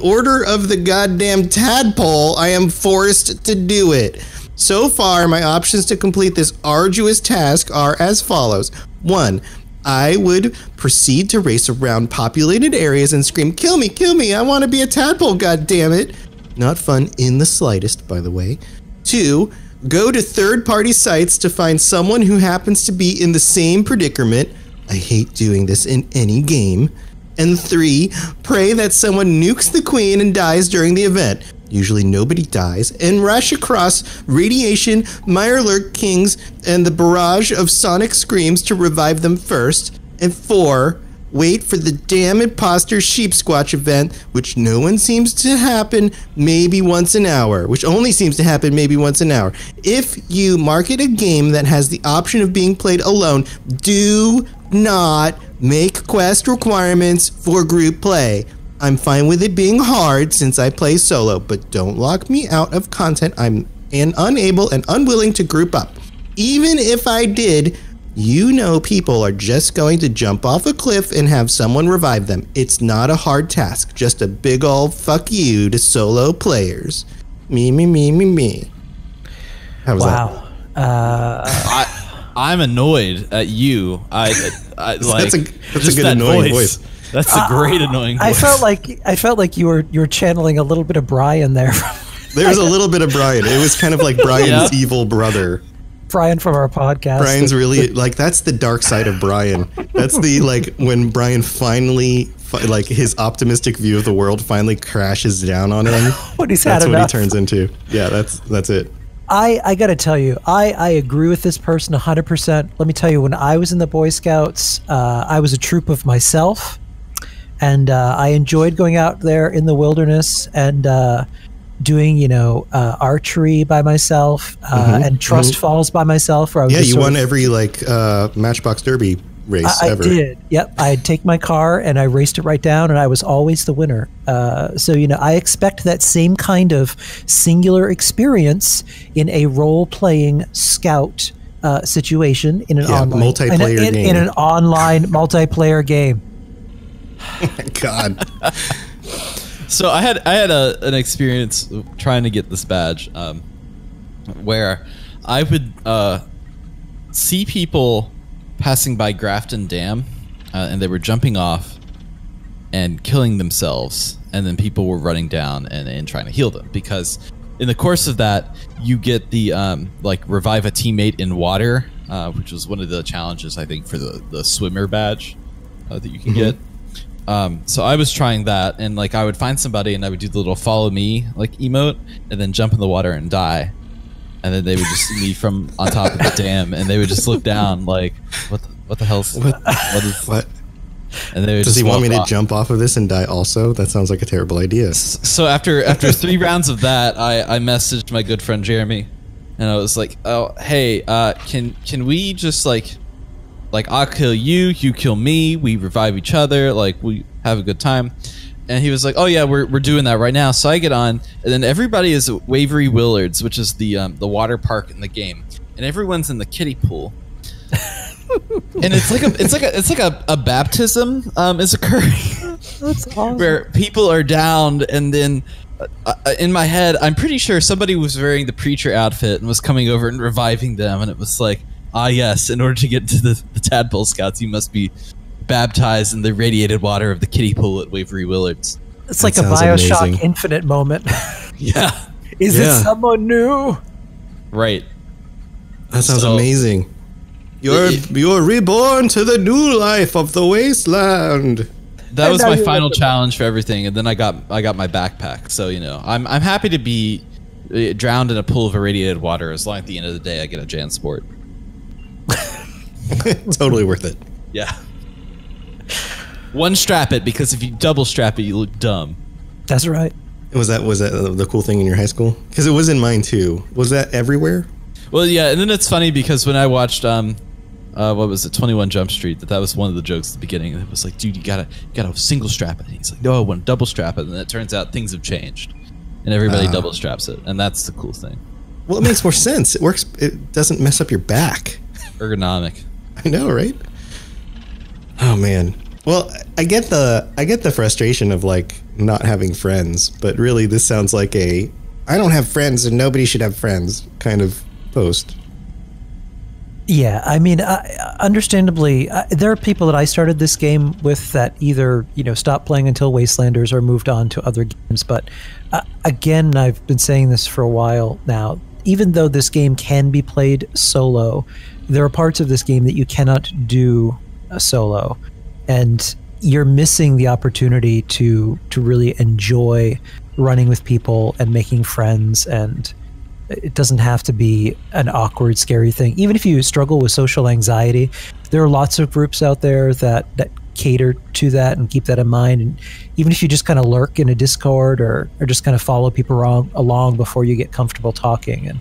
Order of the Goddamn Tadpole, I am forced to do it. So far, my options to complete this arduous task are as follows. 1. I would proceed to race around populated areas and scream, "Kill me, kill me, I want to be a tadpole, goddammit." Not fun in the slightest, by the way. 2, go to third-party sites to find someone who happens to be in the same predicament. I hate doing this in any game. And 3, pray that someone nukes the queen and dies during the event. Usually nobody dies, and rush across radiation, Mirelurk Kings, and the barrage of sonic screams to revive them first. And 4, wait for the damn imposter sheep squatch event, which only seems to happen maybe once an hour. If you market a game that has the option of being played alone, do not make quest requirements for group play. I'm fine with it being hard since I play solo, but don't lock me out of content. I'm unable and unwilling to group up. Even if I did, you know people are just going to jump off a cliff and have someone revive them. It's not a hard task, just a big ol' fuck you to solo players. Me, me, me, me, me. How was that? I'm annoyed at you. That's a good annoying voice. That's a great annoying voice. I felt like you were channeling a little bit of Brian there. There's a little bit of Brian. It was kind of like Brian's evil brother. Brian from our podcast. Brian's really like, that's the dark side of Brian. That's the like when Brian finally like his optimistic view of the world finally crashes down on him. When he's that's had what enough. he turns into. Yeah, that's it. I got to tell you, I agree with this person 100%. Let me tell you, when I was in the Boy Scouts, I was a troop of myself, and I enjoyed going out there in the wilderness and doing, archery by myself and trust falls by myself. Where I was you won every like Matchbox Derby race ever. I did. Yep. I'd take my car and I raced it right down, and I was always the winner. So I expect that same kind of singular experience in a role-playing scout situation in an online multiplayer game. In an online multiplayer game. Oh my God. So I had an experience trying to get this badge, where I would see people passing by Grafton Dam, and they were jumping off and killing themselves, and then people were running down and trying to heal them, because in the course of that you get the like revive a teammate in water, which was one of the challenges I think for the swimmer badge that you can get. So I was trying that, and like I would find somebody and I would do the little follow me like emote and then jump in the water and die, and then they would just see me from on top of the dam, and they would just look down like, what the hell's what? And they would Does just he want me to off. jump off of this and die also? That sounds like a terrible idea. So after 3 rounds of that, I messaged my good friend Jeremy, and I was like, oh hey, can we just like I'll kill you, you kill me, we revive each other, like we have a good time. And he was like, oh yeah, we're doing that right now. So I get on, and then everybody is at Waverly Willards, which is the water park in the game, and everyone's in the kiddie pool. And it's like a baptism is occurring. That's awesome. Where people are downed, and then in my head, I'm pretty sure somebody was wearing the preacher outfit and was coming over and reviving them, and it was like, ah yes, in order to get to the Tadpole Scouts, you must be baptized in the radiated water of the kiddie pool at Waverly Willards. It's like a BioShock Infinite moment. Yeah. Is it someone new? Right. That sounds amazing. You're reborn to the new life of the wasteland. That was my final challenge for everything, and then I got my backpack. So I'm happy to be drowned in a pool of irradiated water as long as at the end of the day I get a JanSport. Totally worth it. Yeah. One strap it, because if you double strap it, you look dumb. That's right. Was that the cool thing in your high school? Because it was in mine too. Was that everywhere? Well, yeah, and then it's funny because when I watched what was it, 21 Jump Street, that was one of the jokes at the beginning. It was like, dude, you gotta single strap it. And he's like, no, I want to double strap it. And then it turns out things have changed, and everybody double straps it, and that's the cool thing. Well, it makes more sense. It works. It doesn't mess up your back. Ergonomic. I know, right? Oh man. Well, I get the frustration of like not having friends, but really this sounds like I don't have friends and nobody should have friends kind of post. Yeah, I mean, understandably, there are people that I started this game with that either stopped playing until Wastelanders or moved on to other games. But again, I've been saying this for a while now. Even though this game can be played solo, there are parts of this game that you cannot do solo, and you're missing the opportunity to really enjoy running with people and making friends. And it doesn't have to be an awkward, scary thing. Even if you struggle with social anxiety, there are lots of groups out there that cater to that and keep that in mind. And even if you just kind of lurk in a Discord or just kind of follow people along before you get comfortable talking, and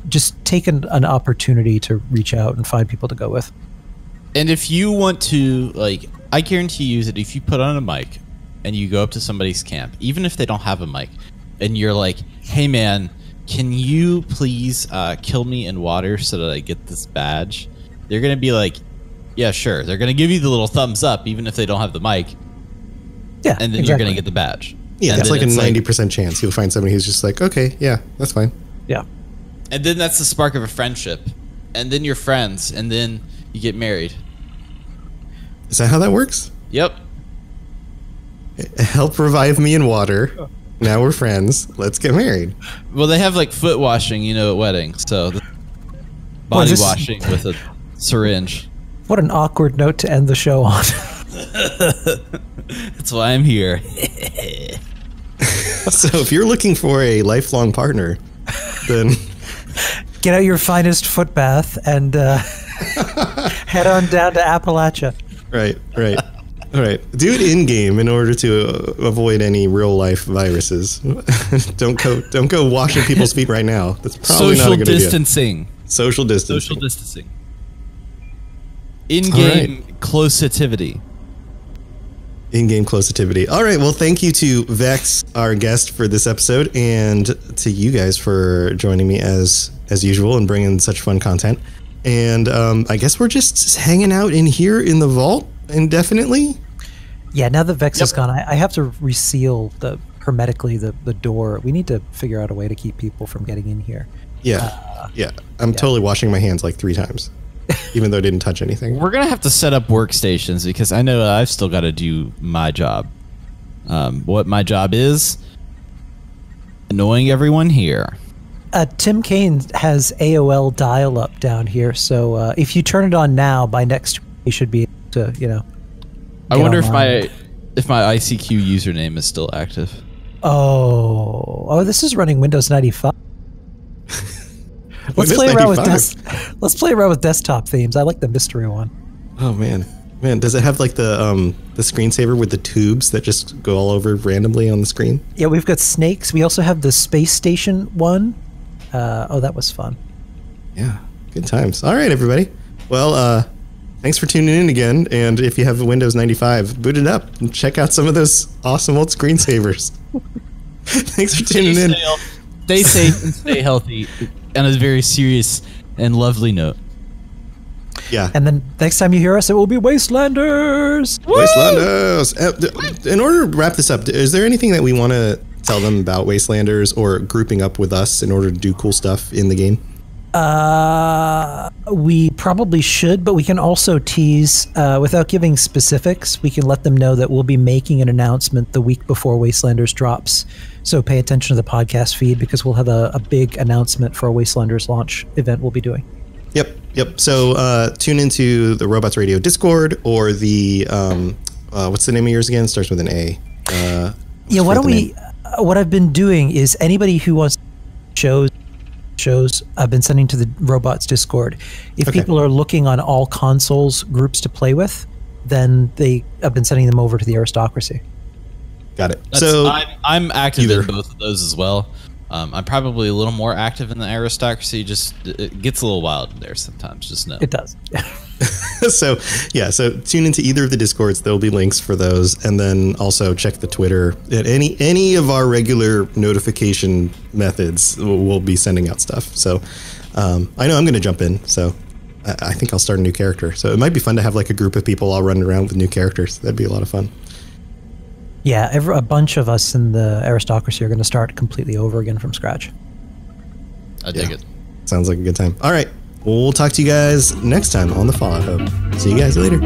just take an opportunity to reach out and find people to go with. And if you want to, I guarantee you that if you put on a mic and you go up to somebody's camp, even if they don't have a mic, and you're like, hey man, can you please kill me in water so that I get this badge? They're going to be like, yeah, sure. They're going to give you the little thumbs up, even if they don't have the mic. Yeah, and then you're going to get the badge. Yeah, and it's like a 90% chance you'll find somebody who's just like, okay, yeah, that's fine. Yeah. And then that's the spark of a friendship. And then you're friends, and then you get married. Is that how that works? Yep. Help revive me in water. Now we're friends. Let's get married. Well, they have like foot washing, you know, at weddings. So body washing with a syringe. What an awkward note to end the show on. That's why I'm here. So if you're looking for a lifelong partner, then get out your finest foot bath and head on down to Appalachia. Right. All right. Do it in game in order to avoid any real life viruses. Don't go washing people's feet right now. That's probably not a good idea. Social distancing. Social distancing. In-game closetivity. In-game closetivity. All right. Well, thank you to Vex, our guest, for this episode, and to you guys for joining me as usual and bringing such fun content. And I guess we're just hanging out in here in the vault indefinitely. Yeah. Now that Vex is gone, I have to reseal hermetically the door. We need to figure out a way to keep people from getting in here. Yeah. I'm totally washing my hands like 3 times. Even though I didn't touch anything. We're going to have to set up workstations because I know I've still got to do my job. What my job is, annoying everyone here. Tim Kaine has AOL dial-up down here, so if you turn it on now, by next week, you should be able to, you know. I wonder if my ICQ username is still active. Oh, this is running Windows 95. Let's play around with desktop themes. I like the mystery one. Oh man, does it have like the screensaver with the tubes that just go all over randomly on the screen? Yeah, we've got snakes. We also have the space station one. Oh, that was fun. Yeah, good times. All right, everybody. Well, thanks for tuning in again. And if you have a Windows 95, boot it up and check out some of those awesome old screensavers. Thanks for tuning in. Stay safe and stay healthy. On a very serious and lovely note. Yeah. And then next time you hear us, it will be Wastelanders. Woo! Wastelanders. In order to wrap this up, is there anything that we want to tell them about Wastelanders or grouping up with us in order to do cool stuff in the game? We probably should, but we can also tease, without giving specifics, we can let them know that we'll be making an announcement the week before Wastelanders drops. So pay attention to the podcast feed because we'll have a big announcement for a Wastelanders launch event we'll be doing. Yep. So tune into the Robots Radio Discord or the, what's the name of yours again? It starts with an A. Yeah, why don't we, what I've been doing is anybody who wants shows I've been sending to the Robots Discord. If people are looking on all consoles groups to play with, then I've been sending them over to the Aristocracy. Got it. So I'm active in both of those as well. I'm probably a little more active in the Aristocracy. Just it gets a little wild in there sometimes. Just know it does. So tune into either of the Discords. There'll be links for those, and then also check the Twitter. At any of our regular notification methods, we'll be sending out stuff. So I know I'm going to jump in. So I think I'll start a new character. So it might be fun to have like a group of people all running around with new characters. That'd be a lot of fun. Yeah, a bunch of us in the Aristocracy are going to start completely over again from scratch. I dig it. Sounds like a good time. All right. We'll talk to you guys next time on the Fallout Hub. See you guys later.